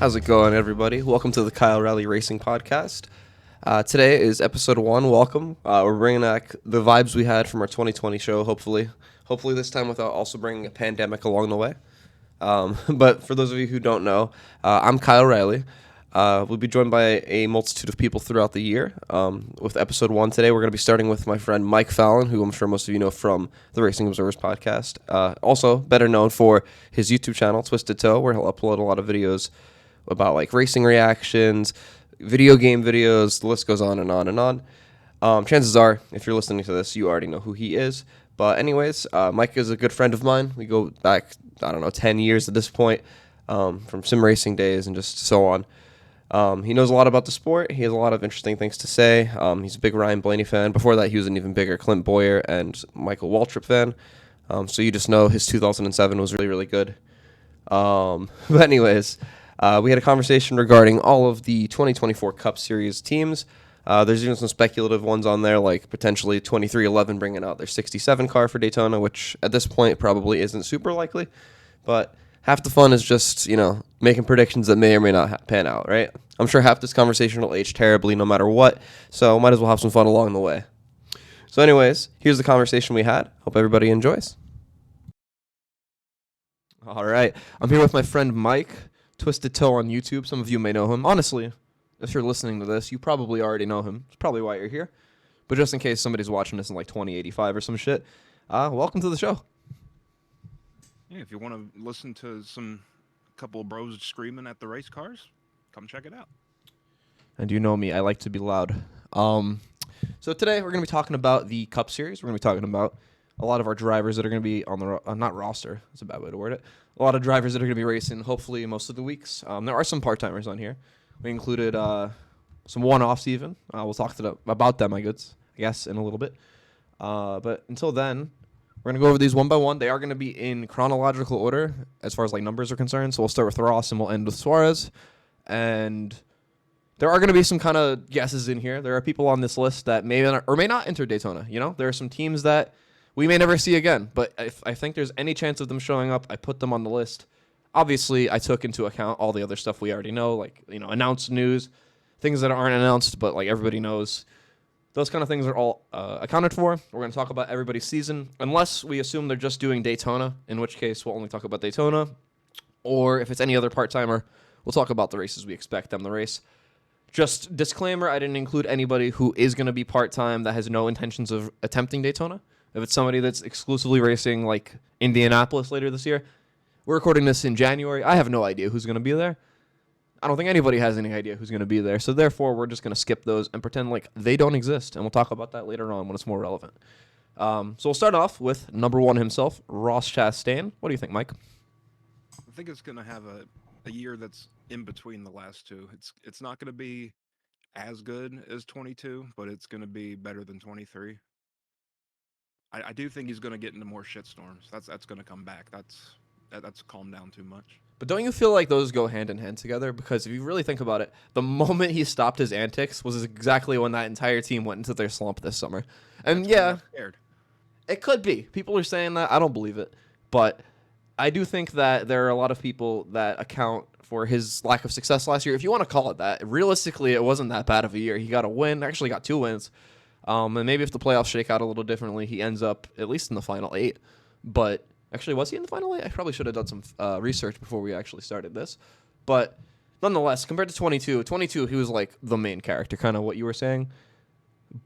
How's it going, everybody? Welcome to the Kyle Rally Racing Podcast. Today is episode 1. Welcome. We're bringing back the vibes we had from our 2020 show, hopefully. Hopefully this time without also bringing a pandemic along the way. But for those of you who don't know, I'm Kyle Riley. We'll be joined by a multitude of people throughout the year. With episode 1 today, we're going to be starting with my friend Mike Fallon, who I'm sure most of you know from the Racing Observers podcast. Also, better known for his YouTube channel, TwistedToe, where he'll upload a lot of videos about like racing reactions, video game videos, the list goes on and on and on. Chances are, if you're listening to this, you already know who he is. But anyways, Mike is a good friend of mine. We go back, 10 years at this point, from sim racing days and just so on. He knows a lot about the sport. He has a lot of interesting things to say. He's a big Ryan Blaney fan. Before that, he was an even bigger Clint Boyer and Michael Waltrip fan. So you just know his 2007 was really, really good. But anyways, we had a conversation regarding all of the 2024 Cup Series teams. There's even some speculative ones on there, like potentially 2311 bringing out their 67 car for Daytona, which at this point probably isn't super likely. But half the fun is just, making predictions that may or may not pan out, right? I'm sure half this conversation will age terribly no matter what, so might as well have some fun along the way. So anyways, here's the conversation we had. Hope everybody enjoys. All right. I'm here with my friend Mike, TwistedToe on YouTube. Some of you may know him. Honestly, if you're listening to this, you probably already know him. It's probably why you're here. But just in case somebody's watching this in like 2085 or some shit, welcome to the show. Yeah, if you want to listen to some couple of bros screaming at the race cars, come check it out. And you know me, I like to be loud. So today we're going to be talking about the Cup Series. We're going to be talking about a lot of our drivers that are going to be on the not roster. That's a bad way to word it. A lot of drivers that are going to be racing, hopefully most of the weeks. There are some part-timers on here. We included some one-offs even. We'll talk about them, I guess, in a little bit. But until then, we're going to go over these one by one. They are going to be in chronological order as far as like numbers are concerned. So we'll start with Ross and we'll end with Suarez. And there are going to be some kind of guesses in here. There are people on this list that may or may not enter Daytona. There are some teams that we may never see again. But if I think there's any chance of them showing up, I put them on the list. Obviously, I took into account all the other stuff we already know, like, announced news, things that aren't announced, but like everybody knows. Those kind of things are all accounted for. We're going to talk about everybody's season, unless we assume they're just doing Daytona, in which case we'll only talk about Daytona. Or if it's any other part-timer, we'll talk about the races we expect them to race. Just disclaimer, I didn't include anybody who is going to be part-time that has no intentions of attempting Daytona. If it's somebody that's exclusively racing like Indianapolis later this year, we're recording this in January. I have no idea who's going to be there. I don't think anybody has any idea who's going to be there. So therefore, we're just going to skip those and pretend like they don't exist. And we'll talk about that later on when it's more relevant. So we'll start off with number 1 himself, Ross Chastain. What do you think, Mike? I think it's going to have a year that's in between the last two. It's not going to be as good as 22, but it's going to be better than 23. I do think he's going to get into more shitstorms. That's going to come back. That's calmed down too much. But don't you feel like those go hand in hand together? Because if you really think about it, the moment he stopped his antics was exactly when that entire team went into their slump this summer. And it could be. People are saying that. I don't believe it. But I do think that there are a lot of people that account for his lack of success last year. If you want to call it that, realistically, it wasn't that bad of a year. He got a win, actually got 2 wins. And maybe if the playoffs shake out a little differently, he ends up at least in the final 8. But actually, was he in the final 8? I probably should have done some research before we actually started this. But nonetheless, compared to 22, he was like the main character, kind of what you were saying.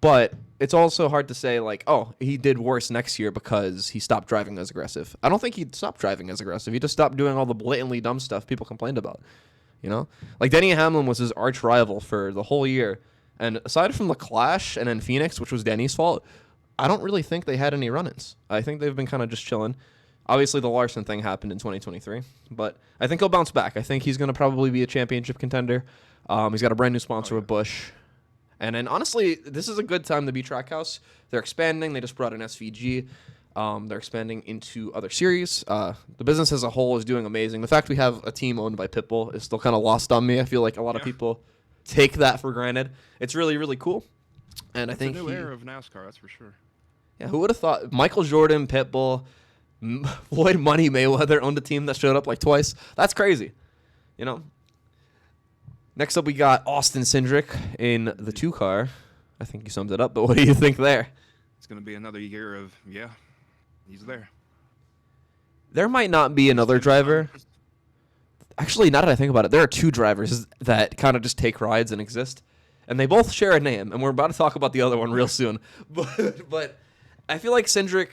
But it's also hard to say like, oh, he did worse next year because he stopped driving as aggressive. I don't think he stopped driving as aggressive. He just stopped doing all the blatantly dumb stuff people complained about. Like Denny Hamlin was his arch rival for the whole year. And aside from the clash and then Phoenix, which was Denny's fault, I don't really think they had any run-ins. I think they've been kind of just chilling. Obviously, the Larson thing happened in 2023, but I think he'll bounce back. I think he's going to probably be a championship contender. He's got a brand new sponsor with Busch. And then, honestly, this is a good time to be Trackhouse. They're expanding. They just brought in SVG. They're expanding into other series. The business as a whole is doing amazing. The fact we have a team owned by Pitbull is still kind of lost on me. I feel like a lot of people take that for granted. It's really, really cool. And I think it's a new era of NASCAR, that's for sure. Yeah, who would have thought Michael Jordan, Pitbull, Floyd Money Mayweather owned a team that showed up like twice? That's crazy, Next up, we got Austin Cindric in the 2 car. I think you summed it up, but what do you think there? It's going to be another year of, yeah, he's there. There might not be He's another too driver. dishonest. Actually, now that I think about it, there are 2 drivers that kind of just take rides and exist, and they both share a name, and we're about to talk about the other one real soon. But I feel like Cindric,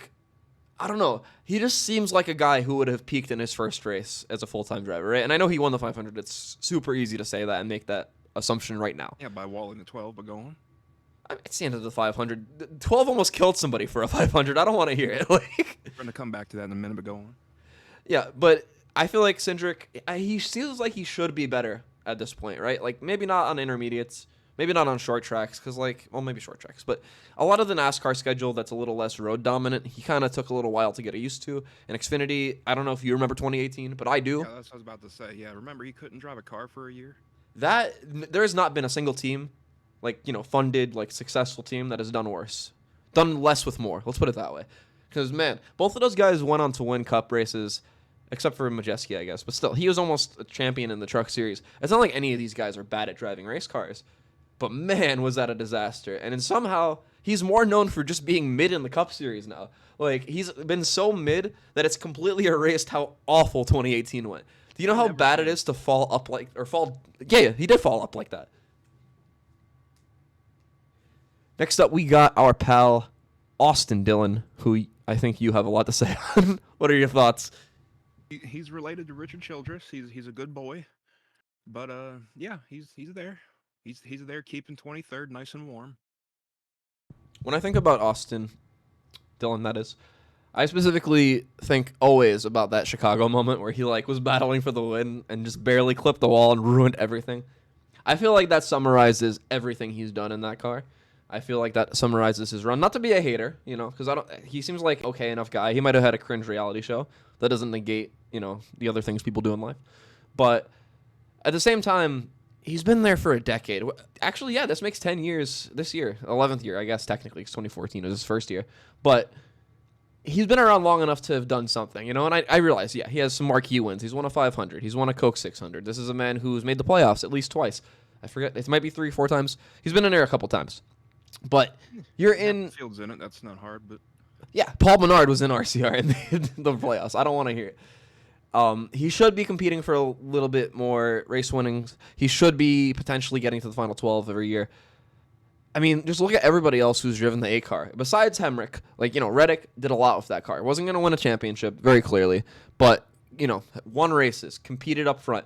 I don't know, he just seems like a guy who would have peaked in his first race as a full-time driver, right? And I know he won the 500. It's super easy to say that and make that assumption right now. Yeah, by walling the 12, but go on. It's the end of the 500. 12 almost killed somebody for a 500. I don't want to hear it. Like, We're going to come back to that in a minute, but go on. yeah, but I feel like Cindric, he feels like he should be better at this point, right? Like, maybe not on intermediates, maybe not on short tracks, because, like, well, maybe short tracks, but a lot of the NASCAR schedule that's a little less road dominant, he kind of took a little while to get used to. And Xfinity, I don't know if you remember 2018, but I do. Yeah, that's what I was about to say. Yeah, remember he couldn't drive a car for a year? There has not been a single team, like, funded, like, successful team that has done worse. Done less with more. Let's put it that way. Because, man, both of those guys went on to win cup races, except for Majeski, I guess. But still, he was almost a champion in the truck series. It's not like any of these guys are bad at driving race cars. But, man, was that a disaster. And then somehow, he's more known for just being mid in the cup series now. Like, he's been so mid that it's completely erased how awful 2018 went. Do you know how bad it is to fall up like, or fall, yeah, he did fall up like that. Next up, we got our pal, Austin Dillon, who I think you have a lot to say on. What are your thoughts? He's related to Richard Childress. He's a good boy. But, yeah, he's there. He's there keeping 23rd nice and warm. When I think about Austin Dillon, that is, I specifically think always about that Chicago moment where he like was battling for the win and just barely clipped the wall and ruined everything. I feel like that summarizes everything he's done in that car. I feel like that summarizes his run. Not to be a hater, because I don't. He seems like okay enough guy. He might have had a cringe reality show. That doesn't negate, the other things people do in life. But at the same time, he's been there for a decade. Actually, yeah, this makes 10 years this year. 11th year, I guess, technically, because 2014 was his first year. But he's been around long enough to have done something, and I realize, yeah, he has some marquee wins. He's won a 500. He's won a Coke 600. This is a man who's made the playoffs at least twice. I forget. It might be 3, 4 times. He's been in there a couple times. But you're in... Field's in it. That's not hard, but... Yeah, Paul Menard was in RCR in the playoffs. I don't want to hear it. He should be competing for a little bit more race winnings. He should be potentially getting to the final 12 every year. I mean, just look at everybody else who's driven the A car. Besides Hemrick, Reddick did a lot with that car. Wasn't going to win a championship, very clearly. But, won races, competed up front.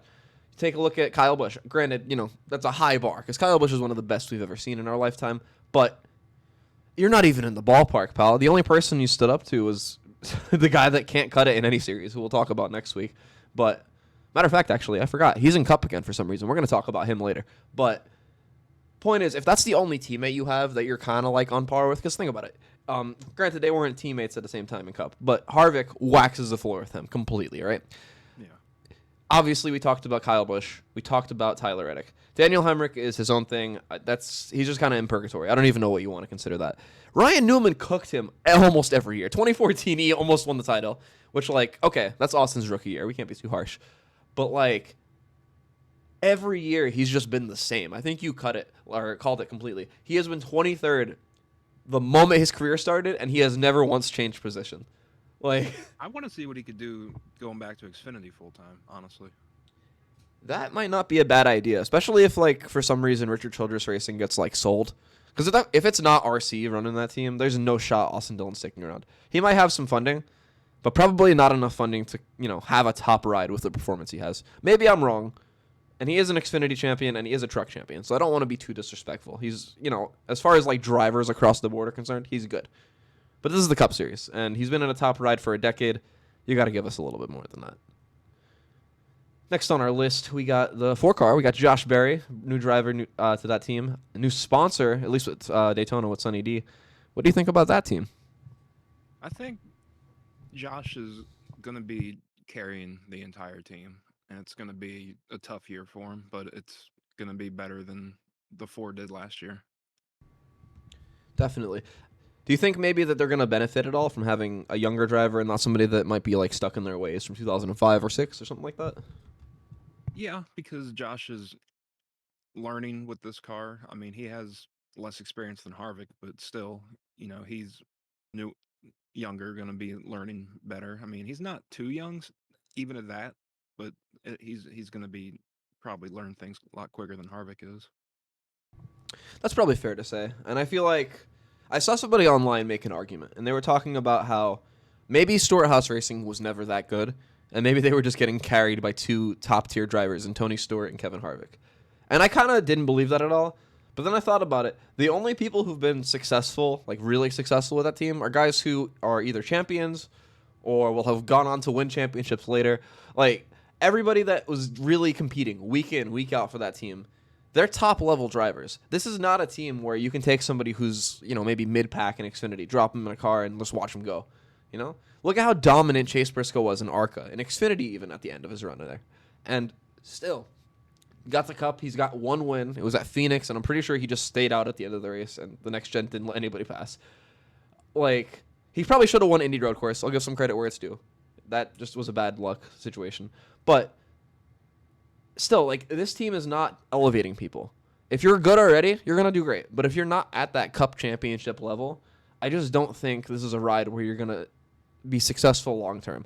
Take a look at Kyle Busch. Granted, that's a high bar, because Kyle Busch is one of the best we've ever seen in our lifetime. But you're not even in the ballpark, pal. The only person you stood up to was the guy that can't cut it in any series, who we'll talk about next week. But, matter of fact, actually, I forgot. He's in Cup again for some reason. We're going to talk about him later. But... point is, if that's the only teammate you have that you're kind of like on par with, because think about it. Granted, they weren't teammates at the same time in Cup, but Harvick waxes the floor with him completely, right? Yeah. Obviously, we talked about Kyle Busch. We talked about Tyler Reddick. Daniel Hemrick is his own thing. He's just kind of in purgatory. I don't even know what you want to consider that. Ryan Newman cooked him almost every year. 2014, he almost won the title, which, okay, that's Austin's rookie year. We can't be too harsh. But, every year, he's just been the same. I think you cut it, or called it completely. He has been 23rd the moment his career started, and he has never once changed position. I want to see what he could do going back to Xfinity full-time, honestly. That might not be a bad idea, especially if, for some reason, Richard Childress Racing gets, sold. Because if it's not RC running that team, there's no shot Austin Dillon sticking around. He might have some funding, but probably not enough funding to, have a top ride with the performance he has. Maybe I'm wrong. And he is an Xfinity champion, and he is a truck champion, so I don't want to be too disrespectful. He's, as far as, drivers across the board are concerned, he's good. But this is the Cup Series, and he's been in a top ride for a decade. You got to give us a little bit more than that. Next on our list, we got the 4-car. We got Josh Berry, new driver to that team. A new sponsor, at least with Daytona with Sunny D. What do you think about that team? I think Josh is going to be carrying the entire team. And it's going to be a tough year for him, but it's going to be better than the Ford did last year. Definitely. Do you think maybe that they're going to benefit at all from having a younger driver and not somebody that might be stuck in their ways from 2005 or 6 or something like that? Yeah, because Josh is learning with this car. I mean, he has less experience than Harvick, but still, he's new, younger, going to be learning better. I mean, he's not too young, even at that, but he's going to be probably learn things a lot quicker than Harvick is. That's probably fair to say. And I feel like I saw somebody online make an argument, and they were talking about how maybe Stewart Haas Racing was never that good, and maybe they were just getting carried by two top tier drivers in Tony Stewart and Kevin Harvick. And I kind of didn't believe that at all. But then I thought about it. The only people who've been successful, like really successful with that team, are guys who are either champions or will have gone on to win championships later. Like, everybody that was really competing week in, week out for that team, they're top level drivers. This is not a team where you can take somebody who's, maybe mid pack in Xfinity, drop them in a car, and just watch them go. Look at how dominant Chase Briscoe was in ARCA, in Xfinity even at the end of his run there. And still, got the cup. He's got one win. It was at Phoenix, and I'm pretty sure he just stayed out at the end of the race, and the next gen didn't let anybody pass. Like, he probably should have won Indy Road Course. I'll give some credit where it's due. That just was a bad luck situation. But still, like, this team is not elevating people. If you're good already, you're going to do great. But if you're not at that cup championship level, I just don't think this is a ride where you're going to be successful long term.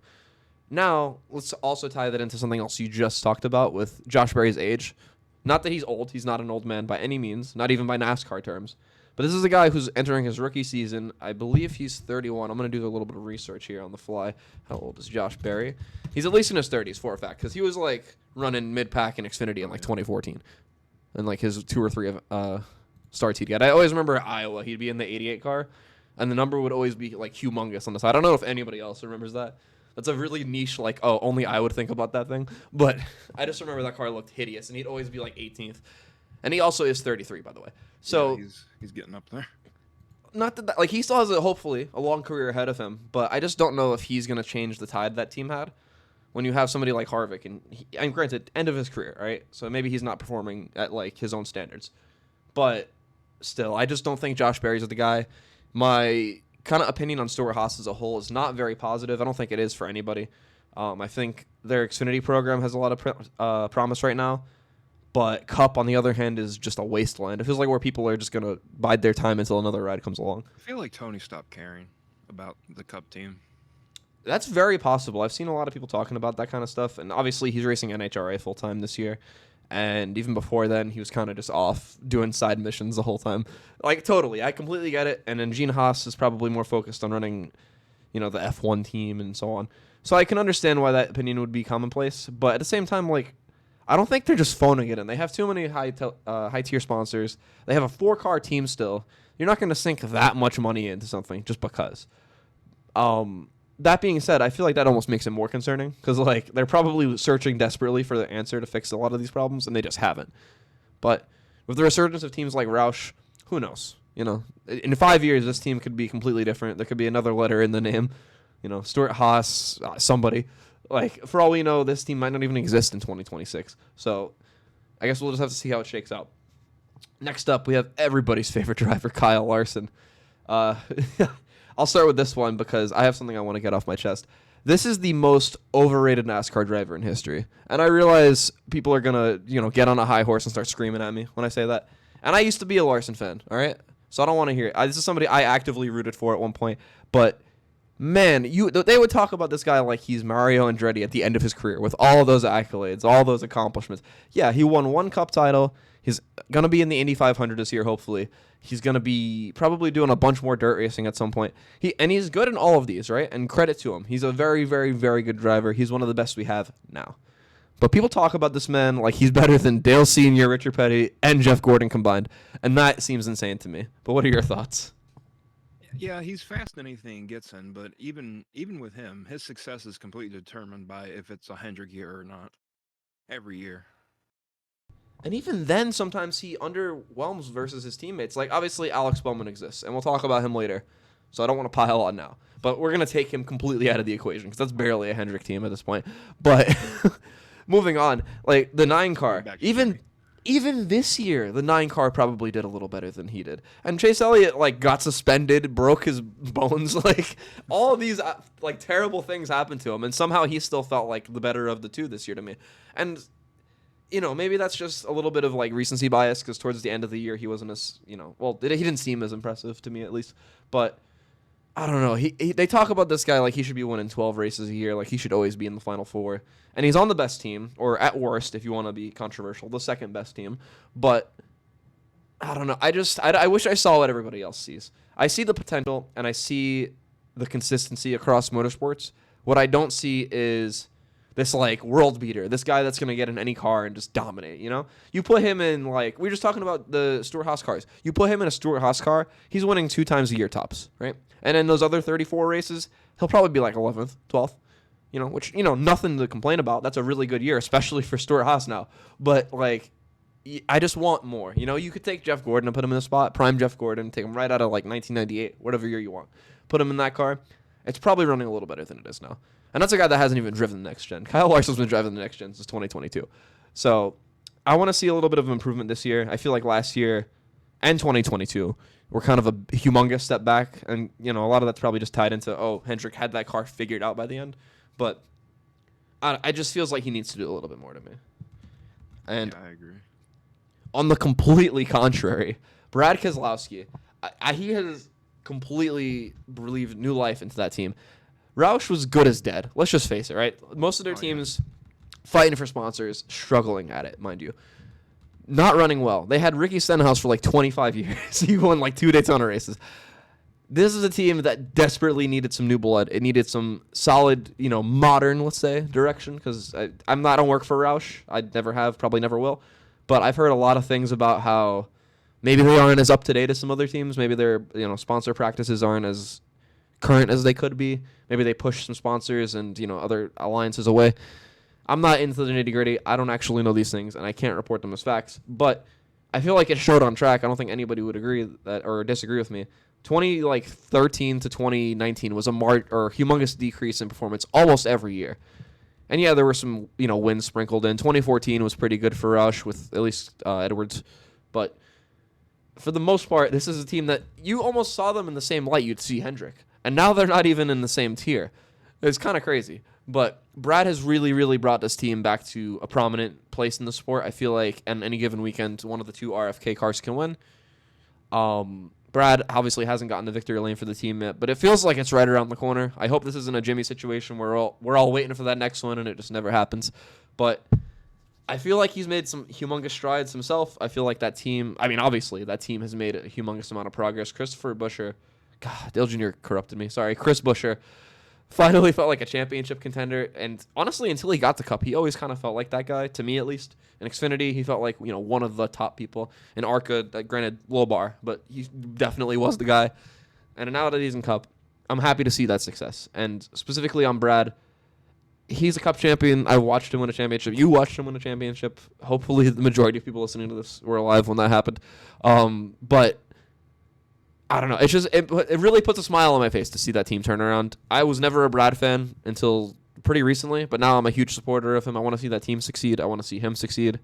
Now, let's also tie that into something else you just talked about with Josh Berry's age. Not that he's old. He's not an old man by any means, not even by NASCAR terms. But this is a guy who's entering his rookie season. I believe he's 31. I'm going to do a little bit of research here on the fly. How old is Josh Berry? He's at least in his 30s, for a fact, because he was, like, running mid-pack in Xfinity in, like, 2014. And, like, his 2 or 3 of starts he'd get. I always remember at Iowa, he'd be in the 88 car, and the number would always be, like, humongous on the side. I don't know if anybody else remembers that. That's a really niche, like, oh, only I would think about that thing. But I just remember that car looked hideous, and he'd always be, like, 18th. And he also is 33, by the way. So yeah, he's getting up there. Not that, like, he still has, hopefully, a long career ahead of him. But I just don't know if he's going to change the tide that team had when you have somebody like Harvick. And granted, end of his career, right? So maybe he's not performing at, like, his own standards. But still, I just don't think Josh Berry's the guy. My kind of opinion on Stewart Haas as a whole is not very positive. I don't think it is for anybody. I think their Xfinity program has a lot of promise right now. But Cup, on the other hand, is just a wasteland. It feels like where people are just going to bide their time until another ride comes along. I feel like Tony stopped caring about the Cup team. That's very possible. I've seen a lot of people talking about that kind of stuff. And obviously, he's racing NHRA full-time this year. And even before then, he was kind of just off doing side missions the whole time. Like, totally. I completely get it. And then Gene Haas is probably more focused on running, the F1 team and so on. So I can understand why that opinion would be commonplace. But at the same time, like, I don't think they're just phoning it in. They have too many high-tier sponsors. They have a 4-car team still. You're not going to sink that much money into something just because. That being said, I feel like that almost makes it more concerning because, like, they're probably searching desperately for the answer to fix a lot of these problems, and they just haven't. But with the resurgence of teams like Roush, who knows? In 5 years, this team could be completely different. There could be another letter in the name. Stewart Haas, somebody. Like, for all we know, this team might not even exist in 2026. So I guess we'll just have to see how it shakes out. Next up, we have everybody's favorite driver, Kyle Larson. I'll start with this one because I have something I want to get off my chest. This is the most overrated NASCAR driver in history. And I realize people are going to, get on a high horse and start screaming at me when I say that. And I used to be a Larson fan, all right? So I don't want to hear it. This is somebody I actively rooted for at one point. But, man, they would talk about this guy like he's Mario Andretti at the end of his career with all those accolades, all those accomplishments. Yeah, he won 1 Cup title. He's going to be in the Indy 500 this year, hopefully. He's going to be probably doing a bunch more dirt racing at some point. He's good in all of these, right? And credit to him. He's a very, very, very good driver. He's one of the best we have now. But people talk about this man like he's better than Dale Sr., Richard Petty, and Jeff Gordon combined. And that seems insane to me. But what are your thoughts? Yeah, he's fast in anything he gets in, but even with him, his success is completely determined by if it's a Hendrick year or not. Every year. And even then, sometimes he underwhelms versus his teammates. Like, obviously, Alex Bowman exists, and we'll talk about him later. So I don't want to pile on now. But we're going to take him completely out of the equation because that's barely a Hendrick team at this point. But moving on, like, the 9 car, even this year, the 9 car probably did a little better than he did. And Chase Elliott, like, got suspended, broke his bones. Like, all of these, like, terrible things happened to him. And somehow he still felt like the better of the two this year to me. And maybe that's just a little bit of like recency bias because towards the end of the year he wasn't as, well, he didn't seem as impressive to me at least. But I don't know. They talk about this guy like he should be winning 12 races a year, like he should always be in the Final Four, and he's on the best team, or at worst, if you want to be controversial, the second best team. But I don't know. I wish I saw what everybody else sees. I see the potential and I see the consistency across motorsports. What I don't see is this like world beater, this guy that's gonna get in any car and just dominate. You put him in like we were just talking about the Stewart Haas cars. You put him in a Stewart Haas car, he's winning 2 times a year tops, right? And in those other 34 races, he'll probably be like 11th, 12th. Which nothing to complain about. That's a really good year, especially for Stewart Haas now. But like, I just want more. You could take Jeff Gordon and put him in the spot, prime Jeff Gordon, take him right out of like 1998, whatever year you want. Put him in that car. It's probably running a little better than it is now. And that's a guy that hasn't even driven the next gen. Kyle Larson's been driving the next gen since 2022. So I want to see a little bit of improvement this year. I feel like last year and 2022 were kind of a humongous step back. And, a lot of that's probably just tied into, Hendrick had that car figured out by the end. But I just feels like he needs to do a little bit more to me. And yeah, I agree. On the completely contrary, Brad Keselowski, he has completely breathed new life into that team. Roush was good as dead. Let's just face it, right? Most of their teams fighting for sponsors, struggling at it, mind you. Not running well. They had Ricky Stenhouse for like 25 years. He won like 2 Daytona races. This is a team that desperately needed some new blood. It needed some solid, modern, let's say, direction. Because I don't work for Roush. I never have, probably never will. But I've heard a lot of things about how maybe they aren't as up to date as some other teams. Maybe their sponsor practices aren't as current as they could be. Maybe they push some sponsors and other alliances away. I'm not into the nitty gritty. I don't actually know these things, and I can't report them as facts. But I feel like it showed on track. I don't think anybody would agree that or disagree with me. 2013 to 2019 was a humongous decrease in performance almost every year. And yeah, there were some wins sprinkled in. 2014 was pretty good for Rush with at least Edwards, but for the most part, this is a team that you almost saw them in the same light you'd see Hendrick. And now they're not even in the same tier. It's kind of crazy. But Brad has really, really brought this team back to a prominent place in the sport. I feel like on any given weekend, one of the 2 RFK cars can win. Brad obviously hasn't gotten the victory lane for the team yet, but it feels like it's right around the corner. I hope this isn't a Jimmy situation where we're all waiting for that next one and it just never happens. But I feel like he's made some humongous strides himself. I feel like that team, obviously that team has made a humongous amount of progress. Christopher Buescher, God, Dale Jr. corrupted me. Sorry, Chris Buescher finally felt like a championship contender. And honestly, until he got the cup, he always kind of felt like that guy, to me at least. In Xfinity, he felt like one of the top people. In ARCA, granted, low bar, but he definitely was the guy. And now that he's in Cup, I'm happy to see that success. And specifically on Brad, he's a Cup champion. I watched him win a championship. You watched him win a championship. Hopefully the majority of people listening to this were alive when that happened. But I don't know. It's just it really puts a smile on my face to see that team turn around. I was never a Brad fan until pretty recently, but now I'm a huge supporter of him. I want to see that team succeed. I want to see him succeed.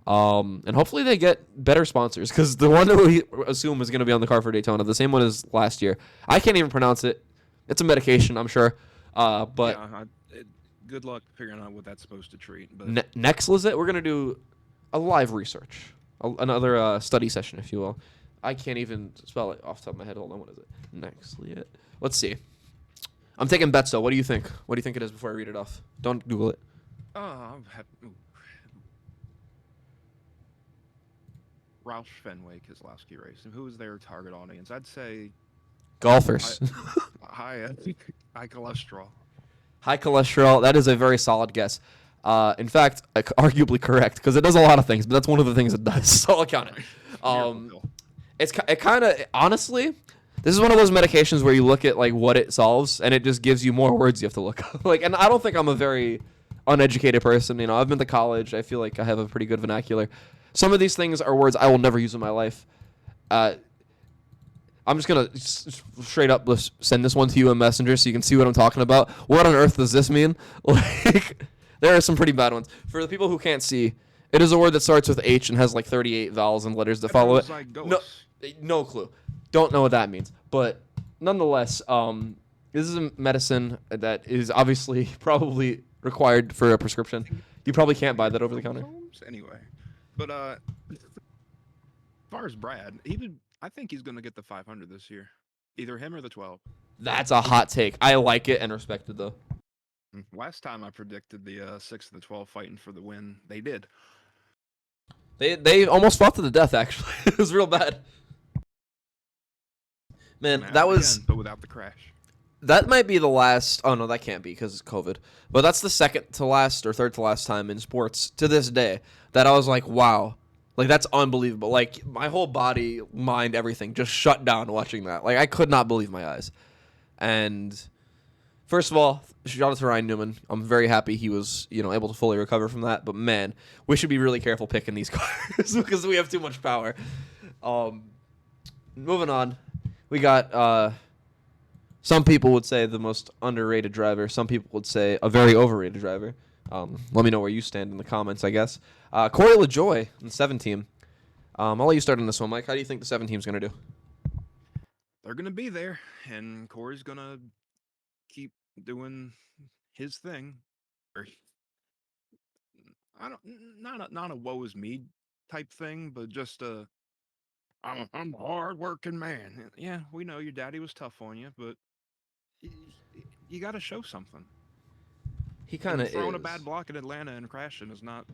And hopefully they get better sponsors, because the one that we assume is going to be on the car for Daytona, the same one as last year. I can't even pronounce it. It's a medication, I'm sure. But good luck figuring out what that's supposed to treat. But Nexlizet, we're going to do a live research, another study session, if you will. I can't even spell it off the top of my head. Hold on, what is it? Nexlizet. Let's see. I'm taking bets, though. What do you think? What do you think it is before I read it off? Don't Google it. Roush Fenway Keselowski race. And who is their target audience? I'd say golfers. High cholesterol. High cholesterol. That is a very solid guess. In fact, arguably correct, because it does a lot of things, but that's one of the things it does. So I'll count it. It kind of, honestly, this is one of those medications where you look at like what it solves, and it just gives you more words you have to look up. And I don't think I'm a very uneducated person. I've been to college. I feel like I have a pretty good vernacular. Some of these things are words I will never use in my life. I'm just gonna straight up send this one to you in Messenger so you can see what I'm talking about. What on earth does this mean? There are some pretty bad ones. For the people who can't see, it is a word that starts with H and has like 38 vowels and letters that follow it. No clue. Don't know what that means. But nonetheless, this is a medicine that is obviously probably required for a prescription. You probably can't buy that over the counter. times anyway. But as far as Brad, he did. I think he's going to get the 500 this year, either him or the 12. That's a hot take. I like it and respect it though. Last time I predicted the 6 and the 12 fighting for the win, they did. They almost fought to the death. Actually, it was real bad. Man, that was again, but without the crash. that might be the last. Oh no, that can't be because it's COVID. But that's the second to last or third to last time in sports to this day that I was like, wow, like that's unbelievable. Like my whole body, mind, everything just shut down watching that. Like I could not believe my eyes. And first of all, shout out to Ryan Newman. I'm very happy he was, able to fully recover from that. But man, we should be really careful picking these cars because we have too much power. Moving on, we got some people would say the most underrated driver. Some people would say a very overrated driver. Let me know where you stand in the comments, I guess. Corey LaJoy in the 7 team. I'll let you start on this one, Mike. How do you think the 7 team's going to do? They're going to be there, and Corey's going to keep doing his thing. I don't not a woe is me type thing, but just I'm a hard working man. Yeah, we know your daddy was tough on you, but you got to show something. He kind of is. Throwing a bad block in Atlanta and crashing is not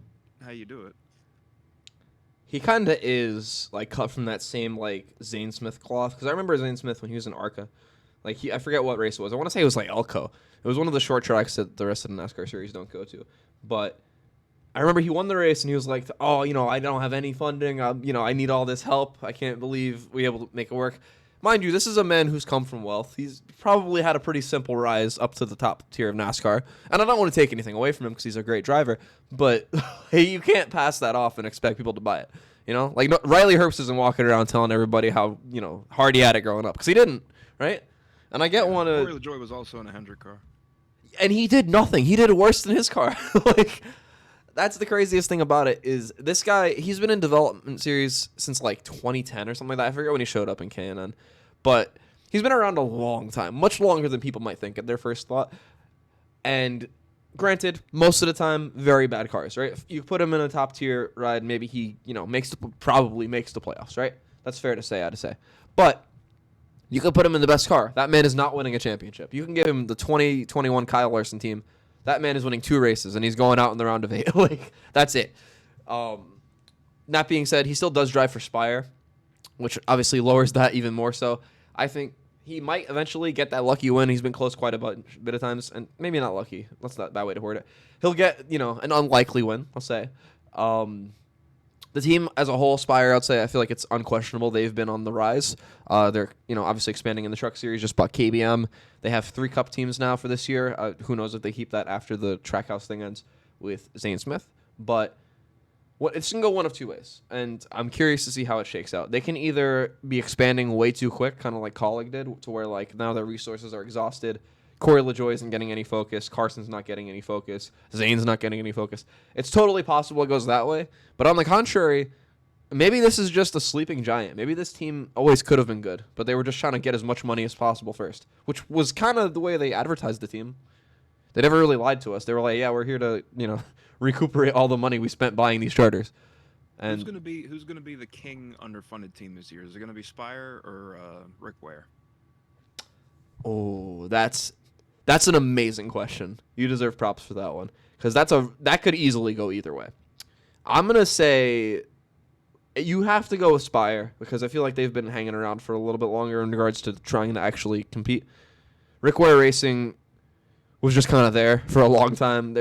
how you do it. He kind of is like cut from that same like Zane Smith cloth because I remember Zane Smith when he was in ARCA. Like I forget what race it was. I want to say it was like Elko. It was one of the short tracks that the rest of the NASCAR series don't go to. But I remember he won the race and he was like, "Oh, I don't have any funding. I need all this help. I can't believe we able to make it work." Mind you, this is a man who's come from wealth. He's probably had a pretty simple rise up to the top tier of NASCAR. And I don't want to take anything away from him because he's a great driver. But hey, you can't pass that off and expect people to buy it. Like Riley Herbst isn't walking around telling everybody how, hard he had it growing up. Because he didn't, right? And I get one of... Corey LaJoy was also in a Hendrick car. And he did nothing. He did worse than his car. Like... That's the craziest thing about it is this guy, he's been in development series since like 2010 or something like that. I forget when he showed up in K&N. But he's been around a long time, much longer than people might think at their first thought. And granted, most of the time, very bad cars, right? If you put him in a top tier ride, maybe he, probably makes the playoffs, right? That's fair to say, I'd say. But you could put him in the best car. That man is not winning a championship. You can give him the 2021 Kyle Larson team. That man is winning 2 races, and he's going out in the round of 8. Like, that's it. That being said, he still does drive for Spire, which obviously lowers that even more so. I think he might eventually get that lucky win. He's been close quite a bit of times, and maybe not lucky. That's not a bad way to word it. He'll get, an unlikely win, I'll say. The team as a whole, Spire, I'd say, I feel like it's unquestionable. They've been on the rise. They're, obviously expanding in the truck series, just bought KBM. They have 3 cup teams now for this year. Who knows if they keep that after the Trackhouse thing ends with Zane Smith. But it's going to go one of 2 ways, and I'm curious to see how it shakes out. They can either be expanding way too quick, kind of like Colleague did, to where like now their resources are exhausted. Corey LaJoy isn't getting any focus. Carson's not getting any focus. Zane's not getting any focus. It's totally possible it goes that way. But on the contrary, maybe this is just a sleeping giant. Maybe this team always could have been good, but they were just trying to get as much money as possible first, which was kind of the way they advertised the team. They never really lied to us. They were like, yeah, we're here to, recuperate all the money we spent buying these charters. And who's gonna be the king underfunded team this year? Is it gonna be Spire or Rick Ware? Oh, that's an amazing question. You deserve props for that one because that could easily go either way. I'm gonna say you have to go with Spire because I feel like they've been hanging around for a little bit longer in regards to trying to actually compete. Rick Ware Racing was just kind of there for a long time.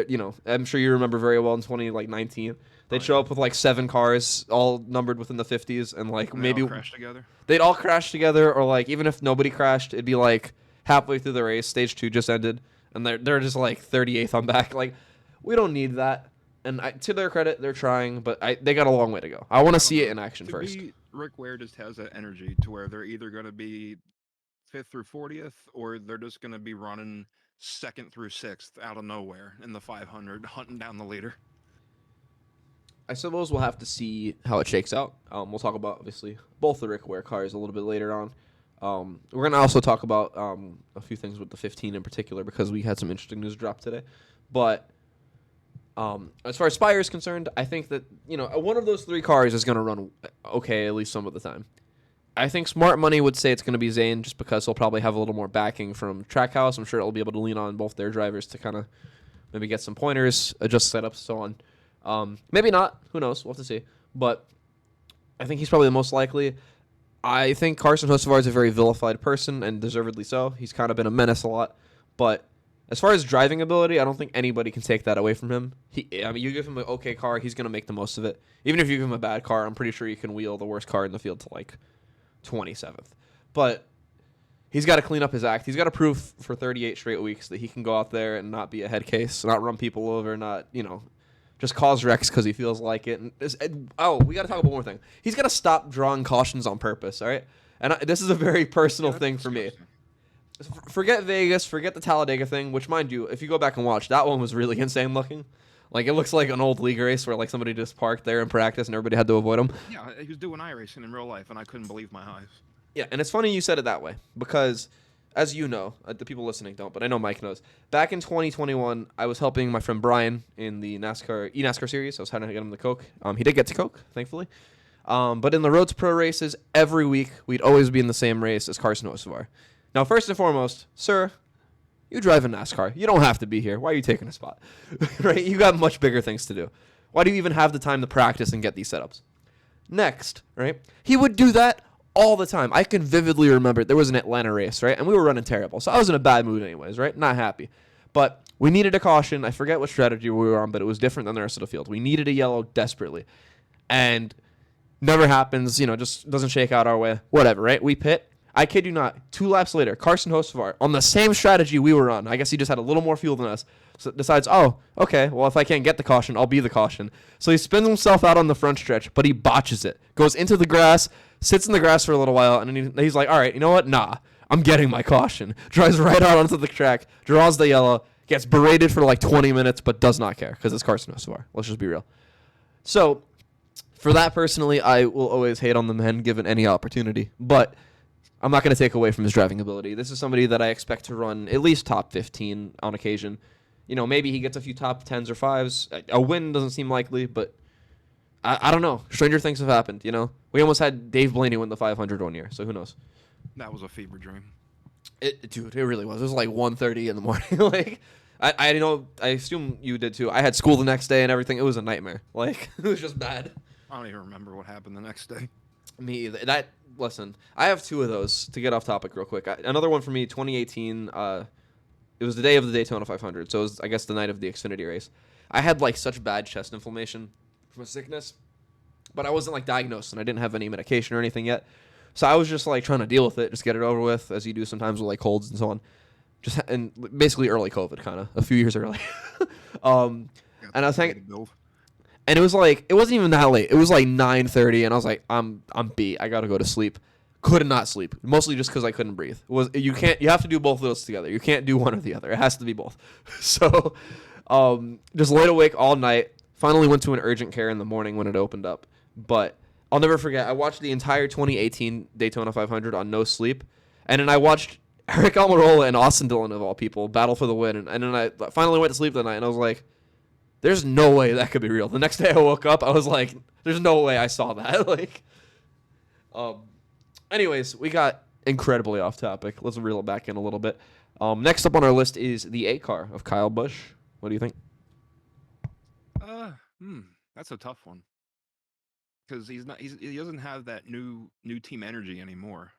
I'm sure you remember very well in 2019. They'd show up with like 7 cars, all numbered within the 50s, and like maybe all crash together. They'd all crash together, or like even if nobody crashed, it'd be like halfway through the race, stage 2 just ended, and they're just like 38th on back. Like we don't need that. And to their credit, they're trying, but they got a long way to go. I want to see it in action first. Me, Rick Ware just has that energy to where they're either going to be 5th through 40th, or they're just going to be running 2nd through 6th out of nowhere in the 500, hunting down the leader. I suppose we'll have to see how it shakes out. We'll talk about, obviously, both the Rick Ware cars a little bit later on. We're going to also talk about a few things with the 15 in particular because we had some interesting news drop today. But As far as Spire is concerned, I think that one of those three cars is going to run okay at least some of the time. I think smart money would say it's going to be Zane just because he'll probably have a little more backing from Trackhouse. I'm sure it'll be able to lean on both their drivers to kind of maybe get some pointers, adjust setups, so on. Maybe not. Who knows? We'll have to see. But I think he's probably the most likely. I think Carson Hocevar is a very vilified person, and deservedly so. He's kind of been a menace a lot. But as far as driving ability, I don't think anybody can take that away from him. You give him an okay car, he's going to make the most of it. Even if you give him a bad car, I'm pretty sure you can wheel the worst car in the field to like 27th. But he's got to clean up his act. He's got to prove for 38 straight weeks that he can go out there and not be a head case, not run people over, not, just cause wrecks because he feels like it. We got to talk about one more thing. He's got to stop drawing cautions on purpose, all right? And this is a very personal thing for me. Forget Vegas, forget the Talladega thing, which, mind you, if you go back and watch, that one was really insane looking. Like, it looks like an old league race where, like, somebody just parked there in practice and everybody had to avoid him. Yeah, he was doing iRacing in real life, and I couldn't believe my eyes. Yeah, and it's funny you said it that way because, as you know, the people listening don't, but I know Mike knows. Back in 2021, I was helping my friend Brian in the eNASCAR series. I was trying to get him the Coke. He did get to Coke, thankfully. But in the Road to Pro races, every week, we'd always be in the same race as Carson Hocevar. Now, first and foremost, sir, you drive a NASCAR. You don't have to be here. Why are you taking a spot? Right? You got much bigger things to do. Why do you even have the time to practice and get these setups? Next, right? He would do that all the time. I can vividly remember there was an Atlanta race, right? And we were running terrible. So I was in a bad mood anyways, right? Not happy. But we needed a caution. I forget what strategy we were on, but it was different than the rest of the field. We needed a yellow desperately. And never happens, just doesn't shake out our way. Whatever, right? We pit. I kid you not, 2 laps later, Carson Hocevar, on the same strategy we were on, I guess he just had a little more fuel than us, so decides, oh, okay, well, if I can't get the caution, I'll be the caution. So he spins himself out on the front stretch, but he botches it. Goes into the grass, sits in the grass for a little while, and then he's like, all right, you know what? Nah, I'm getting my caution. Drives right out onto the track, draws the yellow, gets berated for like 20 minutes, but does not care because it's Carson Hocevar. Let's just be real. So for that personally, I will always hate on the man given any opportunity, but I'm not going to take away from his driving ability. This is somebody that I expect to run at least top 15 on occasion. Maybe he gets a few top 10s or 5s. A win doesn't seem likely, but I don't know. Stranger things have happened, We almost had Dave Blaney win the 500 one year, so who knows? That was a fever dream. Dude, it really was. It was like 1:30 in the morning. Like, I know. I assume you did too. I had school the next day and everything. It was a nightmare. Like, it was just bad. I don't even remember what happened the next day. Me either. Listen, I have 2 of those to get off topic real quick. Another one for me, 2018. It was the day of the Daytona 500, so it was, I guess, the night of the Xfinity race. I had like such bad chest inflammation from a sickness, but I wasn't like diagnosed and I didn't have any medication or anything yet. So I was just like trying to deal with it, just get it over with, as you do sometimes with like colds and so on. And basically early COVID, kind of a few years early. And I was thinking. And it was like, it wasn't even that late. It was like 9:30, and I was like, I'm beat. I gotta go to sleep. Could not sleep, mostly just because I couldn't breathe. You have to do both of those together. You can't do one or the other. It has to be both. So, just laid awake all night. Finally went to an urgent care in the morning when it opened up. But I'll never forget. I watched the entire 2018 Daytona 500 on no sleep, and then I watched Eric Almirola and Austin Dillon of all people battle for the win. And then I finally went to sleep that night, and I was like, there's no way that could be real. The next day I woke up, I was like, there's no way I saw that. Like, anyways, we got incredibly off topic. Let's reel it back in a little bit. Next up on our list is the A car of Kyle Busch. What do you think? That's a tough one. Because he doesn't have that new team energy anymore.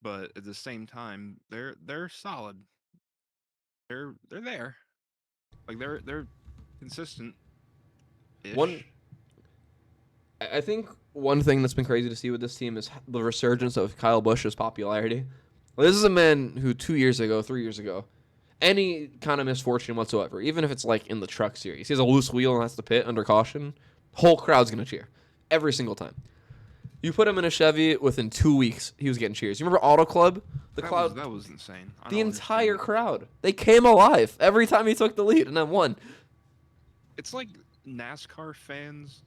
But at the same time, they're solid. They're there. Like they're consistent. I think one thing that's been crazy to see with this team is the resurgence of Kyle Busch's popularity. Well, this is a man who 2 years ago, 3 years ago, any kind of misfortune whatsoever, even if it's like in the truck series, he has a loose wheel and has to pit under caution, whole crowd's going to cheer every single time. You put him in a Chevy, within 2 weeks, he was getting cheers. You remember Auto Club? That was insane. The entire crowd. They came alive every time he took the lead and then won. It's like NASCAR fans,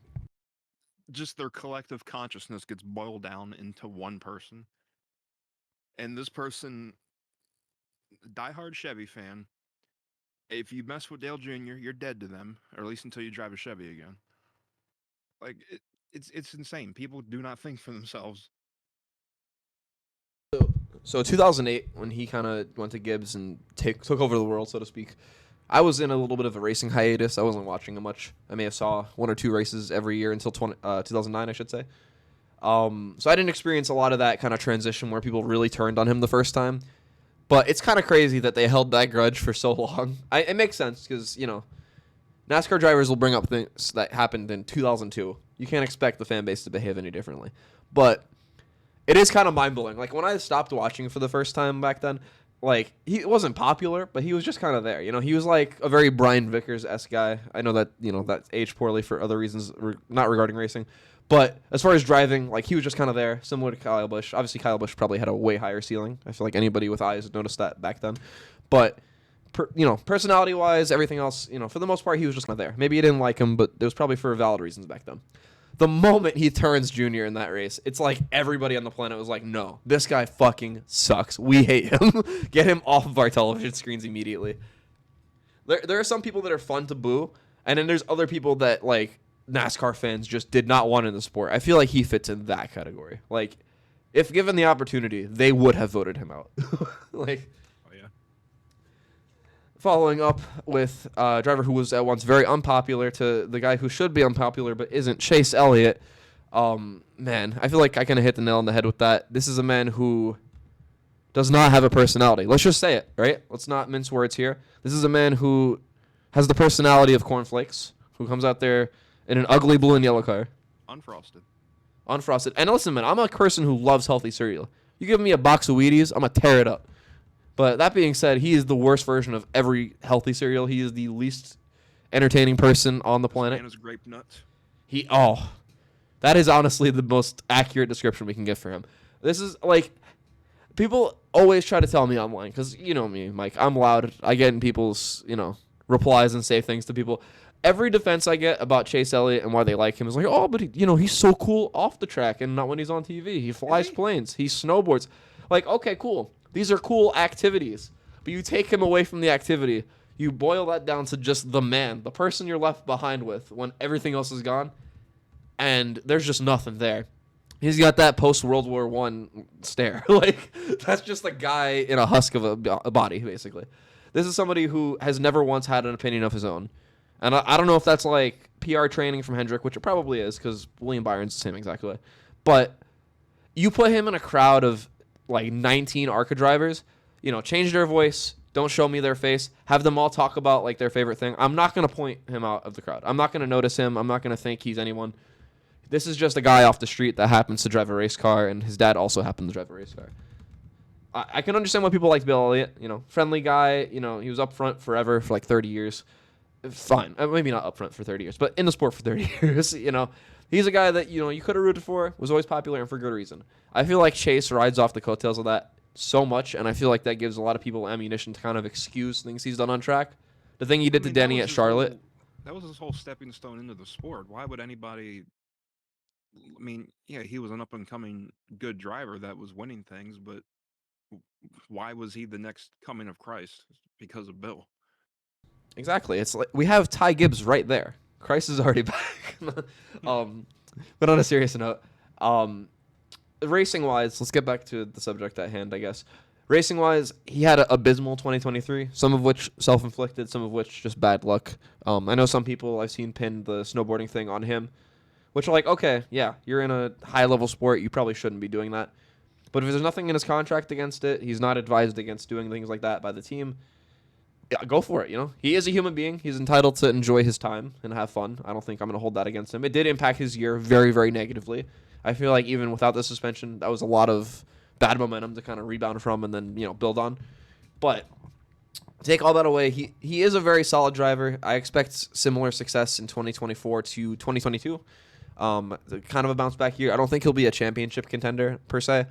just their collective consciousness gets boiled down into one person. And this person, diehard Chevy fan, If you mess with Dale Jr., you're dead to them, or at least until you drive a Chevy again. Like it's insane. People do not think for themselves. So 2008, when he kind of went to Gibbs and took over the world, so to speak, I was in a little bit of a racing hiatus. I wasn't watching him much. I may have saw one or two races every year until 2009, I should say. So I didn't experience a lot of that kind of transition where people really turned on him the first time. But it's kind of crazy that they held that grudge for so long. It makes sense because, NASCAR drivers will bring up things that happened in 2002. You can't expect the fan base to behave any differently. But it is kind of mind blowing. Like when I stopped watching for the first time back then, like he wasn't popular, but he was just kind of there. He was like a very Brian Vickers-esque guy. I know that that aged poorly for other reasons, not regarding racing. But as far as driving, like he was just kind of there, similar to Kyle Busch. Obviously, Kyle Busch probably had a way higher ceiling. I feel like anybody with eyes noticed that back then. But personality-wise, everything else, for the most part, he was just kind of there. Maybe you didn't like him, but it was probably for valid reasons back then. The moment he turns junior in that race, it's like everybody on the planet was like, no, this guy fucking sucks. We hate him. Get him off of our television screens immediately. There are some people that are fun to boo, and then there's other people that, like, NASCAR fans just did not want in the sport. I feel like he fits in that category. Like, if given the opportunity, they would have voted him out. Like, Oh yeah. following up with a driver who was at once very unpopular to the guy who should be unpopular but isn't, Chase Elliott. Man, I feel like I kind of hit the nail on the head with that. This is a man who does not have a personality. Let's just say it, right? Let's not mince words here. This is a man who has the personality of cornflakes, who comes out there in an ugly blue and yellow car, Unfrosted. unfrosted. And listen, man, I'm a person who loves healthy cereal. You give me a box of Wheaties, I'm going to tear it up. But that being said, he is the worst version of every healthy cereal. He is the least entertaining person on the planet. Man is grape nuts. That is honestly the most accurate description we can give for him. This is like, people always try to tell me I'm lying because you know me, Mike. I'm loud. I get in people's replies and say things to people. Every defense I get about Chase Elliott and why they like him is like, oh, but he's so cool off the track and not when he's on TV. He flies planes. He snowboards. Like, okay, cool. These are cool activities. But you take him away from the activity. You boil that down to just the man, the person you're left behind with when everything else is gone. And there's just nothing there. He's got that post World War One stare. Like, that's just a guy in a husk of a body, basically. This is somebody who has never once had an opinion of his own. And I don't know if that's like PR training from Hendrick, which it probably is because William Byron's the same exact way. But you put him in a crowd of like 19 ARCA drivers, change their voice, don't show me their face, have them all talk about like their favorite thing. I'm not going to point him out of the crowd. I'm not going to notice him. I'm not going to think he's anyone. This is just a guy off the street that happens to drive a race car, and his dad also happened to drive a race car. I can understand why people like Bill Elliott. Friendly guy. He was up front forever for like 30 years. Fine. Maybe not up front for 30 years, but in the sport for 30 years. He's a guy that, you could have rooted for, was always popular, and for good reason. I feel like Chase rides off the coattails of that so much, and I feel like that gives a lot of people ammunition to kind of excuse things he's done on track. The thing he did to Denny at Charlotte. That was his whole stepping stone into the sport. Why would anybody? I mean, yeah, he was an up and coming good driver that was winning things, but why was he the next coming of Christ? Because of Bill. Exactly. It's like we have Ty Gibbs right there. Christ is already back. But on a serious note, racing wise, let's get back to the subject at hand, I guess. Racing wise, he had an abysmal 2023, some of which self inflicted, some of which just bad luck. I know some people I've seen pin the snowboarding thing on him, which are like, okay, yeah, you're in a high level sport. You probably shouldn't be doing that. But if there's nothing in his contract against it, he's not advised against doing things like that by the team. Yeah, go for it. He is a human being. He's entitled to enjoy his time and have fun. I don't think I'm going to hold that against him. It did impact his year very, very negatively. I feel like even without the suspension, that was a lot of bad momentum to kind of rebound from and then, build on. But take all that away, he is a very solid driver. I expect similar success in 2024 to 2022. Kind of a bounce back year. I don't think he'll be a championship contender per se,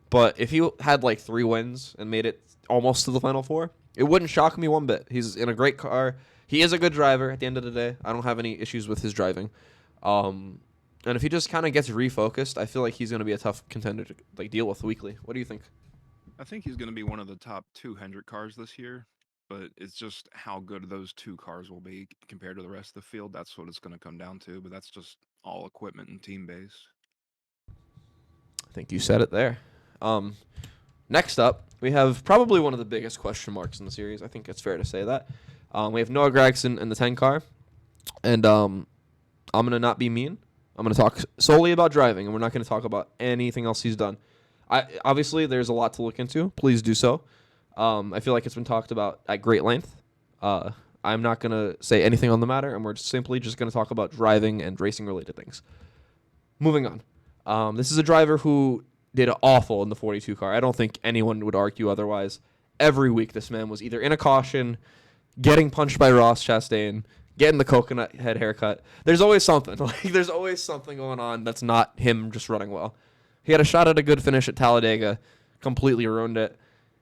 but if he had like 3 wins and made it almost to the Final Four, it wouldn't shock me one bit. He's in a great car. He is a good driver at the end of the day. I don't have any issues with his driving. And if he just kind of gets refocused, I feel like he's going to be a tough contender to like deal with weekly. What do you think? I think he's going to be one of the top 2 Hendrick cars this year. but it's just how good those two cars will be compared to the rest of the field. That's what it's going to come down to, but that's just all equipment and team based. I think you said it there. Next up, we have probably one of the biggest question marks in the series. I think it's fair to say that. We have Noah Gragson in the 10 car, and I'm going to not be mean. I'm going to talk solely about driving, and we're not going to talk about anything else he's done. Obviously, there's a lot to look into. Please do so. I feel like it's been talked about at great length. I'm not going to say anything on the matter, and we're simply just going to talk about driving and racing-related things. Moving on. This is a driver who did awful in the 42 car. I don't think anyone would argue otherwise. Every week, this man was either in a caution, getting punched by Ross Chastain, getting the coconut head haircut. There's always something. There's always something going on that's not him just running well. He had a shot at a good finish at Talladega, completely ruined it.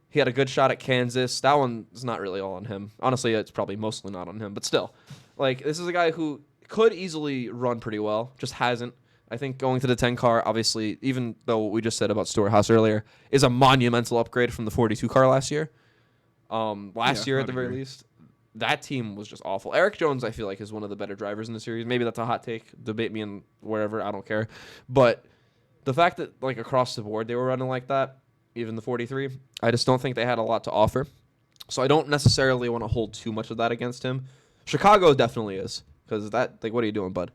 He had a good shot at Kansas. That one's not really all on him. Honestly, it's probably mostly not on him. But still, this is a guy who could easily run pretty well, just hasn't. I think going to the 10 car, obviously, even though what we just said about Stewart Haas earlier, is a monumental upgrade from the 42 car last year. Last year, at the very least, that team was just awful. Eric Jones, I feel like, is one of the better drivers in the series. Maybe that's a hot take. Debate me in wherever. I don't care. But the fact that, across the board they were running like that, even the 43, I just don't think they had a lot to offer. So I don't necessarily want to hold too much of that against him. Chicago definitely is, because what are you doing, bud?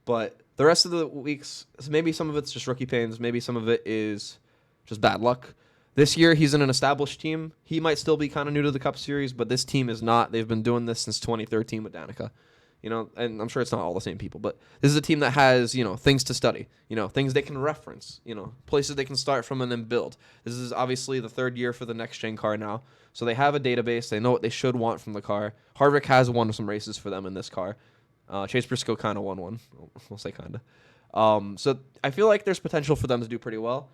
But the rest of the weeks, maybe some of it's just rookie pains. Maybe some of it is just bad luck. This year, he's in an established team. He might still be kind of new to the Cup Series, but this team is not. They've been doing this since 2013 with Danica. And I'm sure it's not all the same people, but this is a team that has, things to study, things they can reference, places they can start from and then build. This is obviously the third year for the next-gen car now, so they have a database. They know what they should want from the car. Harvick has won some races for them in this car. Chase Briscoe kind of won one. We'll say kind of. So I feel like there's potential for them to do pretty well.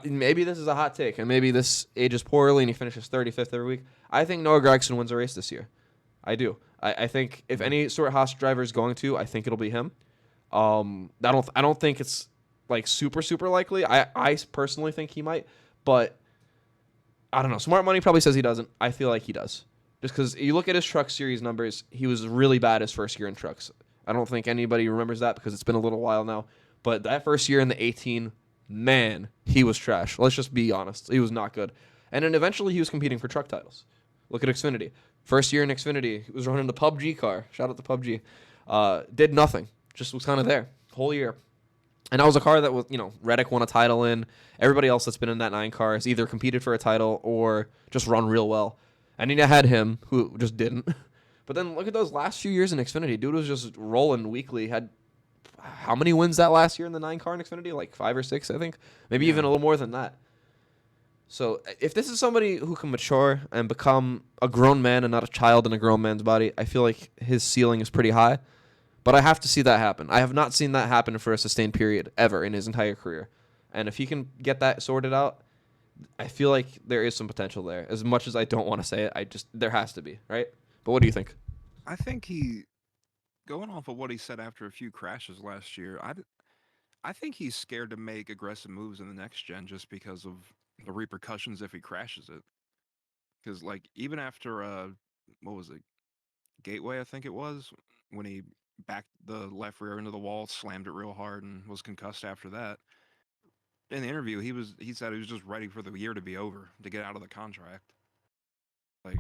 Maybe this is a hot take, and maybe this ages poorly and he finishes 35th every week. I think Noah Gragson wins a race this year. I do. I think if any Stewart Haas driver is going to, I think it'll be him. I don't think it's super likely. I personally think he might, but I don't know. Smart Money probably says he doesn't. I feel like he does. Just because you look at his truck series numbers, he was really bad his first year in trucks. I don't think anybody remembers that because it's been a little while now. But that first year in the 18, man, he was trash. Let's just be honest. He was not good. And then eventually he was competing for truck titles. Look at Xfinity. First year in Xfinity, he was running the PUBG car. Shout out to PUBG. Did nothing. Just was kind of there whole year. And that was a car that was, Reddick won a title in. Everybody else that's been in that 9 car has either competed for a title or just run real well. And then you had him, who just didn't. But then look at those last few years in Xfinity. Dude was just rolling weekly. Had how many wins that last year in the 9 car in Xfinity? 5 or 6, I think. Maybe even a little more than that. So if this is somebody who can mature and become a grown man and not a child in a grown man's body, I feel like his ceiling is pretty high. But I have to see that happen. I have not seen that happen for a sustained period ever in his entire career. And if he can get that sorted out, I feel like there is some potential there. As much as I don't want to say it, there has to be, right? But what do you think? I think going off of what he said after a few crashes last year, I think he's scared to make aggressive moves in the next gen just because of the repercussions if he crashes it. Because even after what was it, Gateway, I think it was, when he backed the left rear into the wall, slammed it real hard, and was concussed after that. In the interview, he said he was just ready for the year to be over to get out of the contract. Like,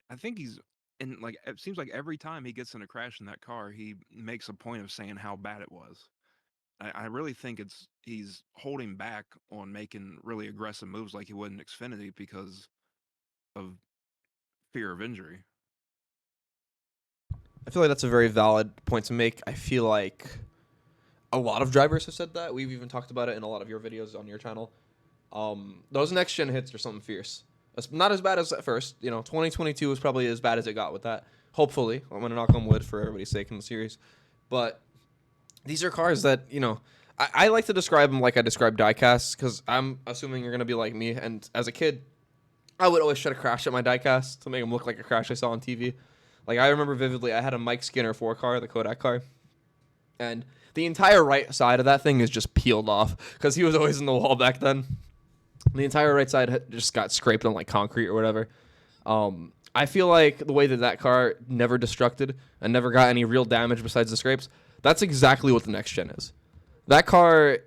I think it seems like every time he gets in a crash in that car, he makes a point of saying how bad it was. I really think he's holding back on making really aggressive moves like he would in Xfinity because of fear of injury. I feel like that's a very valid point to make. I feel like a lot of drivers have said that. We've even talked about it in a lot of your videos on your channel. Those next gen hits are something fierce. It's not as bad as at first. 2022 was probably as bad as it got with that. Hopefully, I'm gonna knock on wood for everybody's sake in the series. But these are cars that I like to describe them like I describe diecasts because I'm assuming you're gonna be like me. And as a kid, I would always try to crash at my diecast to make them look like a crash I saw on TV. I remember vividly, I had a Mike Skinner 4 car, the Kodak car, and the entire right side of that thing is just peeled off because he was always in the wall back then. The entire right side just got scraped on concrete or whatever. I feel like the way that car never destructed and never got any real damage besides the scrapes, that's exactly what the next gen is. That car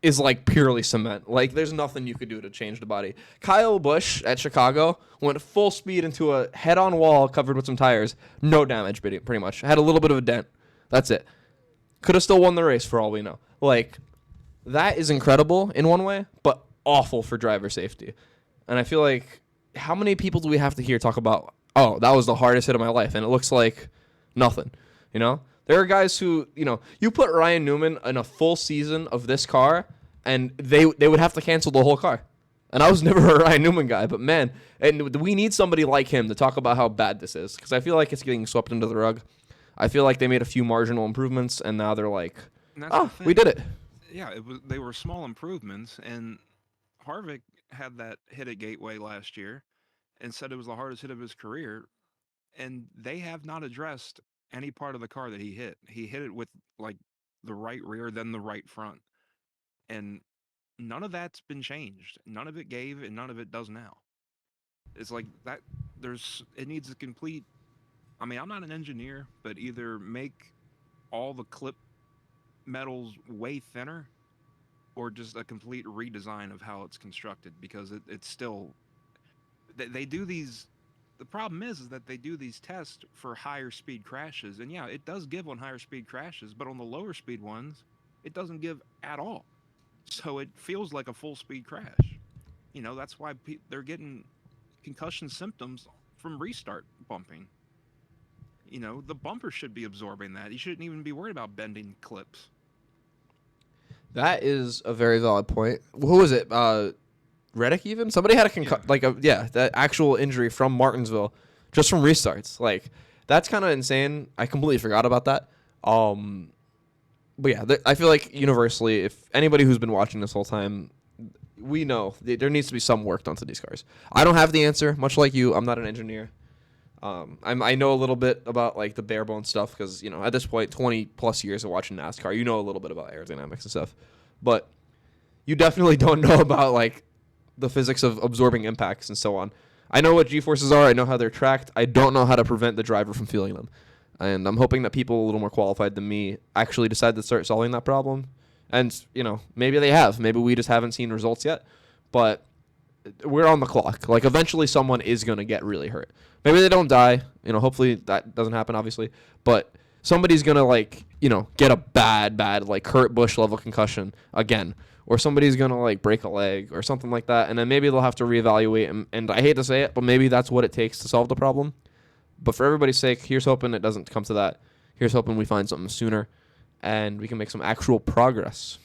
is like purely cement. Like there's nothing you could do to change the body. Kyle Busch at Chicago went full speed into a head-on wall covered with some tires. No damage, pretty much. Had a little bit of a dent. That's it. Could have still won the race for all we know. Like, that is incredible in one way, but awful for driver safety. And I feel like, how many people do we have to hear talk about, oh, that was the hardest hit of my life, and it looks like nothing, you know? There are guys who, you put Ryan Newman in a full season of this car, and they would have to cancel the whole car. And I was never a Ryan Newman guy, but man, and we need somebody like him to talk about how bad this is, because I feel like it's getting swept under the rug. I feel like they made a few marginal improvements, and now they're like, oh, we did it. Yeah, they were small improvements, and Harvick had that hit at Gateway last year and said it was the hardest hit of his career, and they have not addressed any part of the car that he hit. He hit it with like the right rear, then the right front, and none of that's been changed. None of it gave, and none of it does now. It's like that. It needs a complete. I mean, I'm not an engineer, but either make all the clip metals way thinner or just a complete redesign of how it's constructed, because it's still they do these. The problem is that they do these tests for higher speed crashes, and yeah, it does give on higher speed crashes, but on the lower speed ones it doesn't give at all, so it feels like a full speed crash. That's why they're getting concussion symptoms from restart bumping. The bumper should be absorbing that. You shouldn't even be worried about bending clips. That is a very valid point. Who was it? Reddick even? Somebody had that actual injury from Martinsville just from restarts. Like, that's kind of insane. I completely forgot about that. But yeah, I feel like universally, if anybody who's been watching this whole time, we know there needs to be some work done to these cars. I don't have the answer, much like you. I'm not an engineer. I know a little bit about like the bare bone stuff because at this point, 20 plus years of watching NASCAR, you know a little bit about aerodynamics and stuff, but you definitely don't know about like the physics of absorbing impacts and so on. I know what G-forces are. I know how they're tracked. I don't know how to prevent the driver from feeling them, and I'm hoping that people a little more qualified than me actually decide to start solving that problem. And maybe they have. Maybe we just haven't seen results yet, but we're on the clock. Like, eventually someone is going to get really hurt. Maybe they don't die. Hopefully that doesn't happen, obviously. But somebody's going to, get a bad, like, Kurt Busch level concussion again. Or somebody's going to, like, break a leg or something like that. And then maybe they'll have to reevaluate. And I hate to say it, but maybe that's what it takes to solve the problem. But for everybody's sake, here's hoping it doesn't come to that. Here's hoping we find something sooner and we can make some actual progress.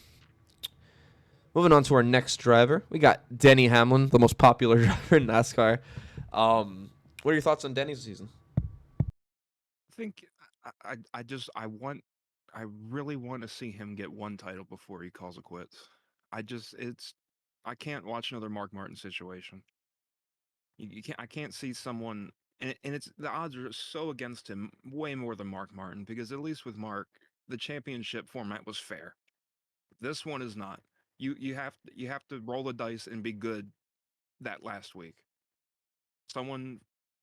Moving on to our next driver, we got Denny Hamlin, the most popular driver in NASCAR. What are your thoughts on Denny's season? I think I really want to see him get one title before he calls it quits. I can't watch another Mark Martin situation. I can't see someone, and it's the odds are so against him way more than Mark Martin, because at least with Mark, the championship format was fair. This one is not. You have to roll the dice and be good that last week. Someone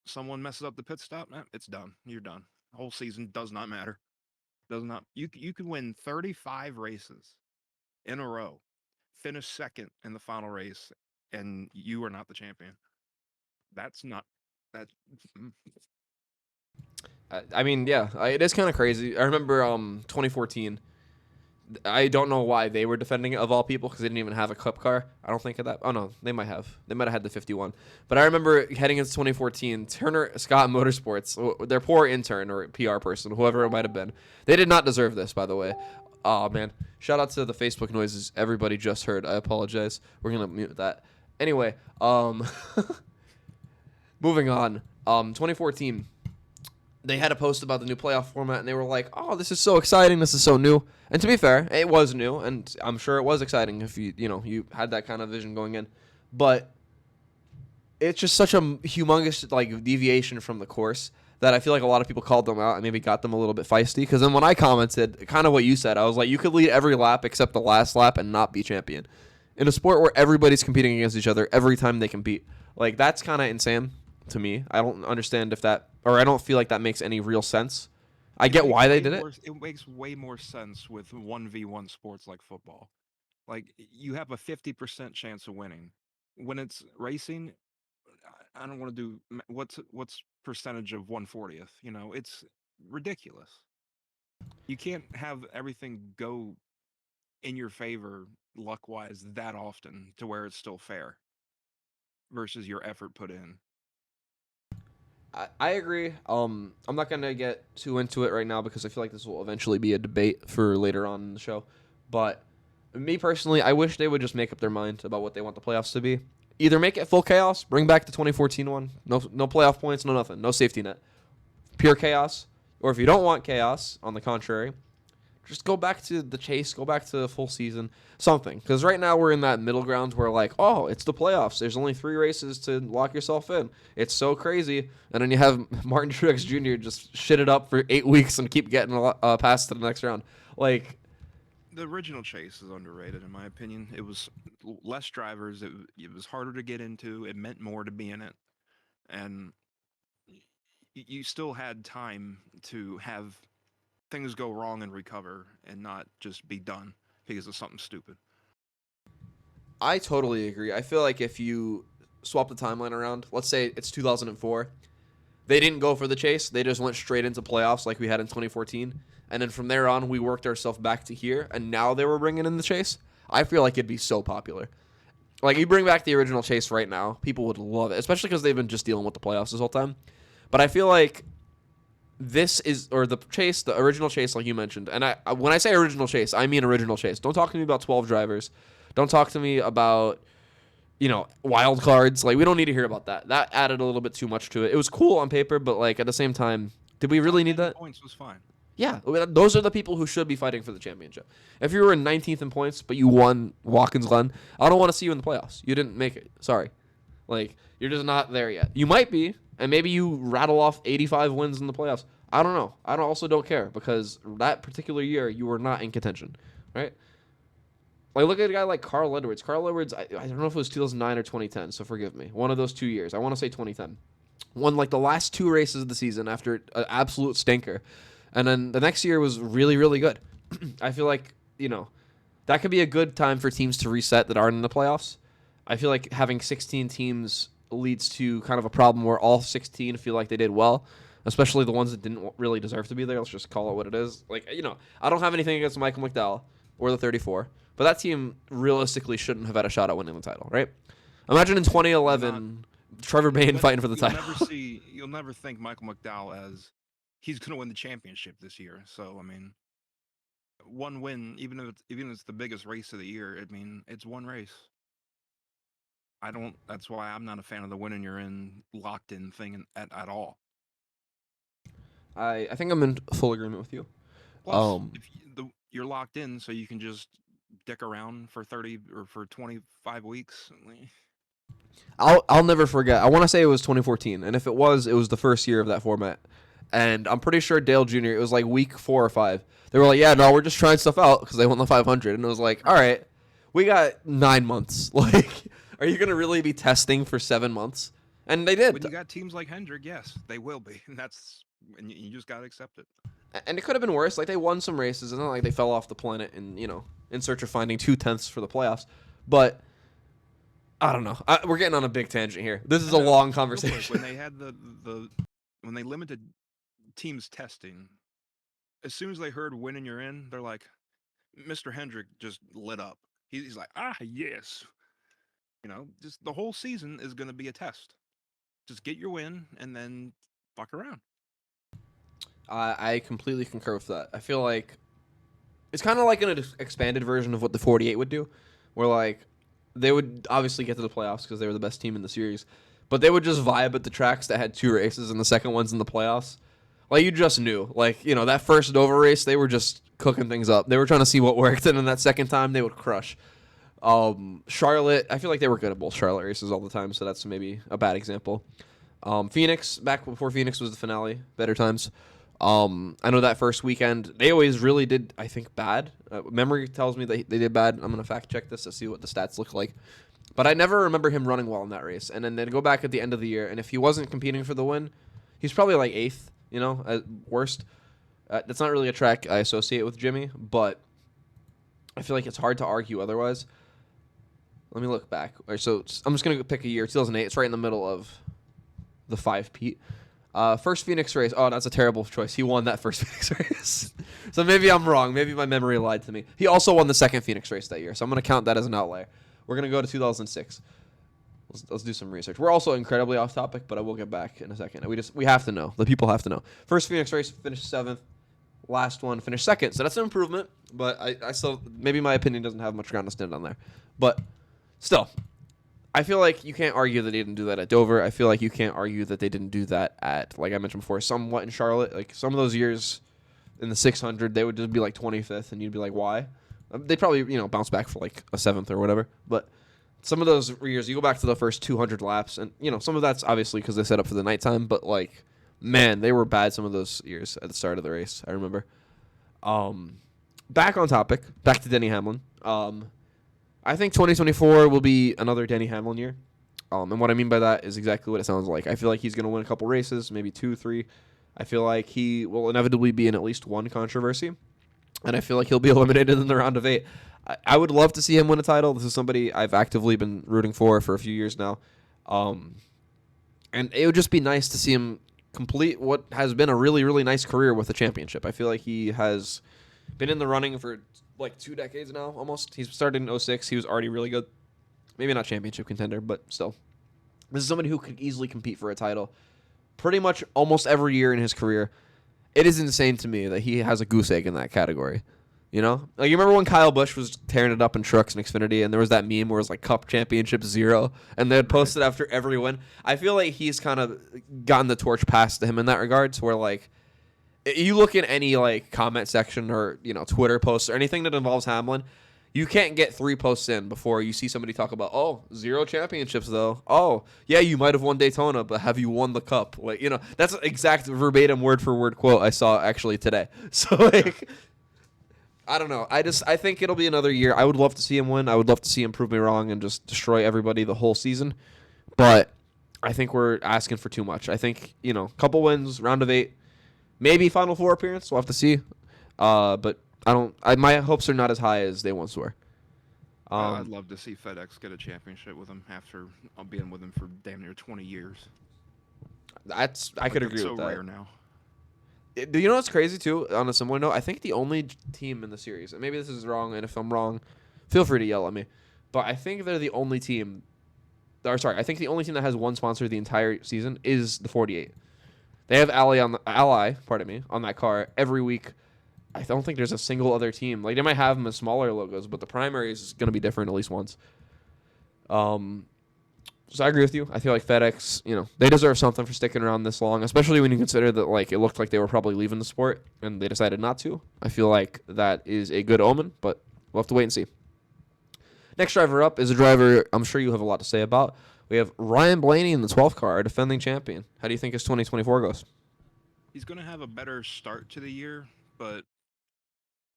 someone messes up the pit stop, it's done. You're done. The whole season does not matter. Does not. You can win 35 races in a row, finish second in the final race, and you are not the champion. That's not that. I mean, yeah, it is kind of crazy. I remember 2014. I don't know why they were defending it of all people, because they didn't even have a Cup car. I don't think of that. Oh no, they might have. They might have had the 51. But I remember heading into 2014, Turner Scott Motorsports, their poor intern or PR person, whoever it might have been, they did not deserve this, by the way. Oh man, shout out to the Facebook noises everybody just heard. I apologize. We're gonna mute that. Anyway, moving on. 2014. They had a post about the new playoff format, and they were like, "Oh, this is so exciting! This is so new." And to be fair, it was new, and I'm sure it was exciting if you had that kind of vision going in. But it's just such a humongous like deviation from the course that I feel like a lot of people called them out and maybe got them a little bit feisty. Because then when I commented, kind of what you said, I was like, you could lead every lap except the last lap and not be champion in a sport where everybody's competing against each other every time they compete. Like, that's kind of insane to me. I don't understand if that, or I don't feel like that makes any real sense. I get why they did it. It makes way more sense with 1v1 sports like football. Like you have a 50% chance of winning. When it's racing, I don't want to do what's percentage of 1/40th. It's ridiculous. You can't have everything go in your favor luck wise that often to where it's still fair versus your effort put in. I agree. I'm not gonna get too into it right now because I feel like this will eventually be a debate for later on in the show. But me personally, I wish they would just make up their mind about what they want the playoffs to be. Either make it full chaos, bring back the 2014 one, no playoff points, no nothing, no safety net, pure chaos. Or if you don't want chaos, on the contrary, just go back to the chase, go back to the full season, something. Because right now we're in that middle ground where, like, oh, it's the playoffs. There's only 3 races to lock yourself in. It's so crazy. And then you have Martin Truex Jr. just shit it up for 8 weeks and keep getting past to the next round. Like, The original chase is underrated in my opinion. It was less drivers. It was harder to get into. It meant more to be in it, and you still had time to have things go wrong and recover, and not just be done because of something stupid. I totally agree. I feel like if you swap the timeline around, let's say it's 2004, they didn't go for the chase. They just went straight into playoffs like we had in 2014. And then from there on, we worked ourselves back to here. And now they were bringing in the chase. I feel like it'd be so popular. Like, you bring back the original chase right now, people would love it, especially because they've been just dealing with the playoffs this whole time. But I feel like this is, or the chase, the original chase, like you mentioned. And when I say original chase, I mean original chase. Don't talk to me about 12 drivers. Don't talk to me about wild cards. Like, we don't need to hear about that. That added a little bit too much to it. It was cool on paper, but like at the same time, did we really Top need 10 that? points was fine. Yeah, those are the people who should be fighting for the championship. If you were in 19th in points, but you won Watkins Glen, I don't want to see you in the playoffs. You didn't make it. Sorry. Like, you're just not there yet. You might be, and maybe you rattle off 85 wins in the playoffs. I don't know. I also don't care because that particular year, you were not in contention, right? Like, look at a guy like Carl Edwards. Carl Edwards, I don't know if it was 2009 or 2010, so forgive me. One of those 2 years. I want to say 2010. Won, like, the last 2 races of the season after an absolute stinker. And then the next year was really, really good. I feel like, that could be a good time for teams to reset that aren't in the playoffs. I feel like having 16 teams leads to kind of a problem where all 16 feel like they did well, especially the ones that didn't really deserve to be there. Let's just call it what it is. Like, I don't have anything against Michael McDowell or the 34, but that team realistically shouldn't have had a shot at winning the title, right? Imagine in 2011, Trevor Bayne fighting for the title. You'll never think Michael McDowell as he's going to win the championship this year. So I mean, one win, even if it's the biggest race of the year, I mean, it's one race. I don't. That's why I'm not a fan of the winning you're in locked in thing at all. I think I'm in full agreement with you. Plus, if you're locked in, so you can just dick around for 30 or for 25 weeks. I'll never forget. I want to say it was 2014, and if it was the first year of that format. And I'm pretty sure Dale Jr. It was like week 4 or 5. They were like, "Yeah, no, we're just trying stuff out because they won the 500." And it was like, "All right, we got 9 months. Like, are you gonna really be testing for 7 months?" And they did. When you got teams like Hendrick, yes, they will be, and you just gotta accept it. And it could have been worse. Like, they won some races, and not like they fell off the planet and in search of finding 2/10 for the playoffs. But I don't know. We're getting on a big tangent here. This is a long conversation. When they had when they limited teams testing, as soon as they heard winning you're in, they're like, Mr. Hendrick just lit up. He's like, yes. Just the whole season is going to be a test. Just get your win and then fuck around. I completely concur with that. I feel like it's kind of like an expanded version of what the 48 would do, where like they would obviously get to the playoffs because they were the best team in the series, but they would just vibe at the tracks that had 2 races and the second one's in the playoffs. Like, you just knew. Like, that first Dover race, they were just cooking things up. They were trying to see what worked, and then that second time, they would crush. Charlotte, I feel like they were good at both Charlotte races all the time, so that's maybe a bad example. Phoenix, back before Phoenix was the finale, better times. I know that first weekend, they always really did, I think, bad. Memory tells me they did bad. I'm going to fact check this to see what the stats look like. But I never remember him running well in that race. And then go back at the end of the year, and if he wasn't competing for the win, he's probably like 8th, at worst. That's not really a track I associate with Jimmy, but I feel like it's hard to argue otherwise. Let me look back. All right, so I'm just going to pick a year, 2008. It's right in the middle of the 5-peat. First Phoenix race. Oh, that's a terrible choice. He won that first Phoenix race. So maybe I'm wrong. Maybe my memory lied to me. He also won the second Phoenix race that year, so I'm going to count that as an outlier. We're going to go to 2006. Let's do some research. We're also incredibly off topic, but I will get back in a second. We have to know. The people have to know. First Phoenix race, finished 7th. Last one, finished 2nd. So that's an improvement, but I still, maybe my opinion doesn't have much ground to stand on there. But still, I feel like you can't argue that they didn't do that at Dover. I feel like you can't argue that they didn't do that at, like I mentioned before, somewhat in Charlotte. Like some of those years in the 600, they would just be like 25th, and you'd be like, why? They probably, bounce back for like a 7th or whatever. But some of those years, you go back to the first 200 laps, and, some of that's obviously because they set up for the nighttime, but like, man, they were bad some of those years at the start of the race, I remember. Back on topic, back to Denny Hamlin. I think 2024 will be another Denny Hamlin year. And what I mean by that is exactly what it sounds like. I feel like he's going to win a couple races, maybe 2, 3. I feel like he will inevitably be in at least one controversy. And I feel like he'll be eliminated in the round of 8. I would love to see him win a title. This is somebody I've actively been rooting for a few years now. And it would just be nice to see him complete what has been a really, really nice career with a championship. I feel like he has been in the running for like 2 decades now, almost. He's started in 06. He was already really good. Maybe not championship contender, but still. This is somebody who could easily compete for a title pretty much almost every year in his career. It is insane to me that he has a goose egg in that category. Like you remember when Kyle Busch was tearing it up in trucks and Xfinity, and there was that meme where it was like Cup Championship 0, and they had posted after every win. I feel like he's kind of gotten the torch passed to him in that regard, to where like you look in any like comment section or Twitter posts or anything that involves Hamlin, you can't get 3 posts in before you see somebody talk about 0 championships though. Oh yeah, you might have won Daytona, but have you won the Cup? Like that's an exact verbatim word for word quote I saw actually today. So like. I don't know. I think it'll be another year. I would love to see him win. I would love to see him prove me wrong and just destroy everybody the whole season. But I think we're asking for too much. I think, couple wins, round of 8, maybe Final 4 appearance. We'll have to see. But my hopes are not as high as they once were. I'd love to see FedEx get a championship with him after being with him for damn near 20 years. I could agree so with that. Rare now. Do you know what's crazy, too? On a similar note, I think the only team in the series, and maybe this is wrong, and if I'm wrong, feel free to yell at me, but I think they're the only team, I think the only team that has one sponsor the entire season is the 48. They have Ally on that car every week. I don't think there's a single other team. Like, they might have them as smaller logos, but the primary is going to be different at least once. So I agree with you. I feel like FedEx, they deserve something for sticking around this long, especially when you consider that like it looked like they were probably leaving the sport and they decided not to. I feel like that is a good omen, but we'll have to wait and see. Next driver up is a driver I'm sure you have a lot to say about. We have Ryan Blaney in the 12th car, our defending champion. How do you think his 2024 goes? He's going to have a better start to the year, but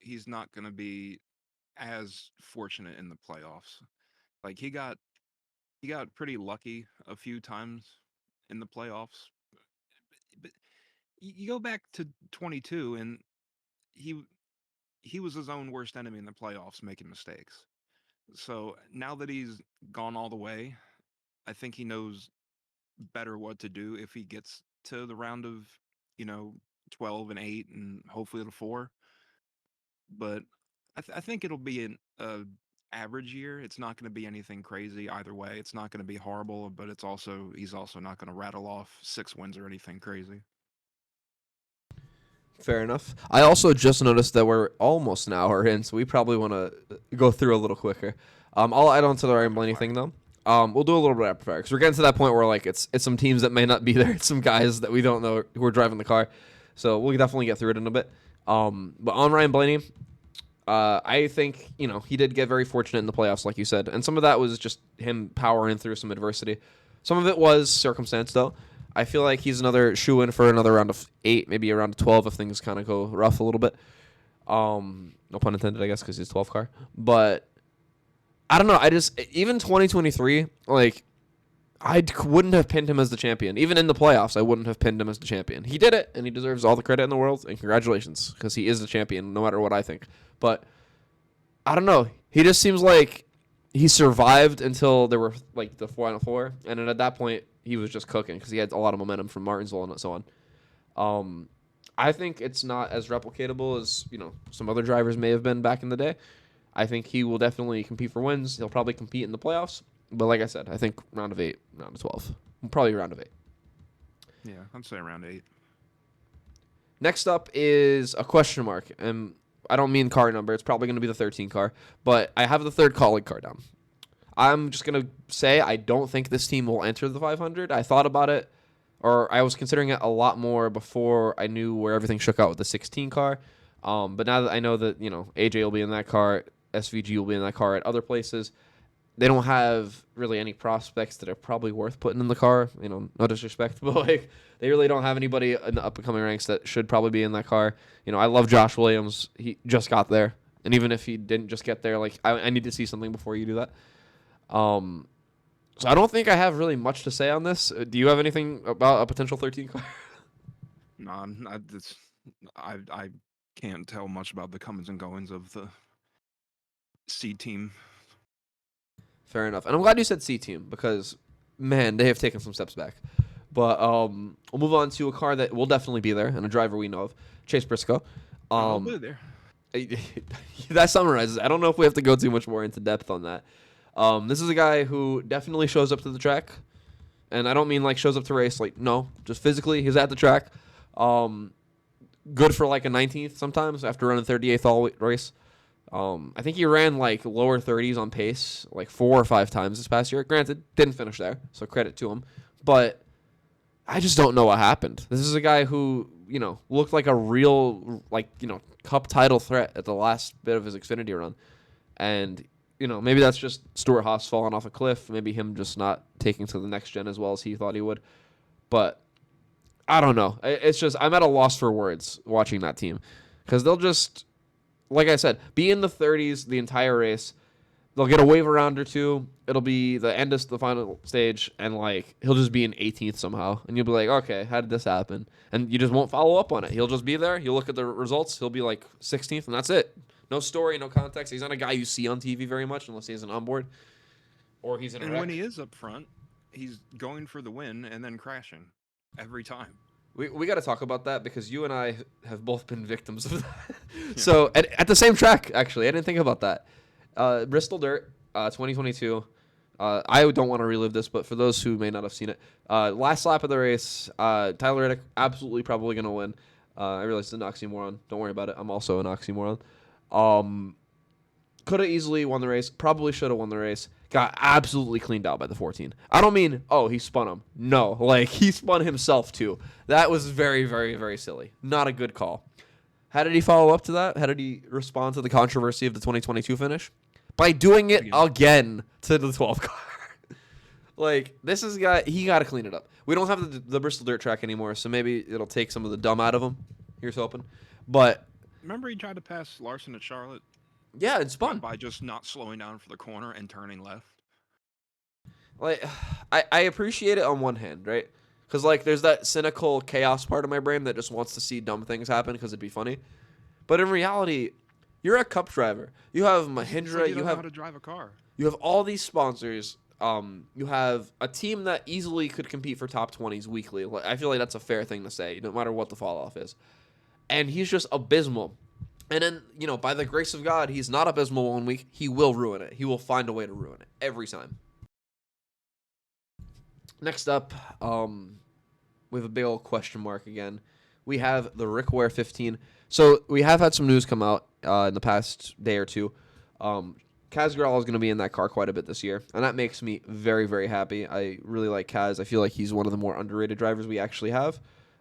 he's not going to be as fortunate in the playoffs. Like he got pretty lucky a few times in the playoffs. But you go back to 22 and he was his own worst enemy in the playoffs, making mistakes. So now that he's gone all the way, I think he knows better what to do if he gets to the round of, you know, 12 and 8 and hopefully the 4. But I think it'll be an average year. It's not going to be anything crazy either way. It's not going to be horrible, but he's also not going to rattle off 6 wins or anything crazy. Fair enough. I also just noticed that we're almost an hour in, so we probably want to go through a little quicker. I'll add on to the Ryan Blaney thing though. We'll do a little bit rapid fire because we're getting to that point where like it's some teams that may not be there. It's some guys that we don't know who are driving the car, so we'll definitely get through it in a bit. But on Ryan Blaney, I think he did get very fortunate in the playoffs, like you said, and some of that was just him powering through some adversity. Some of it was circumstance though. I feel like he's another shoe-in for another round of 8, maybe a round of 12 if things kind of go rough a little bit. No pun intended, I guess, because he's 12 car. But I don't know. I just even 2023, like wouldn't have pinned him as the champion. Even in the playoffs, I wouldn't have pinned him as the champion. He did it, and he deserves all the credit in the world. And congratulations, because he is the champion, no matter what I think. But I don't know. He just seems like he survived until there were like the final four, and then at that point, he was just cooking because he had a lot of momentum from Martinsville and so on. Um, I think it's not as replicatable as some other drivers may have been back in the day. I think he will definitely compete for wins. He'll probably compete in the playoffs. But like I said, I think round of 8, round of 12. Probably round of 8. Yeah, I'd say around 8. Next up is a question mark. And I don't mean car number. It's probably going to be the 13 car. But I have the third colleague car down. I'm just going to say I don't think this team will enter the 500. I thought about it, or I was considering it a lot more before I knew where everything shook out with the 16 car. But now that I know that, AJ will be in that car, SVG will be in that car at other places, they don't have really any prospects that are probably worth putting in the car. No disrespect, but like they really don't have anybody in the up and coming ranks that should probably be in that car. I love Josh Williams. He just got there, and even if he didn't just get there, like I need to see something before you do that. So I don't think I have really much to say on this. Do you have anything about a potential 13 car? No, I can't tell much about the comings and goings of the C team. Fair enough. And I'm glad you said C team because, man, they have taken some steps back. But we'll move on to a car that will definitely be there and a driver we know of, Chase Briscoe. I'll be there. That summarizes. I don't know if we have to go too much more into depth on that. This is a guy who definitely shows up to the track. And I don't mean like shows up to race. Like, no, just physically, he's at the track. Good for like a 19th sometimes after running 38th all race. I think he ran like lower 30s on pace like 4 or 5 times this past year. Granted, didn't finish there, so credit to him. But I just don't know what happened. This is a guy who, looked like a real, cup title threat at the last bit of his Xfinity run. And, maybe that's just Stuart Haas falling off a cliff. Maybe him just not taking to the next gen as well as he thought he would. But I don't know. It's just, I'm at a loss for words watching that team. Because they'll just, like I said, be in the 30s the entire race. They'll get a wave around or two. It'll be the end of the final stage, and like he'll just be in 18th somehow, and you'll be like, okay, how did this happen? And you just won't follow up on it. He'll just be there. You'll look at the results. He'll be like 16th, and that's it. No story, no context. He's not a guy you see on TV very much unless he's an onboard or he's in a And wreck. when he is up front, he's going for the win and then crashing every time. We got to talk about that because you and I have both been victims of that. Yeah. So at the same track, actually, I didn't think about that. Bristol Dirt, 2022. I don't want to relive this, but for those who may not have seen it, last lap of the race, Tyler Reddick absolutely probably going to win. I realize it's an oxymoron. Don't worry about it. I'm also an oxymoron. Could have easily won the race. Probably should have won the race. Got absolutely cleaned out by the 14. I don't mean, he spun him. No, like he spun himself too. That was very, very, very silly. Not a good call. How did he follow up to that? How did he respond to the controversy of the 2022 finish? By doing it again to the 12 car. Like, this is he got to clean it up. We don't have the Bristol Dirt track anymore, so maybe it'll take some of the dumb out of him. Here's hoping. But remember he tried to pass Larson at Charlotte? Yeah, it's fun. By just not slowing down for the corner and turning left. Like, I appreciate it on one hand, right? Because, like, there's that cynical chaos part of my brain that just wants to see dumb things happen because it'd be funny. But in reality, you're a cup driver. You have Mahindra. You don't know how to drive a car. You have all these sponsors. You have a team that easily could compete for top 20s weekly. I feel like that's a fair thing to say, no matter what the fall off is. And he's just abysmal. And then, by the grace of God, he's not abysmal one week. He will ruin it. He will find a way to ruin it every time. Next up, we have a big old question mark again. We have the Rick Ware 15. So we have had some news come out in the past day or two. Kaz Grala is going to be in that car quite a bit this year, and that makes me very, very happy. I really like Kaz. I feel like he's one of the more underrated drivers we actually have.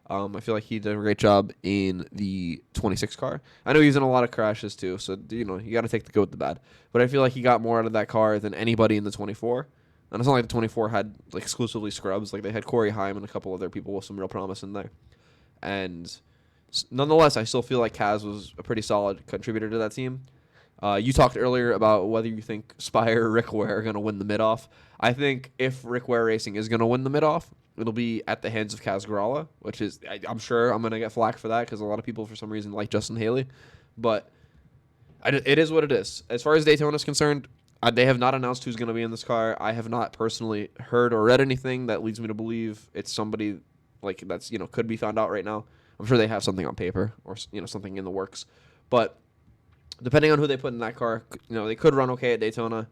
I feel like he did a great job in the 26 car. I know he's in a lot of crashes too, so you got to take the good with the bad. But I feel like he got more out of that car than anybody in the 24. And it's not like the 24 had exclusively scrubs. Like they had Corey Heim and a couple other people with some real promise in there. And nonetheless, I still feel like Kaz was a pretty solid contributor to that team. You talked earlier about whether you think Spire or Rick Ware are going to win the mid-off. I think if Rick Ware Racing is going to win the mid-off, it'll be at the hands of Kaz Grala, which is, I'm sure I'm going to get flack for that because a lot of people for some reason like Justin Haley. But it is what it is. As far as Daytona is concerned, they have not announced who's going to be in this car. I have not personally heard or read anything that leads me to believe it's somebody like that's could be found out right now. I'm sure they have something on paper or something in the works, but depending on who they put in that car, they could run okay at Daytona.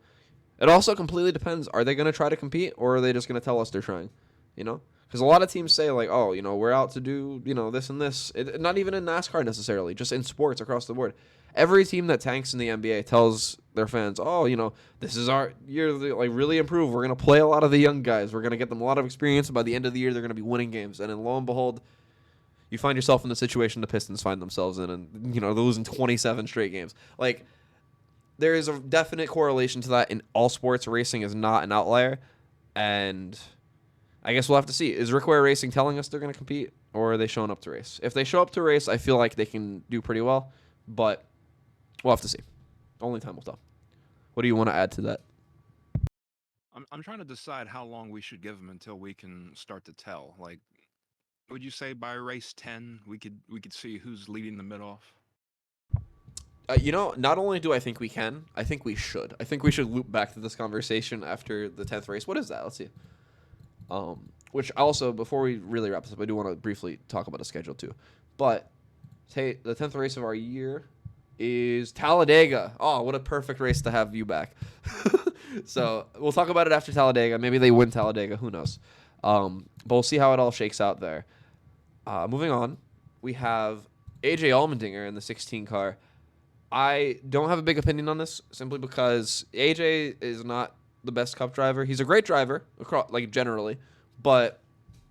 It also completely depends. Are they going to try to compete, or are they just going to tell us they're trying? Because a lot of teams say like, oh, we're out to do this and this. Not even in NASCAR necessarily, just in sports across the board. Every team that tanks in the NBA tells their fans, oh, this is our year to like really improve. We're going to play a lot of the young guys. We're going to get them a lot of experience. And by the end of the year, they're going to be winning games. And then lo and behold, you find yourself in the situation the Pistons find themselves in, and they're losing 27 straight games. Like, there is a definite correlation to that in all sports. Racing is not an outlier, and I guess we'll have to see. Is Rick Ware Racing telling us they're going to compete, or are they showing up to race? If they show up to race, I feel like they can do pretty well, but we'll have to see. Only time will tell. What do you want to add to that? I'm trying to decide how long we should give them until we can start to tell. Like, would you say by race 10 we could see who's leading the mid off? Not only do I think we can, I think we should. I think we should loop back to this conversation after the 10th race. What is that? Let's see. Which also, before we really wrap this up, I do want to briefly talk about the schedule too. But the 10th race of our year is Talladega. Oh, what a perfect race to have you back. So we'll talk about it after Talladega. Maybe they win Talladega. Who knows? But we'll see how it all shakes out there. Moving on, we have AJ Allmendinger in the 16 car. I don't have a big opinion on this simply because AJ is not the best Cup driver. He's a great driver, like generally, but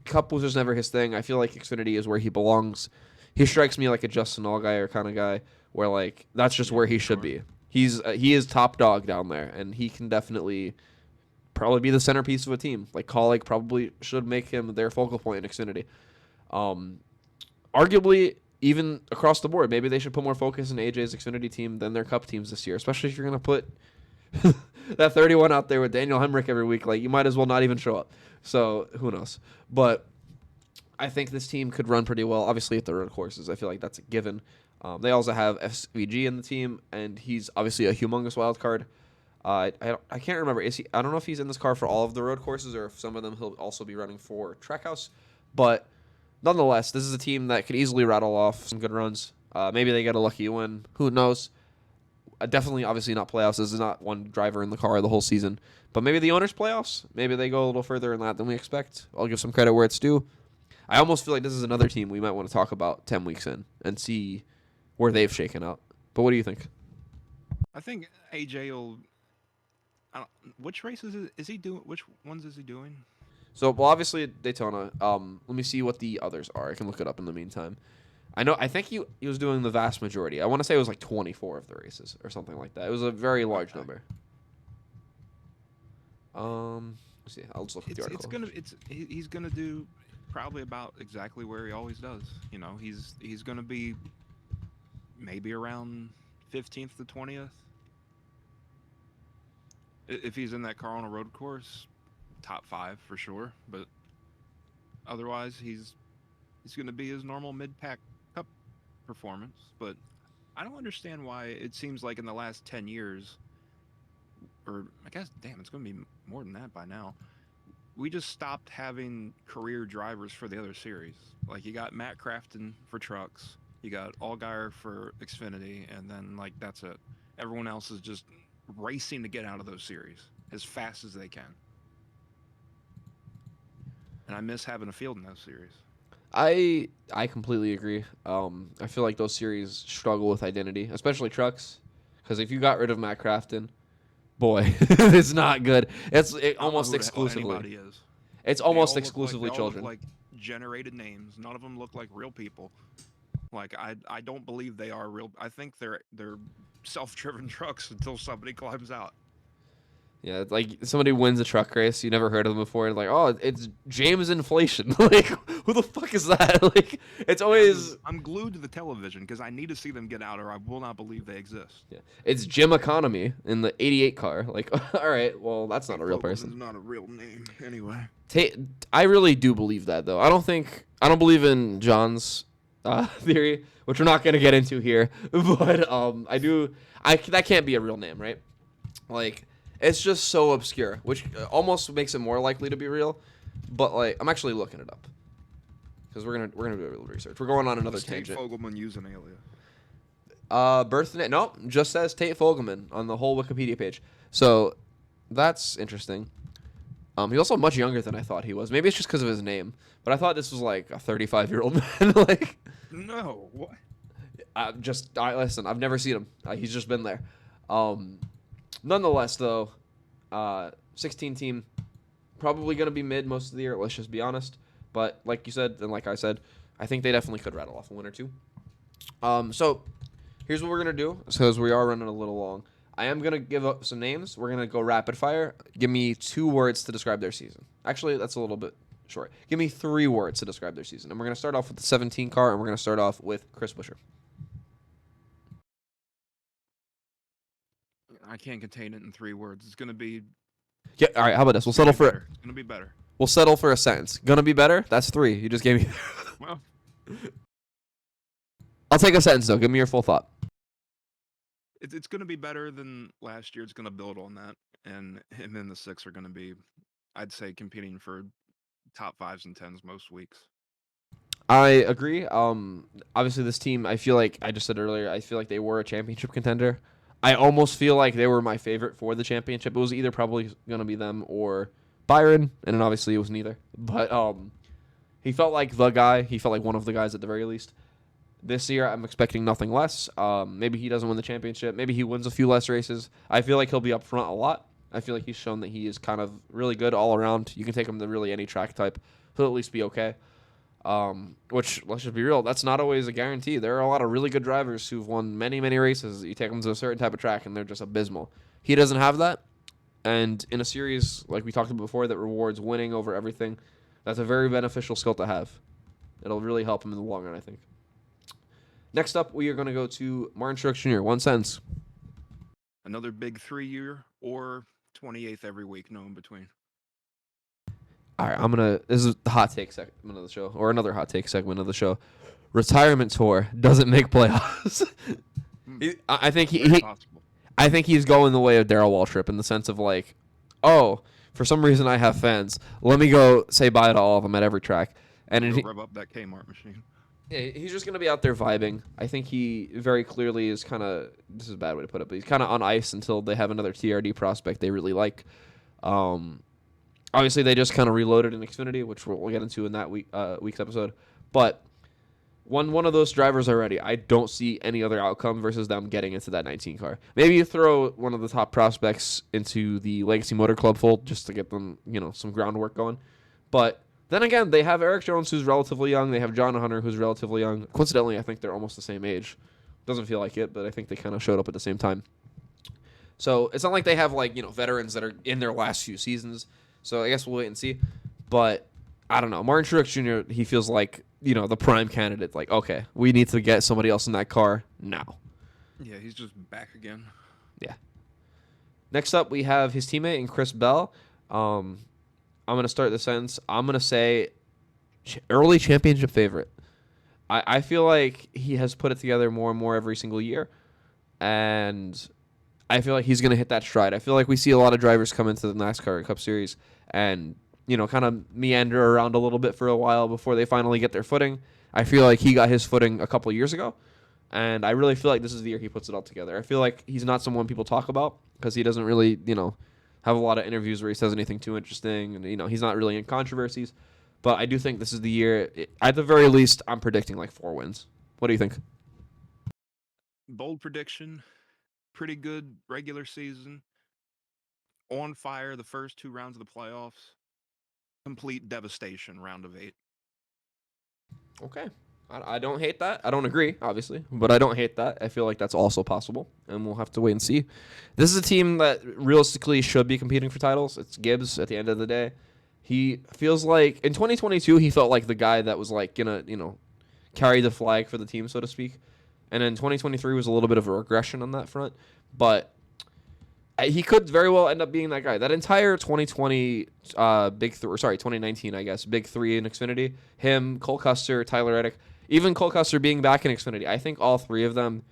Cup was just never his thing. I feel like Xfinity is where he belongs. He strikes me like a Justin Allgaier kind of guy, where like that's just where he should be. He is top dog down there, and he can definitely probably be the centerpiece of a team. Like Kaulig probably should make him their focal point in Xfinity. Arguably, even across the board, maybe they should put more focus in AJ's Xfinity team than their Cup teams this year, especially if you're going to put that 31 out there with Daniel Hemrick every week. Like, you might as well not even show up. So, who knows? But I think this team could run pretty well. Obviously, at the road courses, I feel like that's a given. They also have SVG in the team, and he's obviously a humongous wild card. I can't remember. I don't know if he's in this car for all of the road courses or if some of them he'll also be running for Trackhouse. But nonetheless, this is a team that could easily rattle off some good runs. Maybe they get a lucky win. Who knows? Definitely, obviously not playoffs. This is not one driver in the car the whole season. But maybe the owners' playoffs. Maybe they go a little further in that than we expect. I'll give some credit where it's due. I almost feel like this is another team we might want to talk about 10 weeks in and see where they've shaken out. But what do you think? I think AJ will. I don't, which races is he doing? Which ones is he doing? So, well, obviously Daytona. Let me see what the others are. I can look it up in the meantime. I think he was doing the vast majority. I want to say it was like 24 of the races or something like that. It was a very large number. Let's see. I'll just look at the article. He's gonna do probably about exactly where he always does. He's gonna be maybe around 15th to 20th. If he's in that car on a road course, top 5 for sure. But otherwise, he's going to be his normal mid-pack Cup performance. But I don't understand why it seems like in the last 10 years, or I guess, damn, it's going to be more than that by now. We just stopped having career drivers for the other series. Like, you got Matt Crafton for trucks, you got Allgaier for Xfinity, and then like that's it. Everyone else is just racing to get out of those series as fast as they can. And I miss having a field in those series. I completely agree. I feel like those series struggle with identity, especially trucks, because if you got rid of Matt Crafton, boy, it's not good. It's almost exclusively. Anybody is. It's almost exclusively children. They all look like generated names. None of them look like real people. Like I don't believe they are real. I think they're self-driven trucks until somebody climbs out. Yeah, it's like somebody wins a truck race, you never heard of them before, like, oh, it's James Inflation. Like, who the fuck is that? Like, it's Yeah, always I'm glued to the television because I need to see them get out, or I will not believe they exist. yeah, it's Jim Economy in the '88 car. Like, all right, well, that's not Tate a real person. Fogelman's not a real name, anyway. Ta I really do believe that though. I don't believe in John's theory, which we're not gonna get into here, but I do. That can't be a real name, right? Like, it's just so obscure, which almost makes it more likely to be real. But like, I'm actually looking it up because we're gonna do a little research. We're going on another Does Tate tangent. Fogelman use an alias? Birth name? No, just says Tate Fogelman on the whole Wikipedia page. So that's interesting. He's also much younger than I thought he was. Maybe it's just because of his name, but I thought this was like a 35-year-old man. Like, No, what? listen. I've never seen him. He's just been there. Um, Nonetheless, though, 16 team, probably gonna be mid most of the year. Let's just be honest. But like you said, and like I said, I think they definitely could rattle off a win or two. So here's what we're gonna do, because we are running a little long. I am gonna give up some names. We're gonna go rapid fire. Give me 2 words to describe their season. Actually, that's a little bit short. Give me 3 words to describe their season. And we're gonna start off with the 17 car, and we're gonna start off with Chris Buescher. I can't contain it in 3 words. It's gonna be. Yeah. All right. How about this? It's gonna be better. It's gonna be better. We'll settle for a sentence. Gonna be better. That's 3. You just gave me. Well, I'll take a sentence though. Give me your full thought. it's gonna be better than last year. It's gonna build on that, and him and the six are gonna be, I'd say, competing for top fives and tens most weeks. I agree. Obviously this team, I feel like I just said earlier, I feel like they were a championship contender. I almost feel like they were my favorite for the championship. It was either probably gonna be them or Byron, and then obviously it was neither. But he felt like the guy. He felt like one of the guys at the very least. This year, I'm expecting nothing less. Maybe he doesn't win the championship. Maybe he wins a few less races. I feel like he'll be up front a lot. I feel like he's shown that he is kind of really good all around. You can take him to really any track type. He'll at least be okay. Which, let's just be real, that's not always a guarantee. There are a lot of really good drivers who've won many, many races. You take them to a certain type of track, and they're just abysmal. He doesn't have that. And in a series, like we talked about before, that rewards winning over everything, that's a very beneficial skill to have. It'll really help him in the long run, I think. Next up, we are going to go to Martin Truex Jr. 1 sentence. Another big 3 year or 28th every week, no in between. All right, this is the hot take segment of the show, or another hot take segment of the show. Retirement tour doesn't make playoffs. I think I think he's going the way of Darrell Waltrip in the sense of like, oh, for some reason I have fans. Let me go say bye to all of them at every track. And rev up that Kmart machine. Yeah, he's just going to be out there vibing. I think he very clearly is kind of, this is a bad way to put it, but he's kind of on ice until they have another TRD prospect they really like. Obviously, they just kind of reloaded in Xfinity, which we'll get into in that week's episode. But one of those drivers already, I don't see any other outcome versus them getting into that 19 car. Maybe you throw one of the top prospects into the Legacy Motor Club fold just to get them, some groundwork going. But then again, they have Eric Jones, who's relatively young. They have John Hunter, who's relatively young. Coincidentally, I think they're almost the same age. Doesn't feel like it, but I think they kind of showed up at the same time. So it's not like they have veterans that are in their last few seasons. So I guess we'll wait and see. But I don't know. Martin Truex Jr., he feels like, the prime candidate. Like, okay, we need to get somebody else in that car now. Yeah, he's just back again. Yeah. Next up, we have his teammate in Chris Bell. I'm going to start the sentence. I'm going to say early championship favorite. I feel like he has put it together more and more every single year. And I feel like he's going to hit that stride. I feel like we see a lot of drivers come into the NASCAR Cup Series and, kind of meander around a little bit for a while before they finally get their footing. I feel like he got his footing a couple years ago. And I really feel like this is the year he puts it all together. I feel like he's not someone people talk about because he doesn't really, have a lot of interviews where he says anything too interesting. And, he's not really in controversies. But I do think this is the year. At the very least, I'm predicting like 4 wins. What do you think? Bold prediction. Pretty good regular season. On fire the first 2 rounds of the playoffs. Complete devastation round of 8. Okay. I don't hate that. I don't agree, obviously, but I don't hate that. I feel like that's also possible, and we'll have to wait and see. This is a team that realistically should be competing for titles. It's Gibbs at the end of the day. He feels like in 2022 he felt like the guy that was like gonna carry the flag for the team, so to speak. And then 2023 was a little bit of a regression on that front, but he could very well end up being that guy. That entire 2020 2019, I guess, big three in Xfinity, him, Cole Custer, Tyler Reddick, even Cole Custer being back in Xfinity, I think all three of them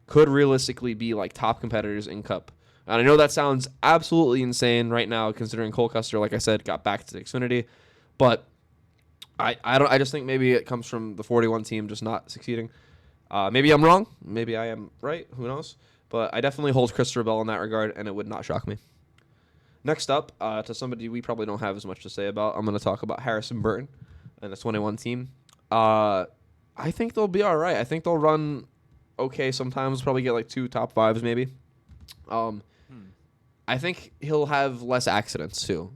could realistically be like top competitors in Cup. And I know that sounds absolutely insane right now, considering Cole Custer, like I said, got back to Xfinity, but I just think maybe it comes from the 41 team just not succeeding. Maybe I'm wrong. Maybe I am right. Who knows? But I definitely hold Christopher Bell in that regard, and it would not shock me. Next up, to somebody we probably don't have as much to say about, I'm going to talk about Harrison Burton and the 21 team. I think they'll be all right. I think they'll run okay sometimes. Probably get like 2 top 5s maybe. I think he'll have less accidents too.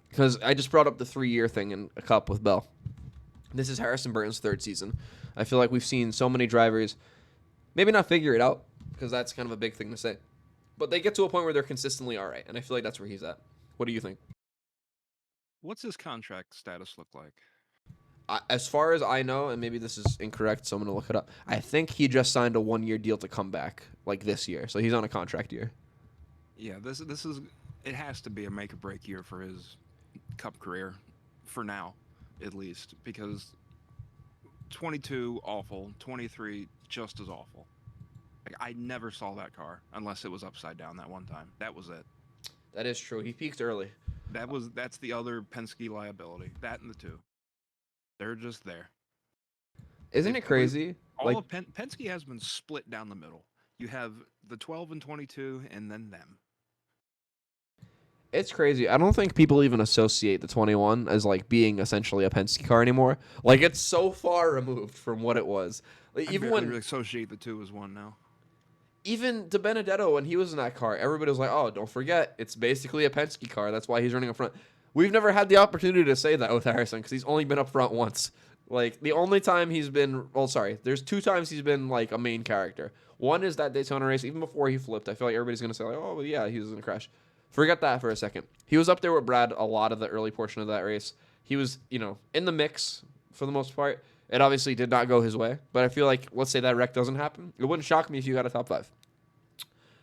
Because I just brought up the 3-year thing in a Cup with Bell. This is Harrison Burton's 3rd season. I feel like we've seen so many drivers maybe not figure it out, because that's kind of a big thing to say, but they get to a point where they're consistently all right, and I feel like that's where he's at. What do you think? What's his contract status look like? As far as I know, and maybe this is incorrect, so I'm going to look it up, I think he just signed a 1-year deal to come back, like this year, so he's on a contract year. Yeah, this is it has to be a make or break year for his Cup career, for now, at least, because 22 awful, 23 just as awful. Like, I never saw that car unless it was upside down that one time. That was it. That is true. He peaked early. That's the other Penske liability. That and the two. They're just there. Isn't it crazy? All of Penske has been split down the middle. You have the 12 and 22 and then them. It's crazy. I don't think people even associate the 21 as like being essentially a Penske car anymore. Like, it's so far removed from what it was. Like, even when associate the two as one now. Even DiBenedetto, when he was in that car, everybody was like, "Oh, don't forget, it's basically a Penske car. That's why he's running up front." We've never had the opportunity to say that with Harrison because he's only been up front once. Like, the only time he's been, there's 2 times he's been like a main character. One is that Daytona race, even before he flipped. I feel like everybody's gonna say like, "Oh, well, yeah, he was in a crash." Forget that for a second. He was up there with Brad a lot of the early portion of that race. He was, in the mix for the most part. It obviously did not go his way, but I feel like, let's say that wreck doesn't happen. It wouldn't shock me if you got a top 5.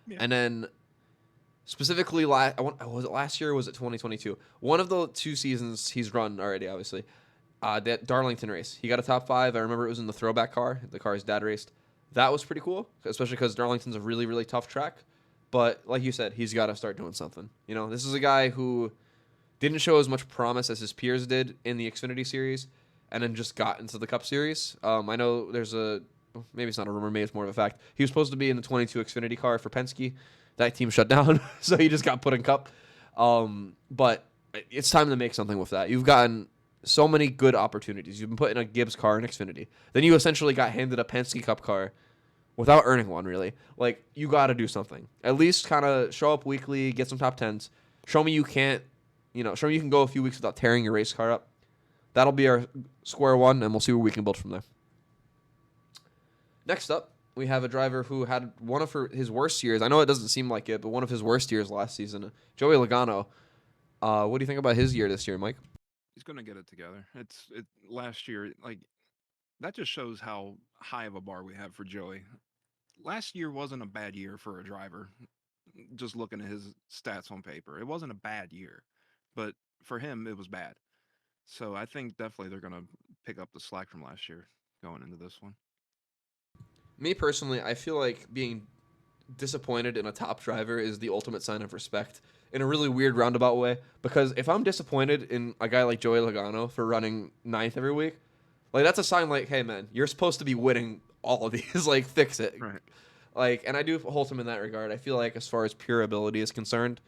Yeah. And then specifically, was it last year or was it 2022? One of the 2 seasons he's run already, obviously. That Darlington race. He got a top 5. I remember it was in the throwback car, the car his dad raced. That was pretty cool, especially because Darlington's a really, really tough track. But like you said, he's got to start doing something. This is a guy who didn't show as much promise as his peers did in the Xfinity Series, and then just got into the Cup Series. I know there's maybe it's not a rumor, maybe it's more of a fact. He was supposed to be in the 22 Xfinity car for Penske. That team shut down, so he just got put in Cup. But it's time to make something with that. You've gotten so many good opportunities. You've been put in a Gibbs car in Xfinity. Then you essentially got handed a Penske Cup car without earning one, really. Like, you got to do something. At least kind of show up weekly, get some top 10s. Show me you can go a few weeks without tearing your race car up. That'll be our square one, and we'll see where we can build from there. Next up, we have a driver who had one of his worst years. I know it doesn't seem like it, but one of his worst years last season, Joey Logano. What do you think about his year this year, Mike? He's going to get it together. Last year, like, that just shows how high of a bar we have for Joey. Last year wasn't a bad year for a driver. Just looking at his stats on paper, it wasn't a bad year, but for him, it was bad. So I think definitely they're going to pick up the slack from last year going into this one. Me personally, I feel like being disappointed in a top driver is the ultimate sign of respect in a really weird roundabout way. Because if I'm disappointed in a guy like Joey Logano for running 9th every week, like, that's a sign like, hey, man, you're supposed to be winning all of these. Like, fix it. Right. Like, and I do hold him in that regard. I feel like as far as pure ability is concerned,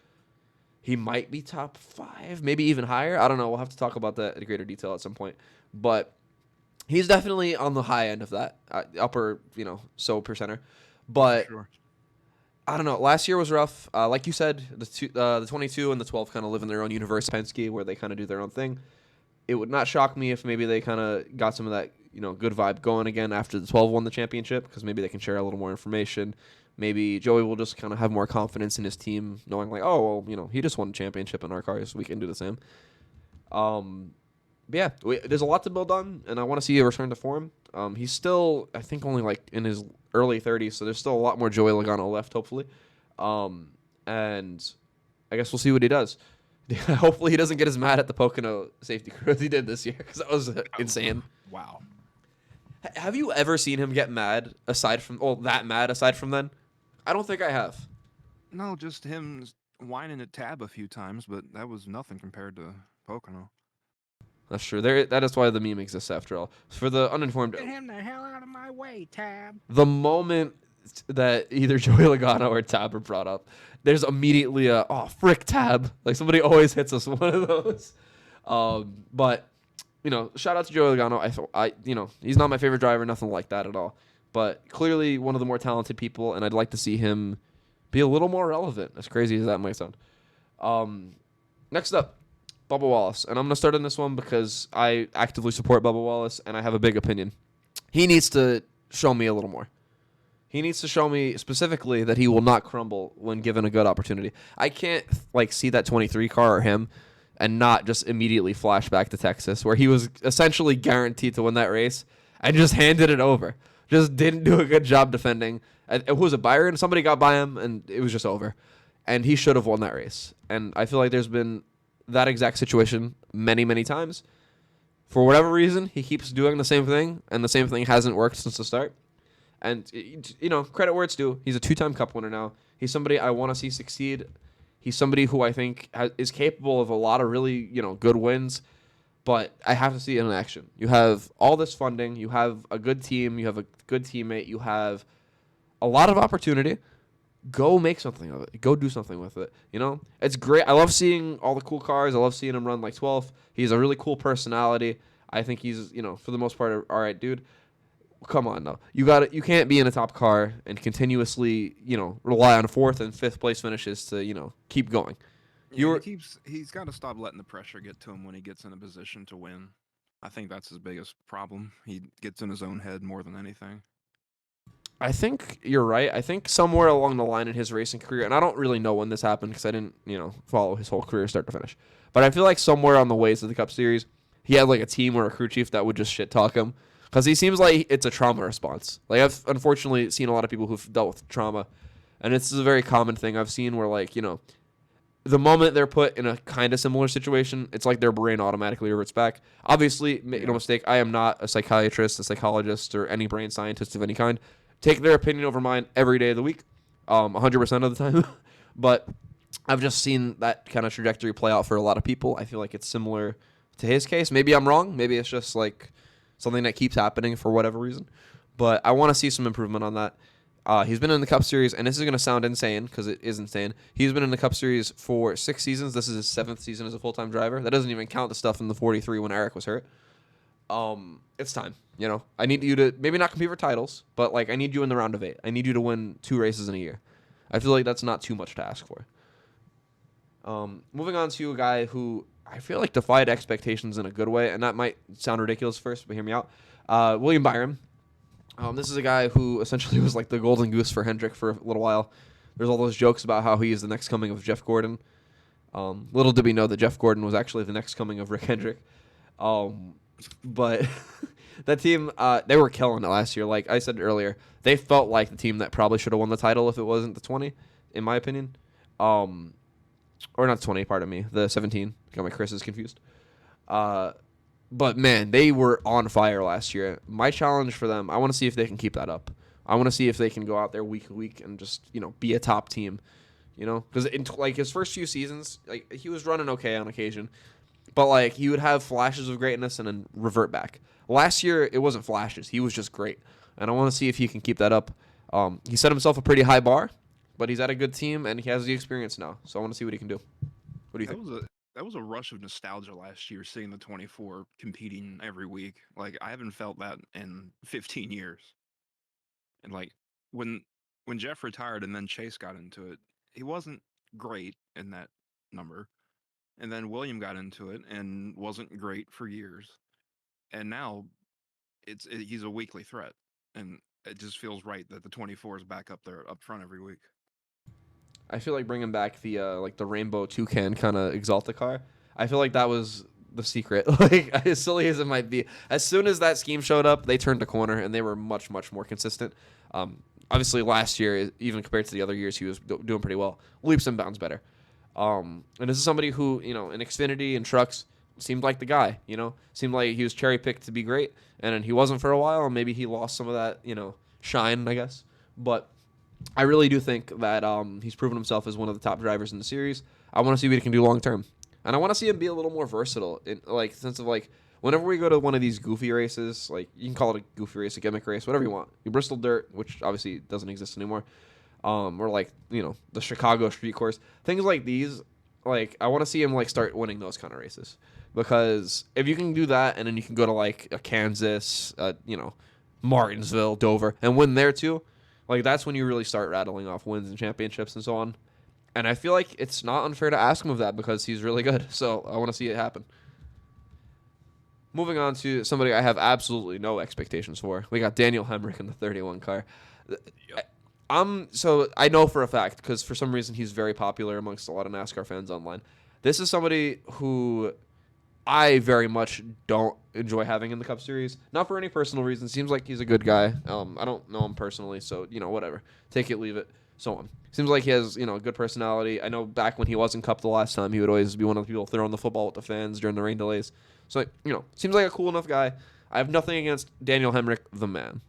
he might be top 5, maybe even higher. I don't know. We'll have to talk about that in greater detail at some point. But he's definitely on the high end of that, upper, percenter. But sure. I don't know. Last year was rough. Like you said, the 22 and the 12 kind of live in their own universe, Penske, where they kind of do their own thing. It would not shock me if maybe they kind of got some of that, good vibe going again after the 12 won the championship because maybe they can share a little more information. Maybe Joey will just kind of have more confidence in his team, knowing like, oh well, he just won a championship in our cars, we can do the same. Um, but yeah, there's a lot to build on, and I want to see a return to form. He's still, I think, only like in his early 30s, so there's still a lot more Joey Logano left, hopefully. And I guess we'll see what he does. Hopefully, he doesn't get as mad at the Pocono safety crew as he did this year, because that was insane. Wow. Have you ever seen him get mad aside from, that mad aside from then? I don't think I have. No, just him whining at Tab a few times, but that was nothing compared to Pocono. That's true. That is why the meme exists after all. For the uninformed, Get him the hell out of my way, Tab. the moment that either Joey Logano or Tab are brought up, there's immediately a frick Tab. Like somebody always hits us one of those. But shout out to Joey Logano. He's not my favorite driver, nothing like that at all. But clearly one of the more talented people, and I'd like to see him be a little more relevant. As crazy as that might sound. Next up, Bubba Wallace, and I'm gonna start on this one because I actively support Bubba Wallace, and I have a big opinion. He needs to show me a little more. He needs to show me specifically that he will not crumble when given a good opportunity. I can't see that 23 car or him and not just immediately flash back to Texas where he was essentially guaranteed to win that race and just handed it over. Just didn't do a good job defending. It was a Byron. Somebody got by him and it was just over. And he should have won that race. And I feel like there's been that exact situation many, many times. For whatever reason, he keeps doing the same thing, and the same thing hasn't worked since the start. And, credit where it's due. He's a 2-time Cup winner now. He's somebody I want to see succeed. He's somebody who I think is capable of a lot of really, good wins. But I have to see it in action. You have all this funding. You have a good team. You have a good teammate. You have a lot of opportunity. Go make something of it. Go do something with it. It's great. I love seeing all the cool cars. I love seeing him run like 12th. He's a really cool personality. I think he's, for the most part, all right, dude. Come on, though. You can't be in a top car and continuously, rely on 4th and 5th place finishes to, keep going. Yeah, he's got to stop letting the pressure get to him when he gets in a position to win. I think that's his biggest problem. He gets in his own head more than anything. I think you're right. I think somewhere along the line in his racing career, and I don't really know when this happened because I didn't, follow his whole career start to finish. But I feel like somewhere on the ways of the Cup Series, he had like a team or a crew chief that would just shit talk him because he seems like it's a trauma response. Like I've unfortunately seen a lot of people who've dealt with trauma, and this is a very common thing I've seen where the moment they're put in a kind of similar situation, it's like their brain automatically reverts back. Obviously, make no mistake, I am not a psychiatrist, a psychologist, or any brain scientist of any kind. Take their opinion over mine every day of the week, 100% of the time. But I've just seen that kind of trajectory play out for a lot of people. I feel like it's similar to his case. Maybe I'm wrong. Maybe it's just like something that keeps happening for whatever reason. But I want to see some improvement on that. He's been in the Cup Series, and this is going to sound insane because it is insane. He's been in the Cup Series for 6 seasons. This is his 7th season as a full-time driver. That doesn't even count the stuff in the 43 when Eric was hurt. It's time. I need you to maybe not compete for titles, but I need you in the round of 8. I need you to win 2 races in a year. I feel like that's not too much to ask for. Moving on to a guy who I feel like defied expectations in a good way, and that might sound ridiculous first, but hear me out. William Byron. This is a guy who essentially was like the golden goose for Hendrick for a little while. There's all those jokes about how he is the next coming of Jeff Gordon. Little did we know that Jeff Gordon was actually the next coming of Rick Hendrick. But that team, they were killing it last year. Like I said earlier, they felt like the team that probably should have won the title if it wasn't the 20, in my opinion. Or not 20, pardon me, the 17. Got my Chris's confused. But, man, they were on fire last year. My challenge for them, I want to see if they can keep that up. I want to see if they can go out there week to week and just, be a top team. Because in his first few seasons, he was running okay on occasion. But, he would have flashes of greatness and then revert back. Last year, it wasn't flashes. He was just great. And I want to see if he can keep that up. He set himself a pretty high bar, but he's at a good team, and he has the experience now. So I want to see what he can do. What do you think? That was a rush of nostalgia last year, seeing the 24 competing every week. I haven't felt that in 15 years. And when when Jeff retired and then Chase got into it, he wasn't great in that number. And then William got into it and wasn't great for years. And now he's a weekly threat, and it just feels right that the 24 is back up there up front every week. I feel like bringing back the the rainbow toucan kind of Exalta car. I feel like that was the secret. Like as silly as it might be, as soon as that scheme showed up, they turned a corner and they were much more consistent. Obviously, last year, even compared to the other years, he was doing pretty well, leaps and bounds better. And this is somebody who in Xfinity and trucks seemed like the guy. Seemed like he was cherry picked to be great, and then he wasn't for a while. And maybe he lost some of that shine, I guess. But I really do think that he's proven himself as one of the top drivers in the series. I want to see what he can do long term, and I want to see him be a little more versatile in sense of whenever we go to one of these goofy races, like you can call it a goofy race, a gimmick race, whatever you want. The Bristol Dirt, which obviously doesn't exist anymore, or the Chicago Street Course, things like these. Like I want to see him start winning those kind of races, because if you can do that and then you can go to a Kansas, Martinsville, Dover, and win there too. That's when you really start rattling off wins and championships and so on. And I feel like it's not unfair to ask him of that because he's really good. So I want to see it happen. Moving on to somebody I have absolutely no expectations for. We got Daniel Hemrick in the 31 car. Yep. So I know for a fact, because for some reason he's very popular amongst a lot of NASCAR fans online. This is somebody who I very much don't enjoy having in the Cup Series. Not for any personal reason. Seems like he's a good guy. I don't know him personally, so, whatever. Take it, leave it, so on. Seems like he has, a good personality. I know back when he was in Cup the last time, he would always be one of the people throwing the football with the fans during the rain delays. So, seems like a cool enough guy. I have nothing against Daniel Hemrick, the man,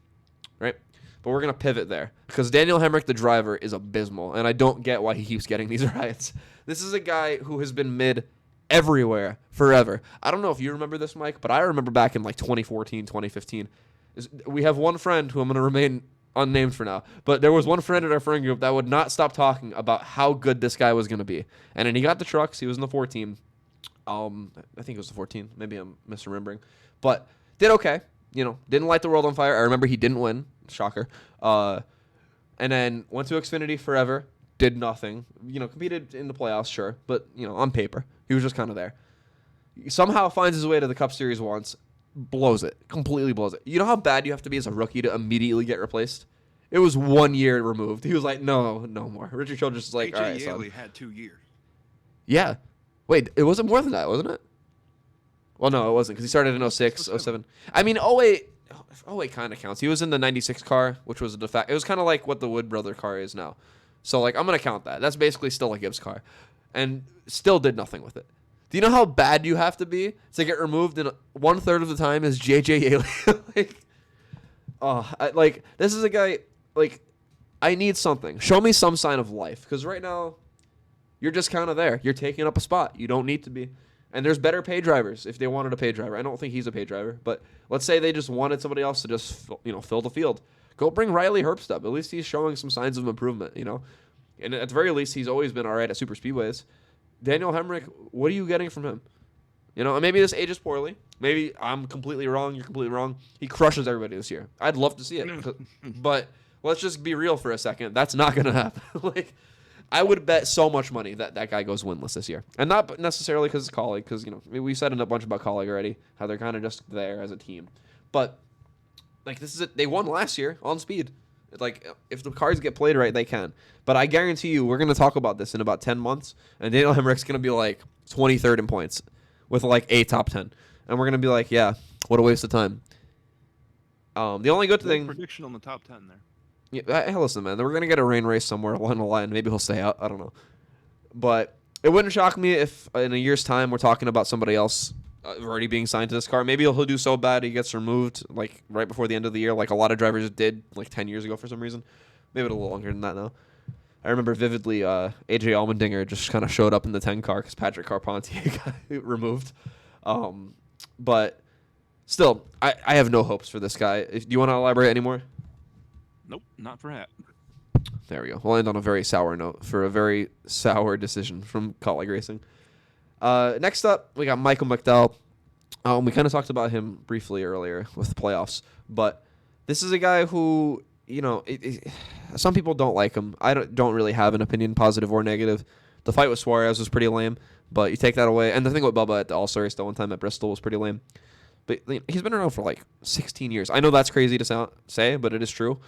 right? But we're going to pivot there because Daniel Hemrick, the driver, is abysmal, and I don't get why he keeps getting these rides. This is a guy who has been mid everywhere forever. I don't know if you remember this, Mike, but I remember back in 2014, 2015. We have one friend who I'm going to remain unnamed for now, but there was one friend in our friend group that would not stop talking about how good this guy was going to be. And then he got the trucks. He was in the 14. I think it was the 14. Maybe I'm misremembering. But did okay. Didn't light the world on fire. I remember he didn't win. Shocker. And then went to Xfinity forever. Did nothing. Competed in the playoffs, sure. But, on paper, he was just kind of there. Somehow finds his way to the Cup Series once. Blows it. Completely blows it. You know how bad you have to be as a rookie to immediately get replaced? It was 1 year removed. He was like, no more. Richard Childress is like, all right, son. Yaley had 2 years. Yeah. Wait, it wasn't more than that, wasn't it? Well, no, it wasn't because he started in 06, 07. I mean, 08 kind of counts. He was in the 96 car, which was a de facto. It was kind of like what the Wood brother car is now. So, I'm going to count that. That's basically still a Gibbs car. And still did nothing with it. Do you know how bad you have to be to get removed in 1/3 of the time as J.J. Yaley? This is a guy, I need something. Show me some sign of life. Because right now, you're just kind of there. You're taking up a spot. You don't need to be. And there's better pay drivers if they wanted a pay driver. I don't think he's a pay driver. But let's say they just wanted somebody else to just fill the field. Go bring Riley Herbst up. At least he's showing some signs of improvement, And at the very least, he's always been all right at super speedways. Daniel Hemrick, what are you getting from him? And maybe this ages poorly. Maybe I'm completely wrong. You're completely wrong. He crushes everybody this year. I'd love to see it. But let's just be real for a second. That's not going to happen. I would bet so much money that guy goes winless this year. And not necessarily because it's Kaulig, because, we said a bunch about Kaulig already, how they're kind of just there as a team. But, this is it. They won last year on speed. If the cards get played right, they can. But I guarantee you, we're going to talk about this in about 10 months, and Daniel Hemrick's going to be 23rd in points with a top 10. And we're going to be like, yeah, what a waste of time. The only good thing... Prediction on the top 10 there. Yeah, hey, listen, man, we're going to get a rain race somewhere along the line. Maybe he'll stay out. I don't know. But it wouldn't shock me if in a year's time we're talking about somebody else already being signed to this car. Maybe he'll do so bad he gets removed right before the end of the year, like a lot of drivers did 10 years ago for some reason. Maybe a little longer than that now. I remember vividly AJ Allmendinger just kind of showed up in the 10 car because Patrick Carpentier got removed. But still, I have no hopes for this guy. Do you want to elaborate anymore? Nope, not for Hat. There we go. We'll end on a very sour note for a very sour decision from Kaulig Racing. Next up, we got Michael McDowell. We kind of talked about him briefly earlier with the playoffs, but this is a guy who, some people don't like him. I don't really have an opinion, positive or negative. The fight with Suarez was pretty lame, but you take that away. And the thing with Bubba at the All-Star race the one time at Bristol was pretty lame. But he's been around for like 16 years. I know that's crazy to say, but it is true.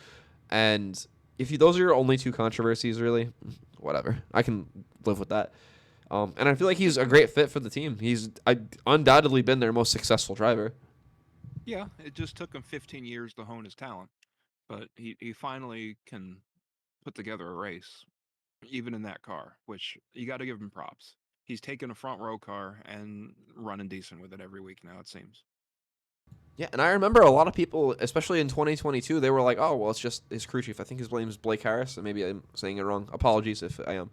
And if those are your only two controversies, really, whatever. I can live with that. And I feel like he's a great fit for the team. He's undoubtedly been their most successful driver. Yeah, it just took him 15 years to hone his talent, but he finally can put together a race, even in that car, which you got to give him props. He's taken a front row car and running decent with it every week now, it seems. Yeah, and I remember a lot of people, especially in 2022, they were like, "Oh, well, it's just his crew chief." I think his name is Blake Harris, and maybe I'm saying it wrong. Apologies if I am.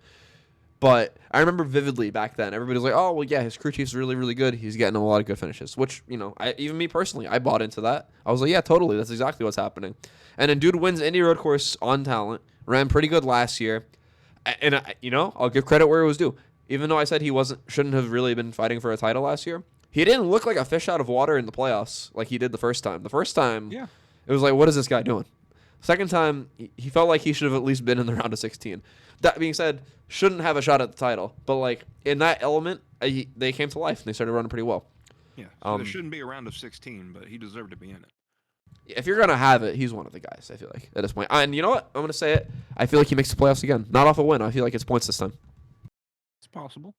But I remember vividly back then, everybody was like, "Oh, well, yeah, his crew chief's really, really good. He's getting a lot of good finishes." Which, even me personally, I bought into that. I was like, "Yeah, totally. That's exactly what's happening." And then dude wins Indy Road Course on talent. Ran pretty good last year, and I'll give credit where it was due. Even though I said he shouldn't have really been fighting for a title last year, he didn't look like a fish out of water in the playoffs like he did the first time. The first time, Yeah. it was like, "What is this guy doing?" Second time, he felt like he should have at least been in the round of 16. That being said, shouldn't have a shot at the title. But, like, in that element, they came to life, and they started running pretty well. Yeah. So there shouldn't be a round of 16, but he deserved to be in it. If you're going to have it, he's one of the guys, I feel like, at this point. And you know what? I'm going to say it. I feel like he makes the playoffs again. Not off a win. I feel like it's points this time. It's possible.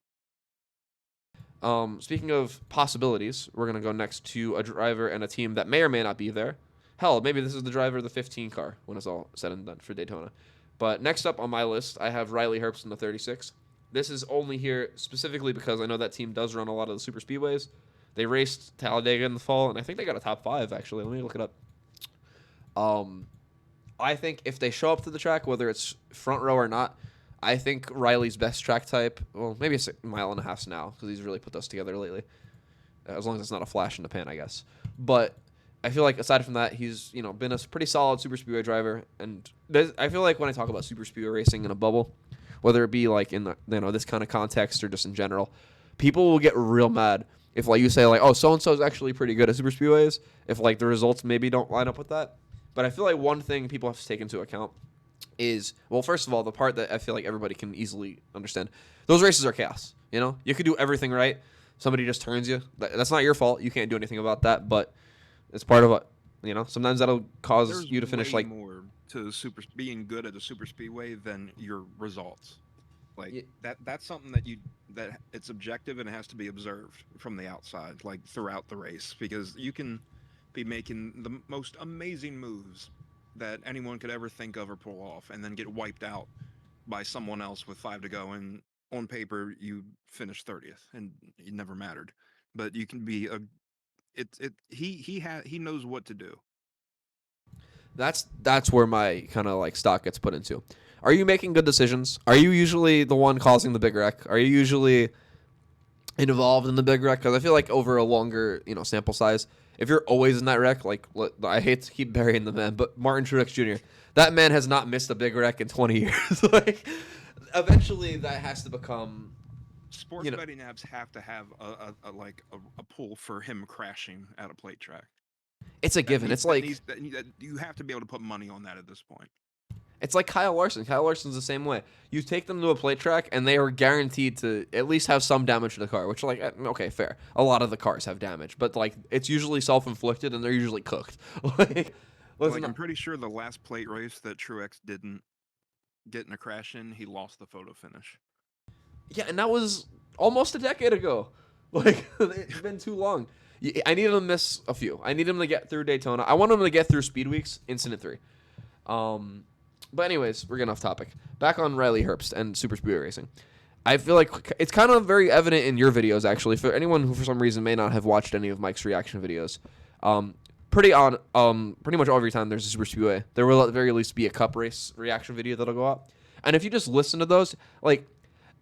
Speaking of possibilities, we're going to go next to a driver and a team that may or may not be there. Hell, maybe this is the driver of the 15 car when it's all said and done for Daytona. But next up on my list, I have Riley Herbst in the 36. This is only here specifically because I know that team does run a lot of the super speedways. They raced Talladega in the fall, and I think they got a top 5, actually. Let me look it up. I think if they show up to the track, whether it's front row or not, I think Riley's best track type, well, maybe it's a mile and a half now because he's really put those together lately. As long as it's not a flash in the pan, I guess. But I feel like aside from that, he's been a pretty solid super speedway driver, and I feel like when I talk about super speedway racing in a bubble, whether it be like in this kind of context or just in general, people will get real mad if like you say like, oh, so and so is actually pretty good at super speedways, if like the results maybe don't line up with that. But I feel like one thing people have to take into account is, well, first of all, the part that I feel like everybody can easily understand, those races are chaos. You could do everything right, somebody just turns you. That's not your fault. You can't do anything about that, but it's part of what, sometimes that'll cause There's you to finish way like more to being good at a super speedway than your results. Like that's something that it's objective and it has to be observed from the outside, like throughout the race, because you can be making the most amazing moves that anyone could ever think of or pull off, and then get wiped out by someone else with 5 to go, and on paper you finished 30th, and it never mattered. But you can be a he knows what to do. that's where my kind of like stock gets put into. Are you making good decisions? Are you usually the one causing the big wreck? Are you usually involved in the big wreck? Because I feel like over a longer sample size, if you're always in that wreck, like I hate to keep burying the man, but Martin Truex Jr., that man has not missed a big wreck in 20 years. Like eventually that has to become Sports betting apps have to have a pull for him crashing at a plate track. It's a given. It's like you have to be able to put money on that at this point. It's like Kyle Larson. Kyle Larson's the same way. You take them to a plate track, and they are guaranteed to at least have some damage to the car, which, like, okay, fair. A lot of the cars have damage, but, like, it's usually self-inflicted, and they're usually cooked. I'm pretty sure the last plate race that Truex didn't get in a crash in, he lost the photo finish. Yeah, and that was almost a decade ago. Like, it's been too long. I need him to miss a few. I need him to get through Daytona. I want him to get through Speed Weeks, Incident 3. But anyways, we're getting off topic. Back on Riley Herbst and super speedway racing. I feel like it's kind of very evident in your videos, actually. For anyone who, for some reason, may not have watched any of Mike's reaction videos, pretty much every time there's a super speedway, there will at the very least be a cup race reaction video that'll go up. And if you just listen to those, like,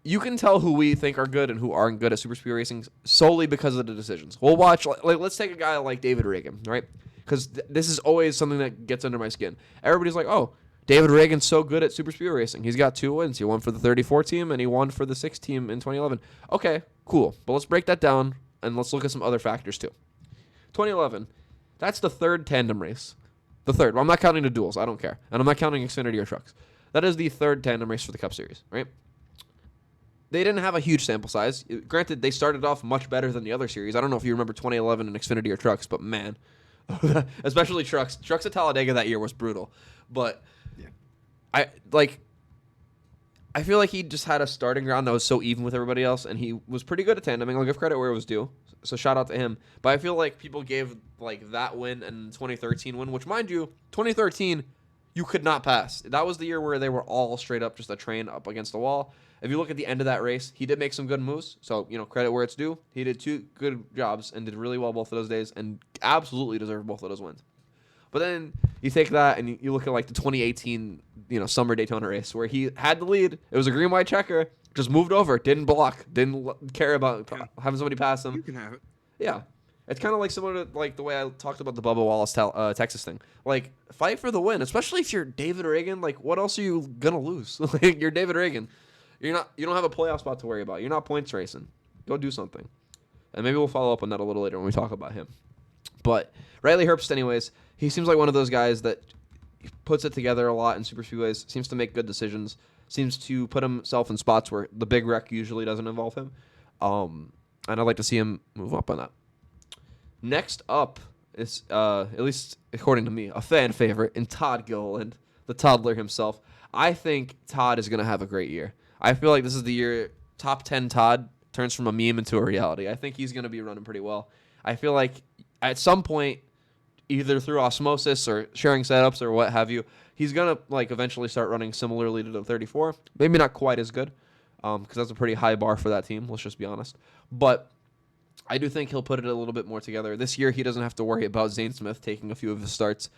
you can tell who we think are good and who aren't good at super speedway racing solely because of the decisions. We'll watch, like let's take a guy like David Reagan, right? Because this is always something that gets under my skin. Everybody's like, oh, David Reagan's so good at super speedway racing. He's got 2 wins. He won for the 34 team, and he won for the 6 team in 2011. Okay, cool. But let's break that down, and let's look at some other factors, too. 2011, that's the 3rd tandem race. The 3rd. Well, I'm not counting the duels. I don't care. And I'm not counting Xfinity or trucks. That is the 3rd tandem race for the Cup Series, right? they didn't have a huge sample size. Granted, they started off much better than the other series. I don't know if you remember 2011 in Xfinity or Trucks, but man, especially Trucks. Trucks at Talladega that year was brutal. But Yeah. I like. I feel like he just had a starting ground that was so even with everybody else, and he was pretty good at tandeming. I'll give credit where it was due. So shout out to him. But I feel like people gave like that win and 2013 win, which mind you, 2013 you could not pass. That was the year where they were all straight up just a train up against the wall. If you look at the end of that race, he did make some good moves. So, credit where it's due. He did 2 good jobs and did really well both of those days and absolutely deserved both of those wins. But then you take that and you look at like the 2018, summer Daytona race where he had the lead. It was a green white checker, just moved over, didn't block, didn't care about having somebody pass him. You can have it. Yeah, it's kind of like similar to like the way I talked about the Bubba Wallace Texas thing. Like fight for the win, especially if you're David Reagan. Like what else are you gonna lose? Like you're David Reagan. You don't have a playoff spot to worry about. You're not points racing. Go do something. And maybe we'll follow up on that a little later when we talk about him. But Riley Herbst, anyways, he seems like one of those guys that puts it together a lot in super speedways, seems to make good decisions, seems to put himself in spots where the big wreck usually doesn't involve him. And I'd like to see him move up on that. Next up is, at least according to me, a fan favorite in Todd Gilliland, the toddler himself. I think Todd is going to have a great year. I feel like this is the year top 10 Todd turns from a meme into a reality. I think he's going to be running pretty well. I feel like at some point, either through osmosis or sharing setups or what have you, he's going to like eventually start running similarly to the 34. Maybe not quite as good because that's a pretty high bar for that team. Let's just be honest. But I do think he'll put it a little bit more together. This year, he doesn't have to worry about Zane Smith taking a few of his starts.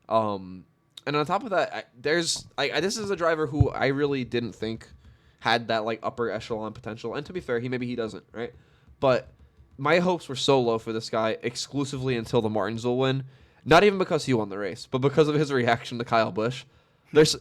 And on top of that, this is a driver who I really didn't think had that like upper echelon potential. And to be fair, maybe he doesn't, right? But my hopes were so low for this guy exclusively until the Martinsville win. Not even because he won the race, but because of his reaction to Kyle Busch. There's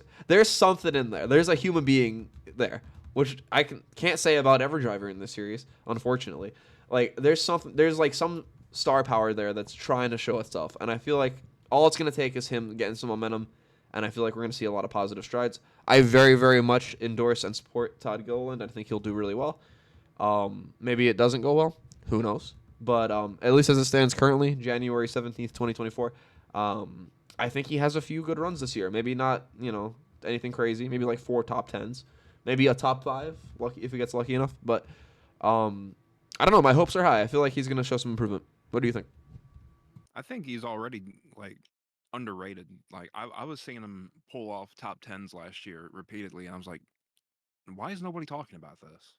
something in there. There's a human being there, which I can't say about every driver in this series, unfortunately. Like there's like some star power there that's trying to show itself, and I feel like all it's gonna take is him getting some momentum, and I feel like we're gonna see a lot of positive strides. I very, very much endorse and support Todd Gilliland. I think he'll do really well. Maybe it doesn't go well. Who knows? But at least as it stands currently, January 17th, 2024, I think he has a few good runs this year. Maybe not, anything crazy. Maybe like 4 top 10s. Maybe a top 5 lucky if he gets lucky enough. But I don't know. My hopes are high. I feel like he's going to show some improvement. What do you think? I think he's already like underrated. Like I was seeing him pull off top 10s last year repeatedly, and I was like, why is nobody talking about this?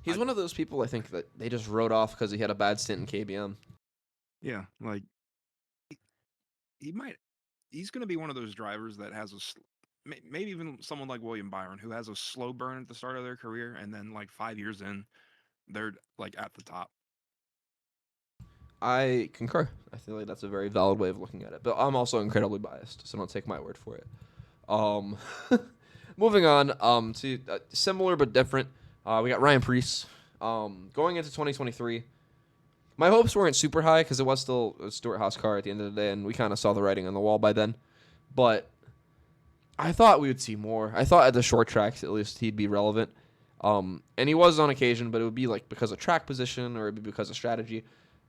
He's one of those people I think that they just wrote off because he had a bad stint in KBM. Yeah, like he's going to be one of those drivers that has maybe even someone like William Byron who has a slow burn at the start of their career, and then like 5 years in, they're like at the top. I concur. I feel like that's a very valid way of looking at it. But I'm also incredibly biased, so don't take my word for it. Moving on to similar but different. We got Ryan Preece. Going into 2023, my hopes weren't super high because it was still a Stuart Haas car at the end of the day, and we kind of saw the writing on the wall by then. But I thought we would see more. I thought at the short tracks, at least, he'd be relevant. And he was on occasion, but it would be like because of track position or it'd be because of strategy.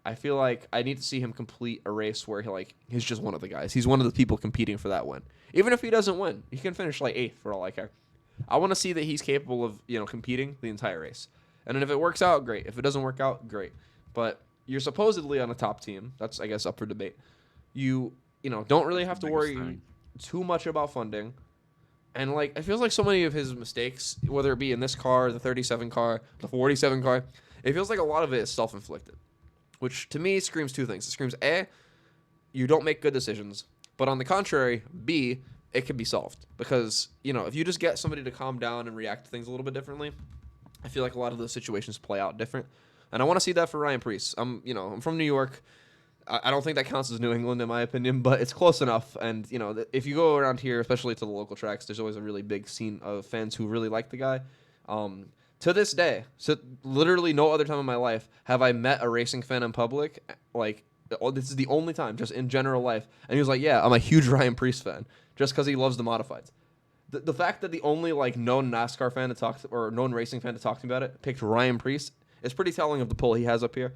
I feel like I need to see him complete a race where he's just one of the guys. He's one of the people competing for that win. Even if he doesn't win, he can finish like 8th for all I care. I want to see that he's capable of, competing the entire race. And then if it works out, great. If it doesn't work out, great. But you're supposedly on a top team. That's, I guess, up for debate. You don't really have to worry too much about funding. And, it feels like so many of his mistakes, whether it be in this car, the 37 car, the 47 car, it feels like a lot of it is self-inflicted. Which, to me, screams 2 things. It screams, A, you don't make good decisions. But on the contrary, B, it can be solved. Because, if you just get somebody to calm down and react to things a little bit differently, I feel like a lot of those situations play out different. And I want to see that for Ryan Preece. I'm from New York. I don't think that counts as New England, in my opinion, but it's close enough. And, if you go around here, especially to the local tracks, there's always a really big scene of fans who really like the guy. To this day, so literally no other time in my life have I met a racing fan in public. This is the only time, just in general life. And he was like, yeah, I'm a huge Ryan Preece fan, just because he loves the modifieds. The fact that the only like known NASCAR fan to talk to, or known racing fan to talk to me about it picked Ryan Preece is pretty telling of the pull he has up here.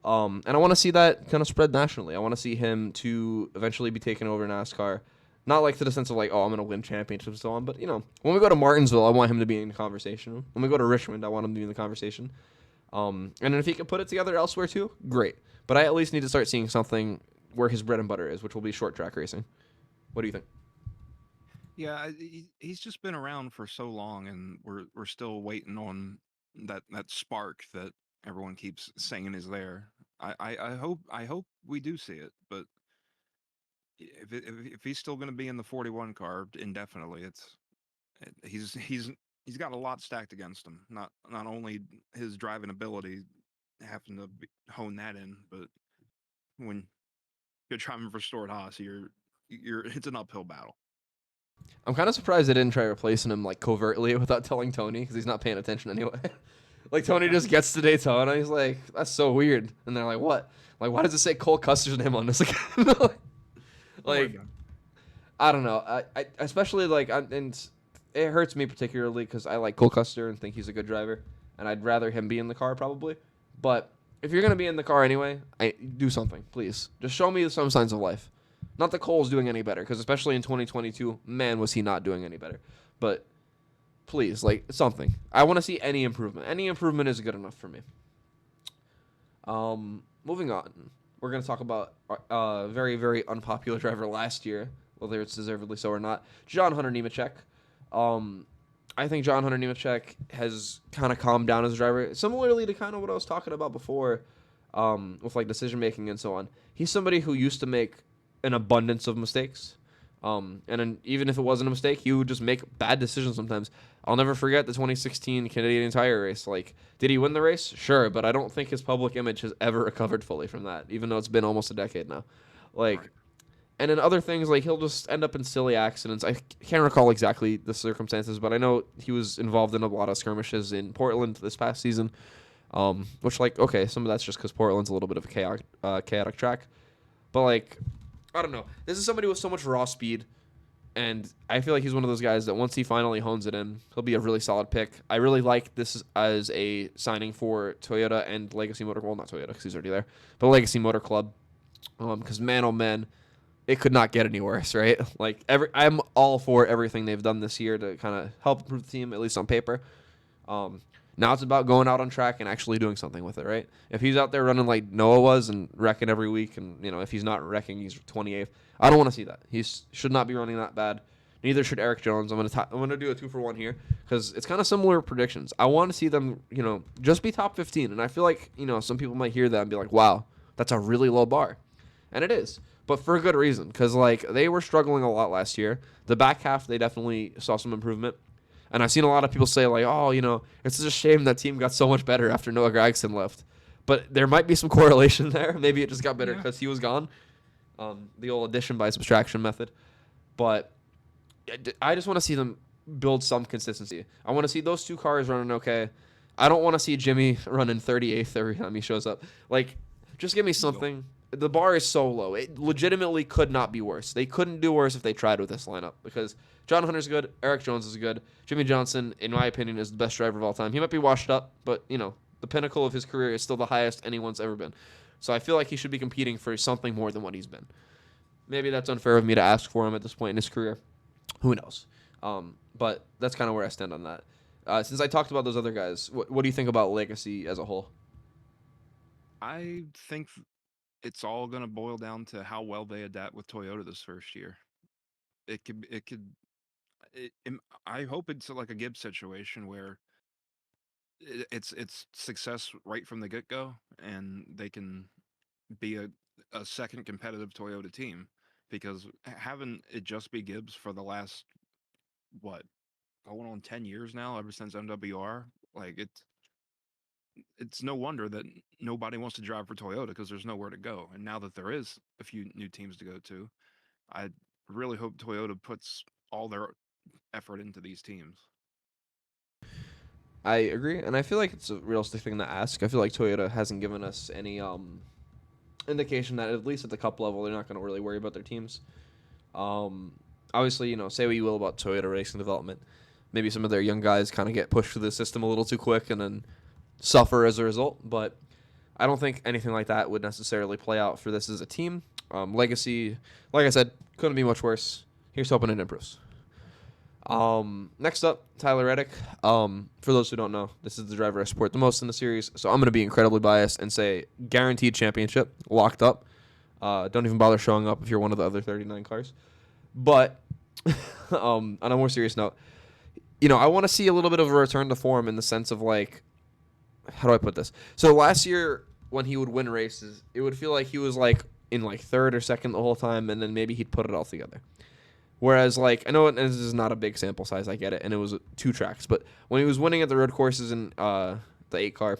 And I want to see that kind of spread nationally. I want to see him to eventually be taking over NASCAR. Not like to the sense of like, oh, I'm going to win championships and so on. But, when we go to Martinsville, I want him to be in the conversation. When we go to Richmond, I want him to be in the conversation. And then if he can put it together elsewhere too, great. But I at least need to start seeing something where his bread and butter is, which will be short track racing. What do you think? Yeah, he's just been around for so long, and we're still waiting on that spark that everyone keeps saying is there. I hope we do see it, but if he's still going to be in the 41 car indefinitely, he's got a lot stacked against him. Not only his driving ability, having to hone that in, but when you're driving for Stuart Haas, you're it's an uphill battle. I'm kind of surprised they didn't try replacing him like covertly without telling Tony because he's not paying attention anyway. Like Tony just gets to Daytona, he's like, "That's so weird," and they're like, "What? Like, why does it say Cole Custer's name on this again?" Don't worry Like, about it. I don't know. I especially like, and it hurts me particularly because I like Cole Custer and think he's a good driver, and I'd rather him be in the car probably. But if you're gonna be in the car anyway, do something, please. Just show me some signs of life. Not that Cole's doing any better, because especially in 2022, man, was he not doing any better. But please, like something. I want to see any improvement. Any improvement is good enough for me. Moving on, we're gonna talk about very very unpopular driver last year, whether it's deservedly so or not. John Hunter Nemechek. Um, I think John Hunter Nemechek has kind of calmed down as a driver, similarly to kind of what I was talking about before, with like decision making and so on. He's somebody who used to make an abundance of mistakes. And then even if it wasn't a mistake, he would just make bad decisions sometimes. I'll never forget the 2016 Canadian Tire race. Like, did he win the race? Sure, but I don't think his public image has ever recovered fully from that, even though it's been almost a decade now. Like, Right. and in other things, like he'll just end up in silly accidents. I can't recall exactly the circumstances, but I know he was involved in a lot of skirmishes in Portland this past season. Which, like, okay, some of that's just because Portland's a little bit of a chaotic track, but like, I don't know. This is somebody with so much raw speed, and I feel like he's one of those guys that once he finally hones it in, he'll be a really solid pick. I really like this as a signing for Toyota and Legacy Motor. Well, not Toyota because he's already there, but Legacy Motor Club. Because man, oh man, it could not get any worse, right? Like I'm all for everything they've done this year to kind of help improve the team, at least on paper. Um, Now it's about going out on track and actually doing something with it, right? If he's out there running like Noah was and wrecking every week, and if he's not wrecking, he's 28th. I don't want to see that. He should not be running that bad. Neither should Eric Jones. I'm gonna do a 2-for-1 here because it's kind of similar predictions. I want to see them, just be top 15, and I feel like some people might hear that and be like, "Wow, that's a really low bar," and it is, but for a good reason because like they were struggling a lot last year. The back half they definitely saw some improvement. And I've seen a lot of people say, like, oh, it's just a shame that team got so much better after Noah Gragson left. But there might be some correlation there. Maybe it just got better Yeah. because he was gone. The old addition by subtraction method. But I just want to see them build some consistency. I want to see those two cars running okay. I don't want to see Jimmy running 38th every time he shows up. Like, just give me Nope. something. The bar is so low. It legitimately could not be worse. They couldn't do worse if they tried with this lineup because John Hunter's good, Eric Jones is good, Jimmy Johnson, in my opinion, is the best driver of all time. He might be washed up, but the pinnacle of his career is still the highest anyone's ever been. So I feel like he should be competing for something more than what he's been. Maybe that's unfair of me to ask for him at this point in his career. Who knows? But that's kind of where I stand on that. Since I talked about those other guys, what do you think about Legacy as a whole? I think it's all going to boil down to how well they adapt with Toyota this first year. It could. I hope it's like a Gibbs situation where it's success right from the get go, and they can be a second competitive Toyota team because having it just be Gibbs for the last what going on 10 years now, ever since MWR, like it's no wonder that nobody wants to drive for Toyota because there's nowhere to go. And now that there is a few new teams to go to, I really hope Toyota puts all their effort into these teams. I agree, and I feel like it's a realistic thing to ask. I feel like Toyota hasn't given us any indication that at least at the cup level they're not going to really worry about their teams. obviously, say what you will about Toyota racing development. Maybe some of their young guys kind of get pushed through the system a little too quick and then suffer as a result. But I don't think anything like that would necessarily play out for this as a team. Legacy, like I said, couldn't be much worse. Here's hoping it improves. Next up, Tyler Reddick. For those who don't know, this is the driver I support the most in the series, so I'm going to be incredibly biased and say guaranteed championship, locked up. Don't even bother showing up if you're one of the other 39 cars. But on a more serious note, I want to see a little bit of a return to form in the sense of like, how do I put this? So last year when he would win races, it would feel like he was like in like third or second the whole time, and then maybe he'd put it all together. Whereas, like, I know this is not a big sample size, I get it, and it was 2 tracks, but when he was winning at the road courses in the 8 car,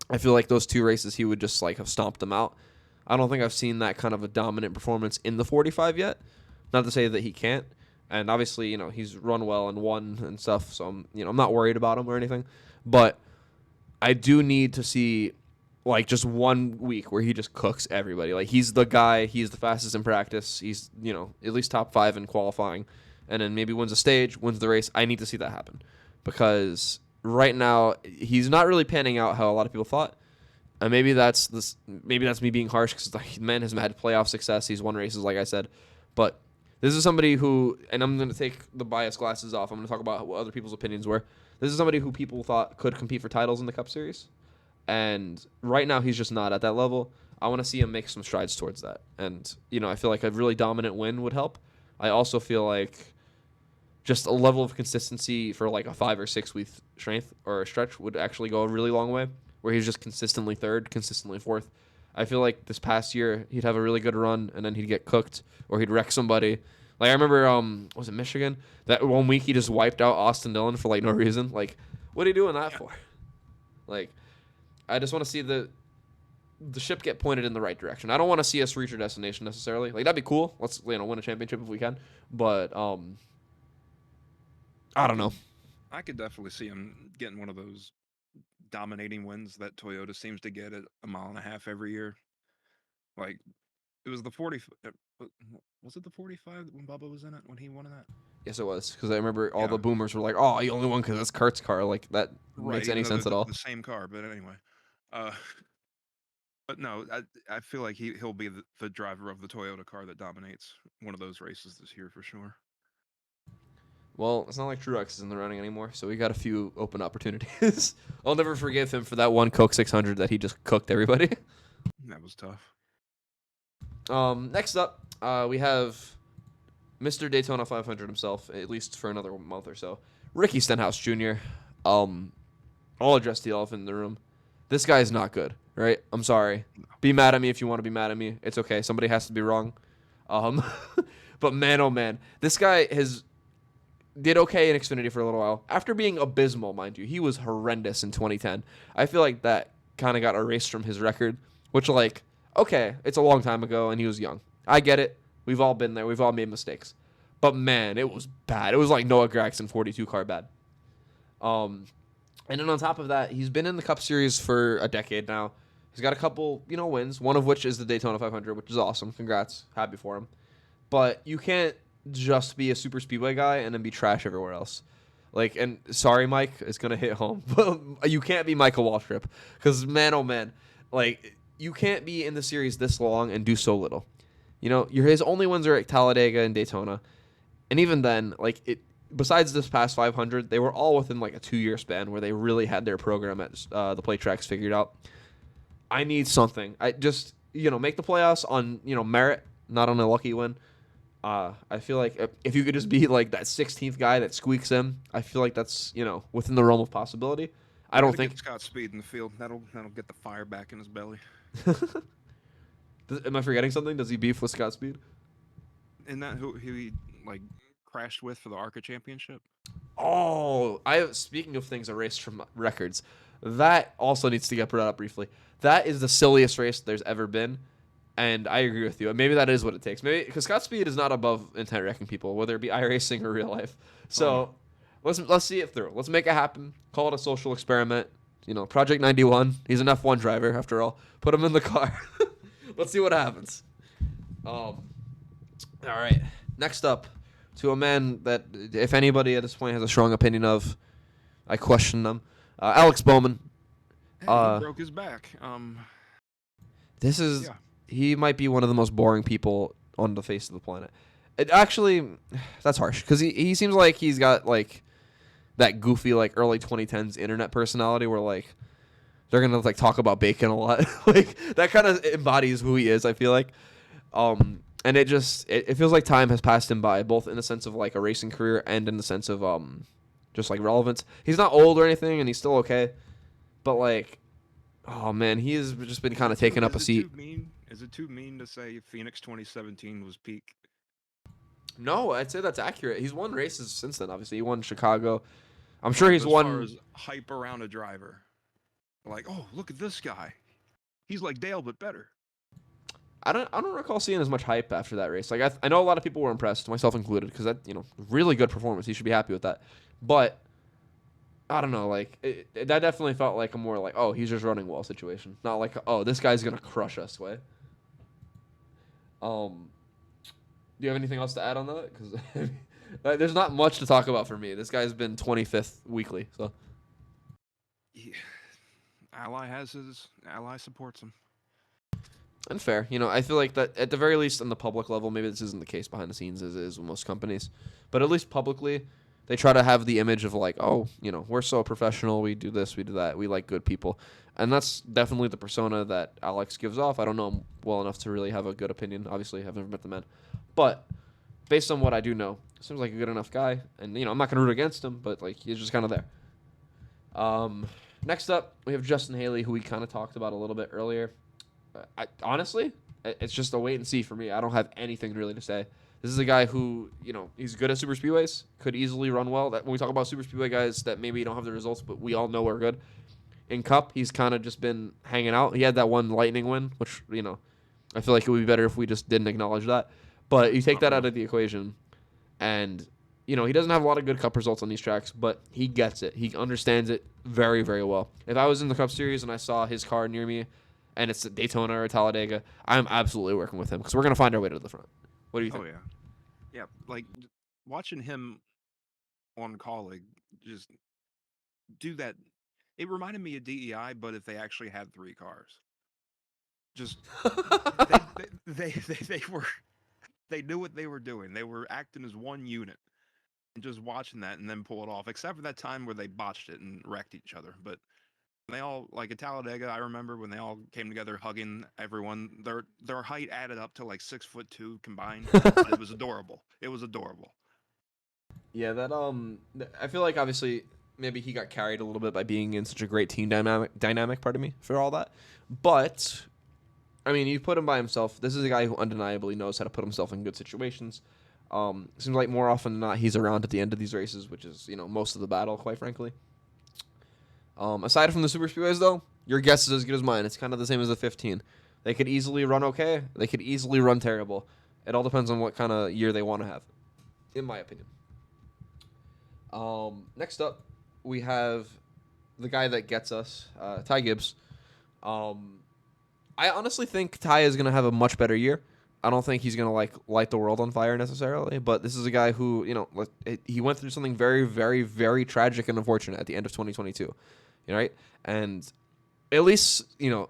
I feel like those 2 races he would just, like, have stomped them out. I don't think I've seen that kind of a dominant performance in the 45 yet. Not to say that he can't. And obviously, he's run well and won and stuff, so I'm not worried about him or anything. But I do need to see like just 1 week where he just cooks everybody. Like he's the guy, he's the fastest in practice. He's, at least top 5 in qualifying, and then maybe wins a stage, wins the race. I need to see that happen because right now he's not really panning out how a lot of people thought. And maybe that's me being harsh because the man has had playoff success. He's won races, like I said, but this is somebody who, and I'm going to take the bias glasses off. I'm going to talk about what other people's opinions were. This is somebody who people thought could compete for titles in the Cup Series. And right now, he's just not at that level. I want to see him make some strides towards that. And, I feel like a really dominant win would help. I also feel like just a level of consistency for like a 5 or 6 week strength or a stretch would actually go a really long way, where he's just consistently third, consistently fourth. I feel like this past year, he'd have a really good run, and then he'd get cooked, or he'd wreck somebody. Like, I remember, was it Michigan? That 1 week he just wiped out Austin Dillon for, like, no reason. Like, what are you doing that for? Like, I just want to see the ship get pointed in the right direction. I don't want to see us reach our destination necessarily. Like, that'd be cool. Let's, win a championship if we can. But, I don't know. I could definitely see him getting one of those dominating wins that Toyota seems to get at a mile and a half every year. Like it was the 40. Was it the 45 when Bubba was in it when he won that? Yes, it was. Because I remember all Yeah. the boomers were like, "Oh, you only won because that's Kurt's car." Like that makes any sense at all. The same car, but anyway. But no, I feel like he'll be the driver of the Toyota car that dominates one of those races this year for sure. Well, it's not like Truex is in the running anymore, so we got a few open opportunities. I'll never forgive him for that one Coke 600 that he just cooked everybody. That was tough. Next up, we have Mr. Daytona 500 himself, at least for another month or so. Ricky Stenhouse Jr. I'll address the elephant in the room. This guy is not good, right? I'm sorry. Be mad at me if you want to be mad at me. It's okay. Somebody has to be wrong. But man, oh man, this guy did okay in Xfinity for a little while. After being abysmal, mind you, he was horrendous in 2010. I feel like that kind of got erased from his record, which, like, okay, it's a long time ago and he was young. I get it. We've all been there. We've all made mistakes. But man, it was bad. It was like Noah Gragson 42 car bad. And then on top of that, he's been in the Cup Series for a decade now. He's got a couple, wins, one of which is the Daytona 500, which is awesome. Congrats. Happy for him. But you can't just be a super speedway guy and then be trash everywhere else. Like, and sorry, Mike, it's going to hit home. But you can't be Michael Waltrip. Because, man, oh, man, like, you can't be in the series this long and do so little. His only wins are at Talladega and Daytona. And even then, like, besides this past 500, they were all within, like, a 2-year span where they really had their program at the play tracks figured out. I need something. I just, make the playoffs on, merit, not on a lucky win. I feel like if you could just be like that 16th guy that squeaks in, I feel like that's, within the realm of possibility. I don't think get Scott Speed in the field. That'll get the fire back in his belly. Am I forgetting something? Does he beef with Scott Speed? Isn't that who he like crashed with for the ARCA championship? Oh, speaking of things erased from records, that also needs to get brought up briefly. That is the silliest race there's ever been. And I agree with you. Maybe that is what it takes. Maybe because Scott Speed is not above intent wrecking people, whether it be iRacing or real life. So let's see it through. Let's make it happen. Call it a social experiment. Project 91. He's an F1 driver after all. Put him in the car. Let's see what happens. All right. Next up, to a man that, if anybody at this point has a strong opinion of, I question them. Alex Bowman. Hey, he broke his back. This is Yeah. he might be one of the most boring people on the face of the planet. It actually, that's harsh because he seems like he's got like that goofy like early 2010s internet personality where like they're gonna like talk about bacon a lot. Like that kind of embodies who he is. I feel like, and it feels like time has passed him by, both in the sense of like a racing career and in the sense of just like relevance. He's not old or anything, and he's still okay, but like, oh man, he has just been kind of taking up a seat. Is it too mean to say Phoenix 2017 was peak? No, I'd say that's accurate. He's won races since then. Obviously, he won Chicago. I'm sure Right, he's but as far won. as hype around a driver, like, oh, look at this guy. He's like Dale, but better. I don't recall seeing as much hype after that race. Like I know a lot of people were impressed, myself included, because that really good performance. He should be happy with that. But I don't know, like that definitely felt like a more like, oh, he's just running well situation, not like, oh, this guy's gonna crush us way. Um, do you have anything else to add on that? Because there's not much to talk about for me. This guy's been 25th weekly, so. Yeah. Ally supports him. And fair. I feel like that at the very least on the public level, maybe this isn't the case behind the scenes as is with most companies, but at least publicly, they try to have the image of like, oh, we're so professional, we do this, we do that, we like good people. And that's definitely the persona that Alex gives off. I don't know him well enough to really have a good opinion. Obviously, I've never met the man. But based on what I do know, seems like a good enough guy. And, I'm not going to root against him, but like he's just kind of there. Next up, we have Justin Haley, who we kind of talked about a little bit earlier. Honestly, it's just a wait and see for me. I don't have anything really to say. This is a guy who, he's good at super speedways, could easily run well. That when we talk about super speedway guys that maybe don't have the results, but we all know are good. In Cup, he's kind of just been hanging out. He had that one lightning win, which, I feel like it would be better if we just didn't acknowledge that. But you take that out of the equation, and, he doesn't have a lot of good Cup results on these tracks, but he gets it. He understands it very, very well. If I was in the Cup Series and I saw his car near me, and it's at Daytona or Talladega, I'm absolutely working with him because we're going to find our way to the front. What do you think? Oh, yeah. Yeah, like watching him on Colleague just do that. It reminded me of DEI, but if they actually had three cars. Just they were they knew what they were doing. They were acting as one unit and just watching that and then pull it off. Except for that time where they botched it and wrecked each other. But they all like at Talladega. I remember when they all came together, hugging everyone. Their height added up to like 6'2" combined. But it was adorable. It was adorable. Yeah, I feel like obviously maybe he got carried a little bit by being in such a great team dynamic, pardon me, for all that. But I mean, you put him by himself. This is a guy who undeniably knows how to put himself in good situations. Seems like more often than not he's around at the end of these races, which is most of the battle, quite frankly. Aside from the super speedways, though, your guess is as good as mine. It's kind of the same as the 15. They could easily run okay. They could easily run terrible. It all depends on what kind of year they want to have, in my opinion. Next up, we have the guy that gets us, Ty Gibbs. I honestly think Ty is going to have a much better year. I don't think he's going to light the world on fire necessarily, but this is a guy who, he went through something very, very, very tragic and unfortunate at the end of 2022, right? And at least,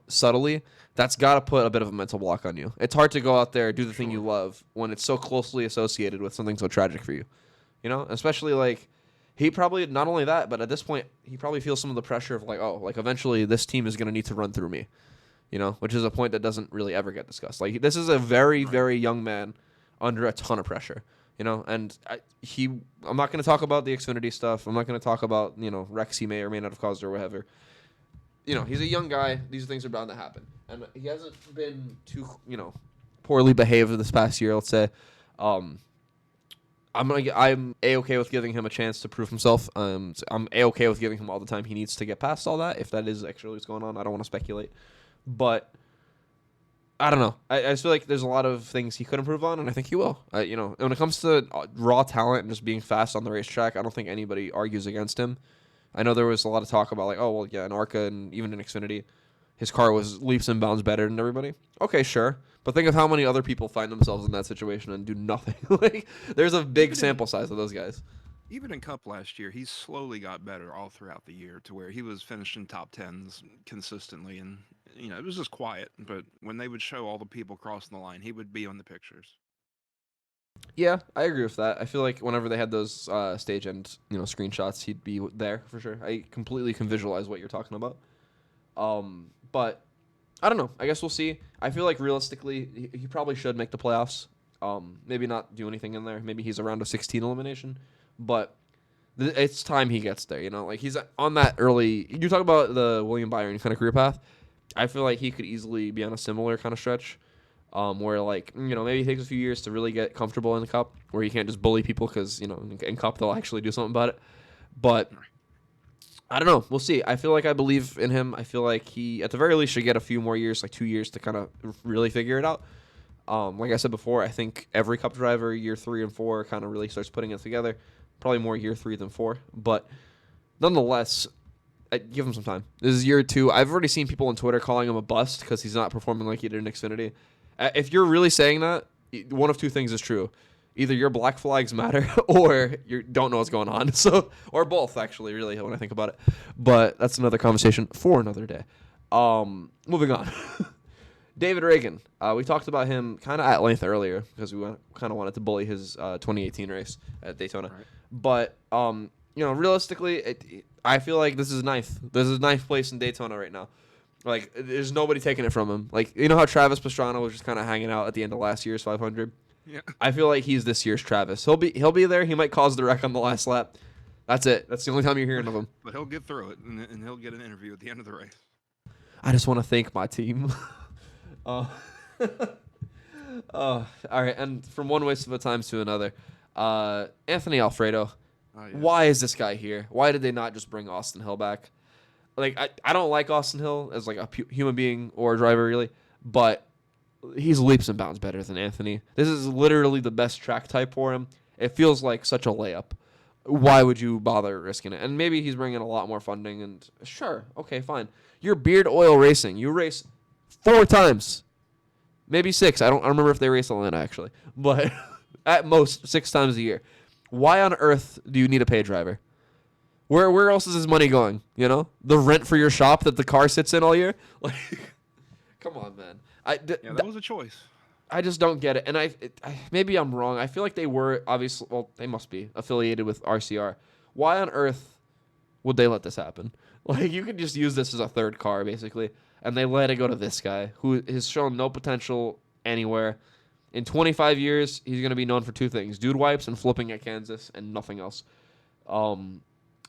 subtly, that's got to put a bit of a mental block on you. It's hard to go out there, do the thing you love when it's so closely associated with something so tragic for you, especially like he probably, not only that, but at this point, he probably feels some of the pressure of like, oh, like eventually this team is going to need to run through me. Which is a point that doesn't really ever get discussed. Like, this is a very, very young man under a ton of pressure, and I'm not going to talk about the Xfinity stuff. I'm not going to talk about, wrecks he may or may not have caused or whatever. He's a young guy. These things are bound to happen. And he hasn't been too, poorly behaved this past year, let's say. I'm A-okay with giving him a chance to prove himself. I'm A-okay with giving him all the time he needs to get past all that, if that is actually what's going on. I don't want to speculate. But I don't know. I just feel like there's a lot of things he could improve on, and I think he will. When it comes to raw talent and just being fast on the racetrack, I don't think anybody argues against him. I know there was a lot of talk about, like, oh, well, yeah, in ARCA and even in Xfinity, his car was leaps and bounds better than everybody. Okay, sure. But think of how many other people find themselves in that situation and do nothing. Like, there's a big Even in sample size of those guys. even in Cup last year, he slowly got better all throughout the year to where he was finishing top tens consistently, and it was just quiet. But when they would show all the people crossing the line, he would be on the pictures. Yeah, I agree with that. I feel like whenever they had those stage end, screenshots, he'd be there for sure. I completely can visualize what you're talking about. But I don't know. I guess we'll see. I feel like realistically, he probably should make the playoffs. Maybe not do anything in there. Maybe he's around a 16 elimination, but it's time he gets there. Like he's on that early. You talk about the William Byron kind of career path. I feel like he could easily be on a similar kind of stretch, where like maybe it takes a few years to really get comfortable in the cup, where you can't just bully people because in cup they'll actually do something about it. But I don't know. We'll see. I feel like I believe in him. I feel like he, at the very least, should get a few more years, like 2 years, to kind of really figure it out. Like I said before, I think every Cup driver, year 3 and 4, kind of really starts putting it together. Probably more year 3 than 4. But nonetheless, I give him some time. This is year 2. I've already seen people on Twitter calling him a bust because he's not performing like he did in Xfinity. If you're really saying that, one of two things is true. Either your black flags matter or you don't know what's going on. So, or both, actually, really, when I think about it. But that's another conversation for another day. Moving on. David Reagan. We talked about him kind of at length earlier because we kind of wanted to bully his 2018 race at Daytona. Right. But, realistically, I feel like this is ninth. This is ninth place in Daytona right now. Like, there's nobody taking it from him. Like, you know how Travis Pastrana was just kind of hanging out at the end of last year's 500? Yeah. I feel like he's this year's Travis. He'll be there. He might cause the wreck on the last lap. That's it. That's the only time you're hearing of him. But he'll get through it, and he'll get an interview at the end of the race. I just want to thank my team. Oh, all right. And from one waste of a time to another, Anthony Alfredo. Yeah. Why is this guy here? Why did they not just bring Austin Hill back? Like, I don't like Austin Hill as like a human being or a driver really, but he's leaps and bounds better than Anthony. This is literally the best track type for him. It feels like such a layup. Why would you bother risking it? And maybe he's bringing a lot more funding. And sure, okay, fine. You're Beard Oil Racing. You race 4 times, maybe 6. I don't remember if they race Atlanta actually, but at most 6 times a year. Why on earth do you need a pay driver? Where else is his money going? The rent for your shop that the car sits in all year. Like, come on, man. That was a choice. I just don't get it. And maybe I'm wrong. I feel like they were obviously, well, they must be affiliated with RCR. Why on earth would they let this happen? Like, you could just use this as a third car, basically. And they let it go to this guy who has shown no potential anywhere. In 25 years, he's going to be known for 2 things: dude wipes and flipping at Kansas, and nothing else.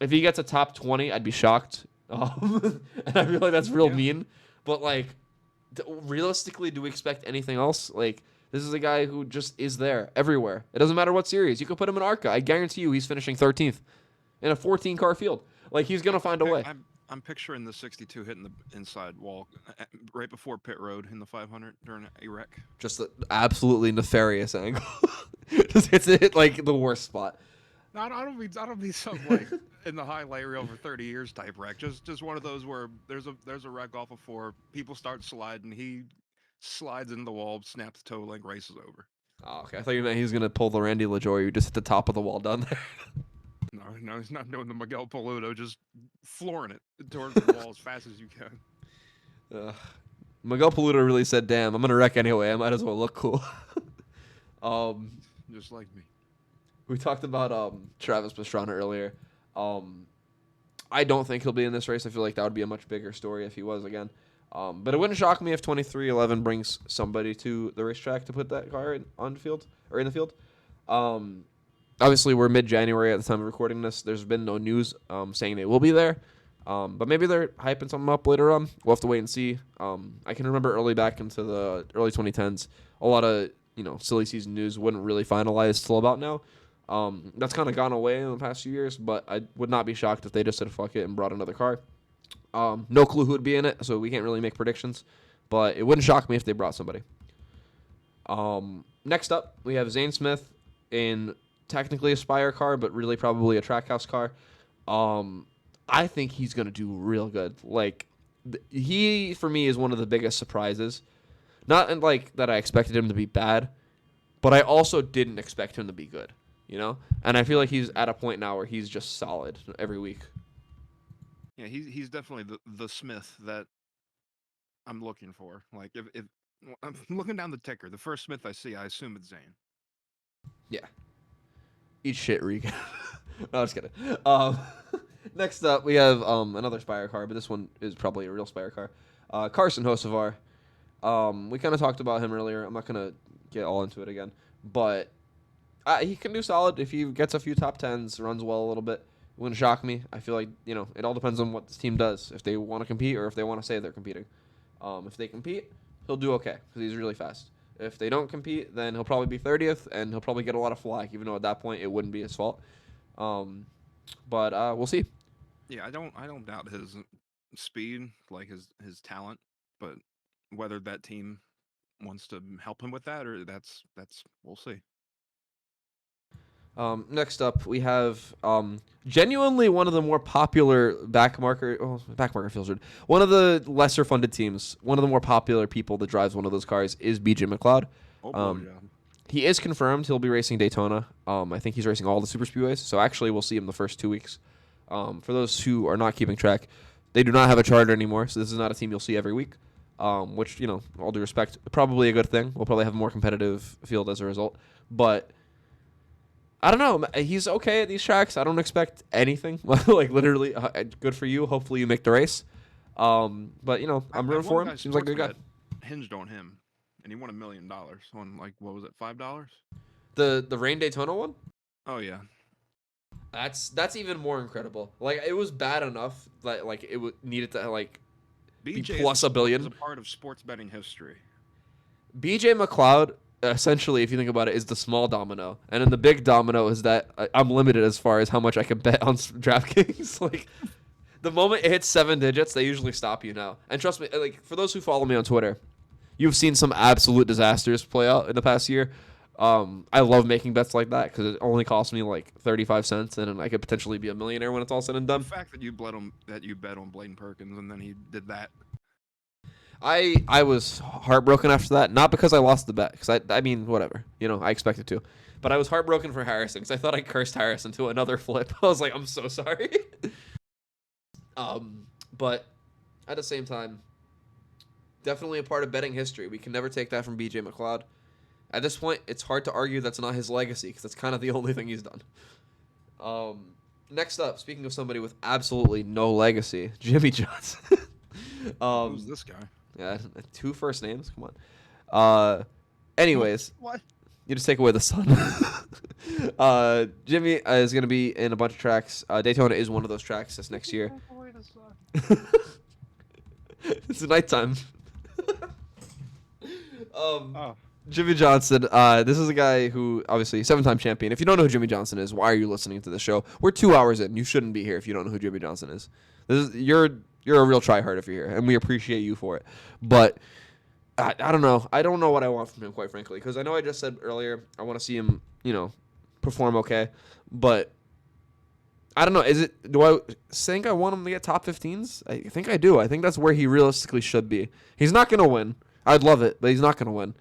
If he gets a top 20, I'd be shocked. And I feel like that's real mean. But, like, realistically, do we expect anything else? Like, this is a guy who just is there everywhere. It doesn't matter what series. You could put him in ARCA. I guarantee you he's finishing 13th in a 14-car field. Like, he's going to find a way. I'm picturing the 62 hitting the inside wall right before pit road in the 500 during a wreck. Just an absolutely nefarious angle. Just hits it like the worst spot. No, I don't mean something like in the highlight reel over 30 years type wreck. Just one of those where there's a wreck off of 4, people start sliding, he slides into the wall, snaps the toe link, races over. Oh, okay. I thought you meant he was gonna pull the Randy LaJoy. You just hit the top of the wall down there. No, he's not doing the Miguel Paludo, just flooring it towards the wall as fast as you can. Miguel Paludo really said, "Damn, I'm gonna wreck anyway. I might as well look cool." Just like me. We talked about Travis Pastrana earlier. I don't think he'll be in this race. I feel like that would be a much bigger story if he was again. But it wouldn't shock me if 2311 brings somebody to the racetrack to put that car on the field or in the field. Obviously, we're mid-January at the time of recording this. There's been no news saying they will be there. But maybe they're hyping something up later on. We'll have to wait and see. I can remember early back into the early 2010s, a lot of silly season news wouldn't really finalize till about now. That's kind of gone away in the past few years, but I would not be shocked if they just said fuck it and brought another car. No clue who would be in it, so we can't really make predictions. But it wouldn't shock me if they brought somebody. Next up, we have Zane Smith in technically a Spire car, but really probably a Trackhouse car. I think he's going to do real good. Like, he, for me, is one of the biggest surprises. Not in, like, that I expected him to be bad, but I also didn't expect him to be good, you know? And I feel like he's at a point now where he's just solid every week. Yeah, he's definitely the Smith that I'm looking for. Like if I'm looking down the ticker, the first Smith I see, I assume it's Zane. Yeah. Eat shit, Regan. No, just kidding. Um, next up, we have another Spire car, but this one is probably a real Spire car. Carson Hocevar. We kind of talked about him earlier. I'm not going to get all into it again. But he can do solid if he gets a few top 10s, runs well a little bit. It wouldn't shock me. I feel like, it all depends on what this team does. If they want to compete or if they want to say they're competing. If they compete, he'll do okay because he's really fast. If they don't compete, then he'll probably be 30th, and he'll probably get a lot of flack, even though at that point it wouldn't be his fault. But we'll see. Yeah, I don't doubt his speed, like his talent, but whether that team wants to help him with that or that's we'll see. Next up, we have genuinely one of the more popular backmarker. Oh, backmarker feels weird. One of the lesser funded teams. One of the more popular people that drives one of those cars is BJ McLeod. Oh boy, Um, yeah. he is confirmed he'll be racing Daytona. I think he's racing all the super speedways. So actually, we'll see him the first 2 weeks. For those who are not keeping track, they do not have a charter anymore. So this is not a team you'll see every week. Which, all due respect, probably a good thing. We'll probably have a more competitive field as a result. But I don't know. He's okay at these tracks. I don't expect anything. Like, literally, good for you. Hopefully you make the race. But, I'm rooting for him. Seems like a good guy. Hinged on him, and he won $1 million on like what was it, $5? The Rain Daytona one? Oh yeah, That's even more incredible. Like, it was bad enough that, like, it needed to, like, be BJ plus a billion. is a part of sports betting history. BJ McLeod, essentially, if you think about it, is the small domino, and then the big domino is that I'm limited as far as how much I can bet on DraftKings. Like, the moment it hits 7 digits, they usually stop you now. And trust me, like, for those who follow me on Twitter, you've seen some absolute disasters play out in the past year. I love making bets like that because it only costs me like 35 cents, and I could potentially be a millionaire when it's all said and The done. fact that you bet on Blaine Perkins and then he did that. I was heartbroken after that, not because I lost the bet, because I mean, whatever, I expected to, but I was heartbroken for Harrison because I thought I cursed Harrison to another flip. I was like, I'm so sorry. But at the same time, definitely a part of betting history. We can never take that from BJ McLeod. At this point, it's hard to argue that's not his legacy because that's kind of the only thing he's done. Next up, speaking of somebody with absolutely no legacy, Jimmy Johnson. Who's this guy? Yeah, 2 first names. Come on. Anyways, What? you just take away the sun. Jimmy is going to be in a bunch of tracks. Daytona is one of those tracks this next year. It's nighttime. Oh. Jimmy Johnson. This is a guy who, obviously, 7-time champion. If you don't know who Jimmy Johnson is, why are you listening to the show? We're 2 hours in. You shouldn't be here if you don't know who Jimmy Johnson is. You're a real tryhard if you're here, and we appreciate you for it. But I don't know. I don't know what I want from him, quite frankly, because I know I just said earlier I want to see him, perform okay. But I don't know. Do I think I want him to get top 15s? I think I do. I think that's where he realistically should be. He's not going to win. I'd love it, but he's not going to win.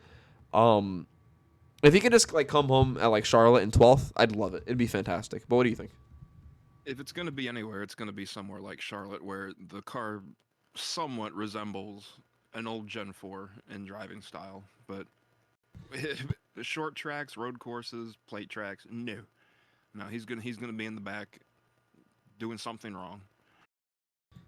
If he could just like come home at like Charlotte in 12th, I'd love it. It'd be fantastic. But what do you think? If it's going to be anywhere, it's going to be somewhere like Charlotte, where the car somewhat resembles an old Gen 4 in driving style. But the short tracks, road courses, plate tracks, no, he's gonna be in the back doing something wrong.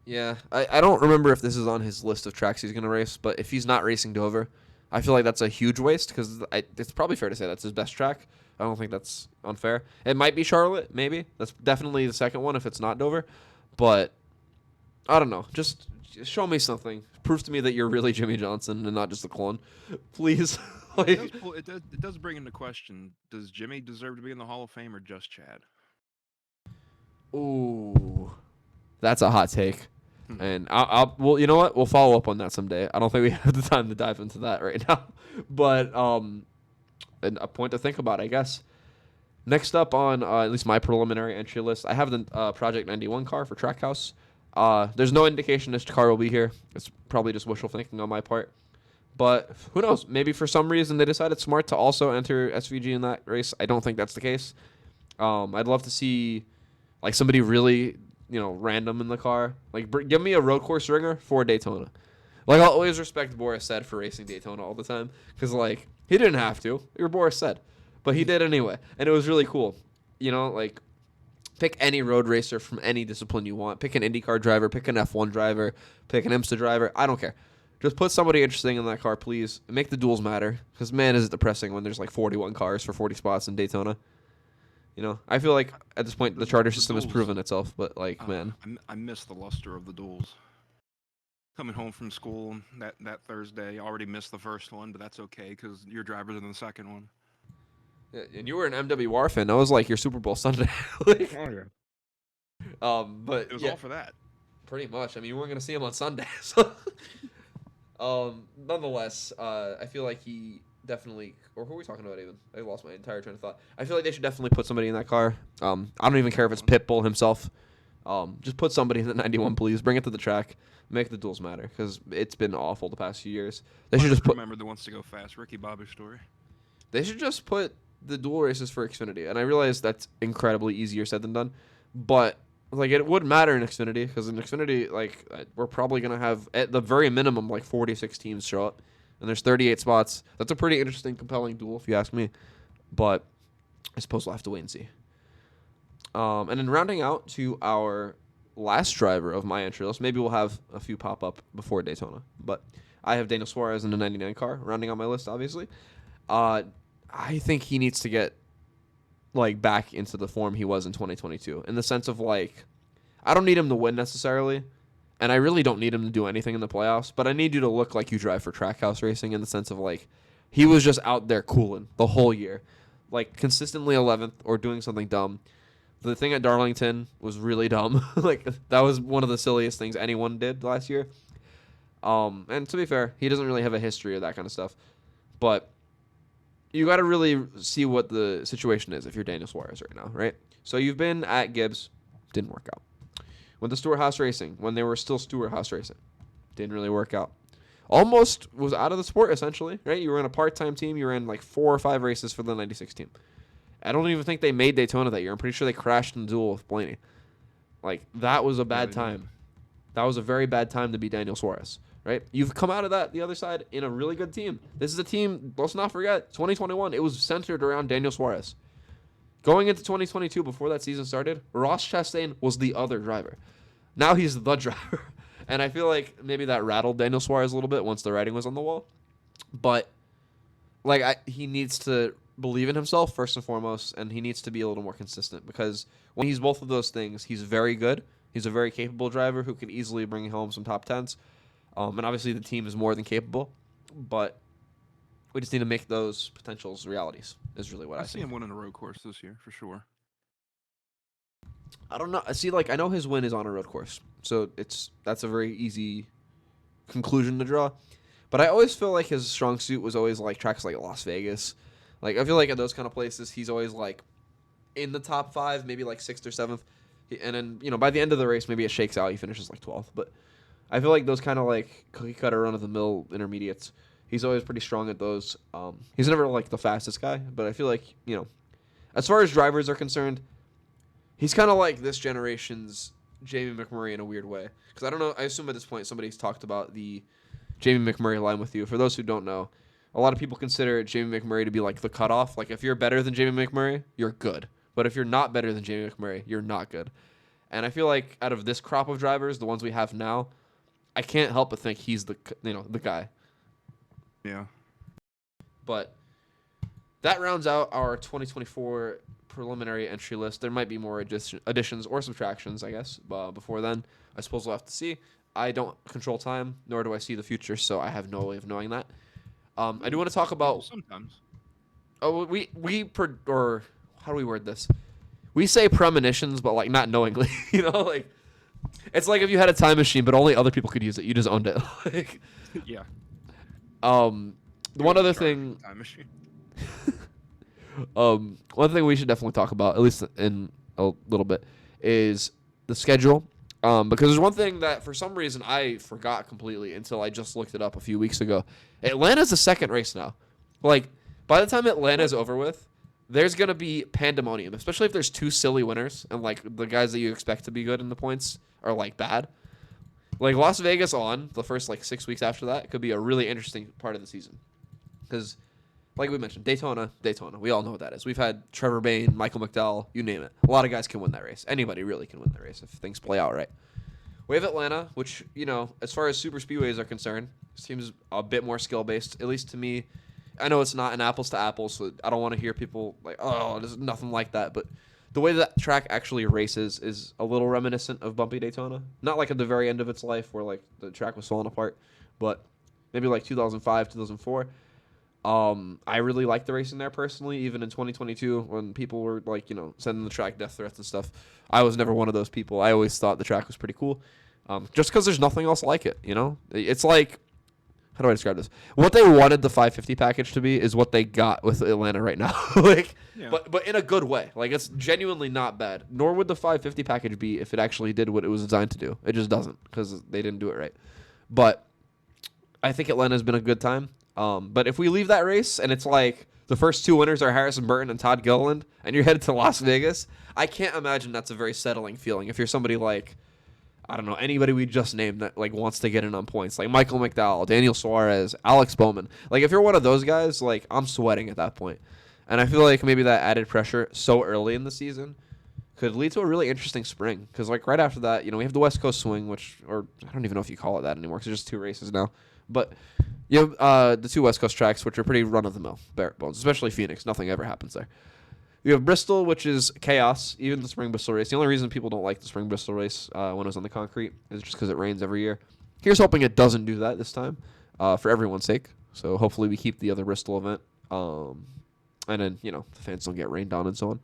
Yeah, I don't remember if this is on his list of tracks he's going to race, but if he's not racing Dover, I feel like that's a huge waste because it's probably fair to say that's his best track. I don't think that's unfair. It might be Charlotte, maybe. That's definitely the second one if it's not Dover. But I don't know. Just show me something. Prove to me that you're really Jimmy Johnson and not just a clone. Please. It does bring into question: does Jimmy deserve to be in the Hall of Fame or just Chad? Ooh. That's a hot take. Hmm. And well, you know what? We'll follow up on that someday. I don't think we have the time to dive into that right now. But and a point to think about, I guess. Next up on at least my preliminary entry list, I have the Project 91 car for Trackhouse. There's no indication this car will be here. It's probably just wishful thinking on my part. But who knows? Maybe for some reason they decided smart to also enter SVG in that race. I don't think that's the case. I'd love to see like somebody really, random in the car. Like give me a road course ringer for Daytona. Like I'll always respect Boris Said for racing Daytona all the time because like he didn't have to. You're Boris Said, but he did anyway, and it was really cool. Like pick any road racer from any discipline you want. Pick an IndyCar driver, pick an F1 driver, pick an IMSA driver. I don't care. Just put somebody interesting in that car, please. Make the duels matter. Because, man, is it depressing when there's like 41 cars for 40 spots in Daytona. I feel like at this point the charter system has proven itself. But, like, man. I miss the luster of the duels. Coming home from school that Thursday, already missed the first one, but that's okay because your driver's in the second one. Yeah, and you were an MWR fan. That was like your Super Bowl Sunday. Like, Oh, yeah. But It was yeah, all for that. pretty much. I mean, you weren't gonna see him on Sunday. So, nonetheless, I feel like he definitely. Or who are we talking about even? I lost my entire train of thought. I feel like they should definitely put somebody in that car. I don't even care if it's Pitbull himself. Just put somebody in the 91, please. Bring it to the track. Make the duels matter because it's been awful the past few years. They should just put. Remember the wants to go fast. Ricky Bobby's story. They should just put the dual races for Xfinity, and I realize that's incredibly easier said than done, but like it would matter in Xfinity because in Xfinity, like we're probably gonna have at the very minimum like 46 teams show up, and there's 38 spots. That's a pretty interesting, compelling duel if you ask me, but I suppose we'll have to wait and see. And then rounding out to our last driver of my entry list, maybe we'll have a few pop up before Daytona, but I have Daniel Suarez in the 99 car, rounding out my list, obviously. I think he needs to get like back into the form he was in 2022 in the sense of like I don't need him to win necessarily, and I really don't need him to do anything in the playoffs, but I need you to look like you drive for Trackhouse Racing in the sense of like he was just out there cooling the whole year, like consistently 11th or doing something dumb. The thing at Darlington was really dumb. Like that was one of the silliest things anyone did last year. And to be fair, he doesn't really have a history of that kind of stuff, but you got to really see what the situation is if you're Daniel Suarez right now, right? So you've been at Gibbs, didn't work out. Went to Stewart House Racing when they were still Stewart House Racing, didn't really work out. Almost was out of the sport essentially, right? You were in a part-time team. You were in like 4 or 5 races for the 96 team. I don't even think they made Daytona that year. I'm pretty sure they crashed in the duel with Blaney. Like that was a bad time. That was a very bad time to be Daniel Suarez. Right? You've come out of that the other side in a really good team. This is a team, let's not forget, 2021, it was centered around Daniel Suarez. Going into 2022, before that season started, Ross Chastain was the other driver. Now he's the driver. And I feel like maybe that rattled Daniel Suarez a little bit once the writing was on the wall. But like he needs to believe in himself first and foremost, and he needs to be a little more consistent because when he's both of those things, he's very good. He's a very capable driver who can easily bring home some top 10s. And obviously the team is more than capable, but we just need to make those potentials realities is really what I see think. him winning a road course this year for sure. I don't know. See, like I know his win is on a road course, so that's a very easy conclusion to draw. But I always feel like his strong suit was always like tracks like Las Vegas. Like I feel like at those kind of places, he's always like in the top 5, maybe like 6th or 7th, and then by the end of the race, maybe it shakes out. He finishes like 12th, but I feel like those kind of like cookie cutter run of the mill intermediates, he's always pretty strong at those. He's never like the fastest guy, but I feel like as far as drivers are concerned, he's kind of like this generation's Jamie McMurray in a weird way. Because I don't know, I assume at this point somebody's talked about the Jamie McMurray line with you. For those who don't know, a lot of people consider Jamie McMurray to be like the cutoff. Like if you're better than Jamie McMurray, you're good. But if you're not better than Jamie McMurray, you're not good. And I feel like out of this crop of drivers, the ones we have now, I can't help but think he's the guy. Yeah. But that rounds out our 2024 preliminary entry list. There might be more additions or subtractions, I guess. Before then, I suppose we'll have to see. I don't control time, nor do I see the future, so I have no way of knowing that. I do want to talk about sometimes. Oh, or how do we word this? We say premonitions, but like not knowingly. Like it's like if you had a time machine, but only other people could use it. You just owned it. Like, yeah. The one other thing. Time machine. One thing we should definitely talk about, at least in a little bit, is the schedule. Because there's one thing that for some reason I forgot completely until I just looked it up a few weeks ago. Atlanta's the second race now. Like, by the time Atlanta's over with, there's going to be pandemonium, especially if there's two silly winners and, like, the guys that you expect to be good in the points are, like, bad. Like, Las Vegas on the first, like, 6 weeks after that could be a really interesting part of the season. Because, like we mentioned, Daytona. We all know what that is. We've had Trevor Bayne, Michael McDowell, you name it. A lot of guys can win that race. Anybody really can win that race if things play out right. We have Atlanta, which, you know, as far as super speedways are concerned, seems a bit more skill-based, at least to me. I know it's not an apples to apples, so I don't want to hear people like, oh, there's nothing like that. But the way that track actually races is a little reminiscent of Bumpy Daytona. Not like at the very end of its life where, like, the track was falling apart, but maybe like 2005, 2004. I really like the racing there personally, even in 2022 when people were like, you know, sending the track death threats and stuff. I was never one of those people. I always thought the track was pretty cool. Just because there's nothing else like it, you know? It's like, how do I describe this? What they wanted the 550 package to be is what they got with Atlanta right now. Like, Yeah. but in a good way. Like, it's genuinely not bad. Nor would the 550 package be if it actually did what it was designed to do. It just doesn't because they didn't do it right. But I think Atlanta's been a good time. But if we leave that race and it's like the first two winners are Harrison Burton and Todd Gilliland and you're headed to Las Vegas, I can't imagine that's a very settling feeling. If you're somebody like, I don't know, anybody we just named that like wants to get in on points, like Michael McDowell, Daniel Suarez, Alex Bowman. Like if you're one of those guys, like I'm sweating at that point. And I feel like maybe that added pressure so early in the season could lead to a really interesting spring. Because like right after that, you know, we have the West Coast Swing, which, or I don't even know if you call it that anymore because there's just two races now. But you have the two West Coast tracks, which are pretty run-of-the-mill, bare bones, especially Phoenix. Nothing ever happens there. You have Bristol, which is chaos, even the Spring Bristol race. The only reason people don't like the Spring Bristol race when it was on the concrete is just because it rains every year. Here's hoping it doesn't do that this time for everyone's sake. So hopefully we keep the other Bristol event. And then, you know, the fans don't get rained on and so on.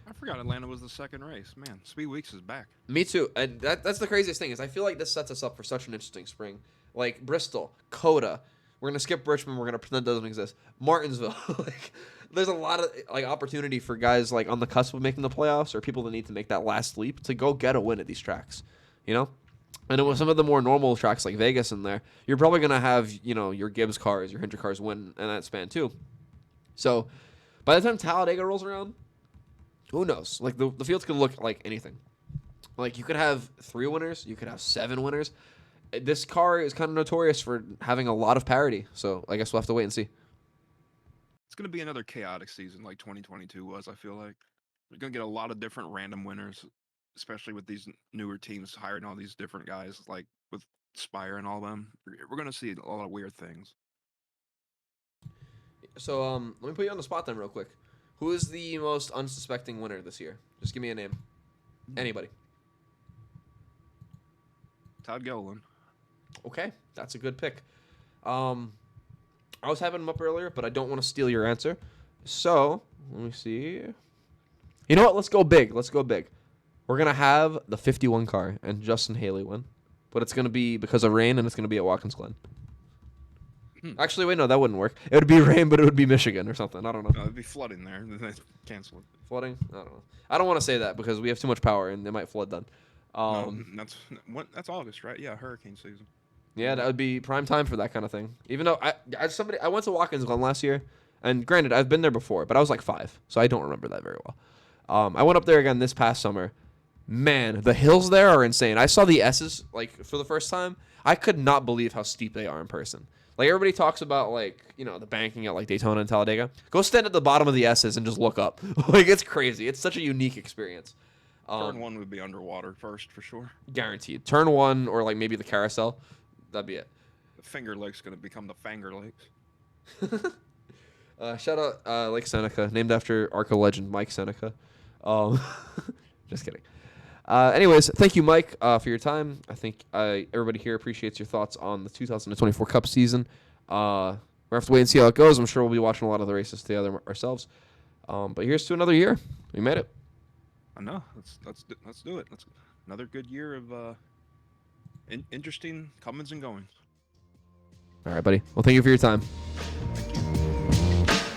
I forgot Atlanta was the second race. Man, Speed Weeks is back. Me too. And that's the craziest thing is I feel like this sets us up for such an interesting spring. Like Bristol, Coda. We're gonna skip Richmond. We're gonna pretend it doesn't exist. Martinsville. Like, there's a lot of like opportunity for guys like on the cusp of making the playoffs or people that need to make that last leap to go get a win at these tracks. You know. And with some of the more normal tracks like Vegas in there, you're probably gonna have your Gibbs cars, your Hendrick cars win in that span too. So by the time Talladega rolls around, who knows? Like the fields can look like anything. Like you could have 3 winners, you could have 7 winners. This car is kind of notorious for having a lot of parity, so I guess we'll have to wait and see. It's going to be another chaotic season like 2022 was, I feel like. We're going to get a lot of different random winners, especially with these newer teams hiring all these different guys, like with Spire and all them. We're going to see a lot of weird things. So let me put you on the spot then real quick. Who is the most unsuspecting winner this year? Just give me a name. Anybody. Todd Gilliland. Okay, that's a good pick. I was having him up earlier, but I don't want to steal your answer. So, let me see. You know what? Let's go big. We're going to have the 51 car and Justin Haley win. But it's going to be because of rain, and it's going to be at Watkins Glen. Actually, wait, no, that wouldn't work. It would be rain, but it would be Michigan or something. I don't know. No, it'd be flooding there. Then they cancel it. Flooding? I don't know. I don't want to say that because we have too much power, and it might flood then. No, that's August, right? Yeah, hurricane season. Yeah, that would be prime time for that kind of thing. Even though I went to Watkins Glen last year, and granted, I've been there before, but I was like 5, so I don't remember that very well. I went up there again this past summer. Man, the hills there are insane. I saw the S's like for the first time. I could not believe how steep they are in person. Like everybody talks about like, the banking at like Daytona and Talladega. Go stand at the bottom of the S's and just look up. Like it's crazy. It's such a unique experience. Turn 1 would be underwater first for sure. Guaranteed. Turn 1 or like maybe the carousel. That'd be it. The Finger Lake's going to become the Fanger Lakes. Shout out Lake Seneca, named after Arca legend Mike Seneca. Just kidding. Anyways, thank you, Mike, for your time. I think everybody here appreciates your thoughts on the 2024 Cup season. We're going to have to wait and see how it goes. I'm sure we'll be watching a lot of the races together ourselves. But here's to another year. We made it. I know. Let's do it. Another good year of interesting comings and goings. All right, buddy. Well, thank you for your time.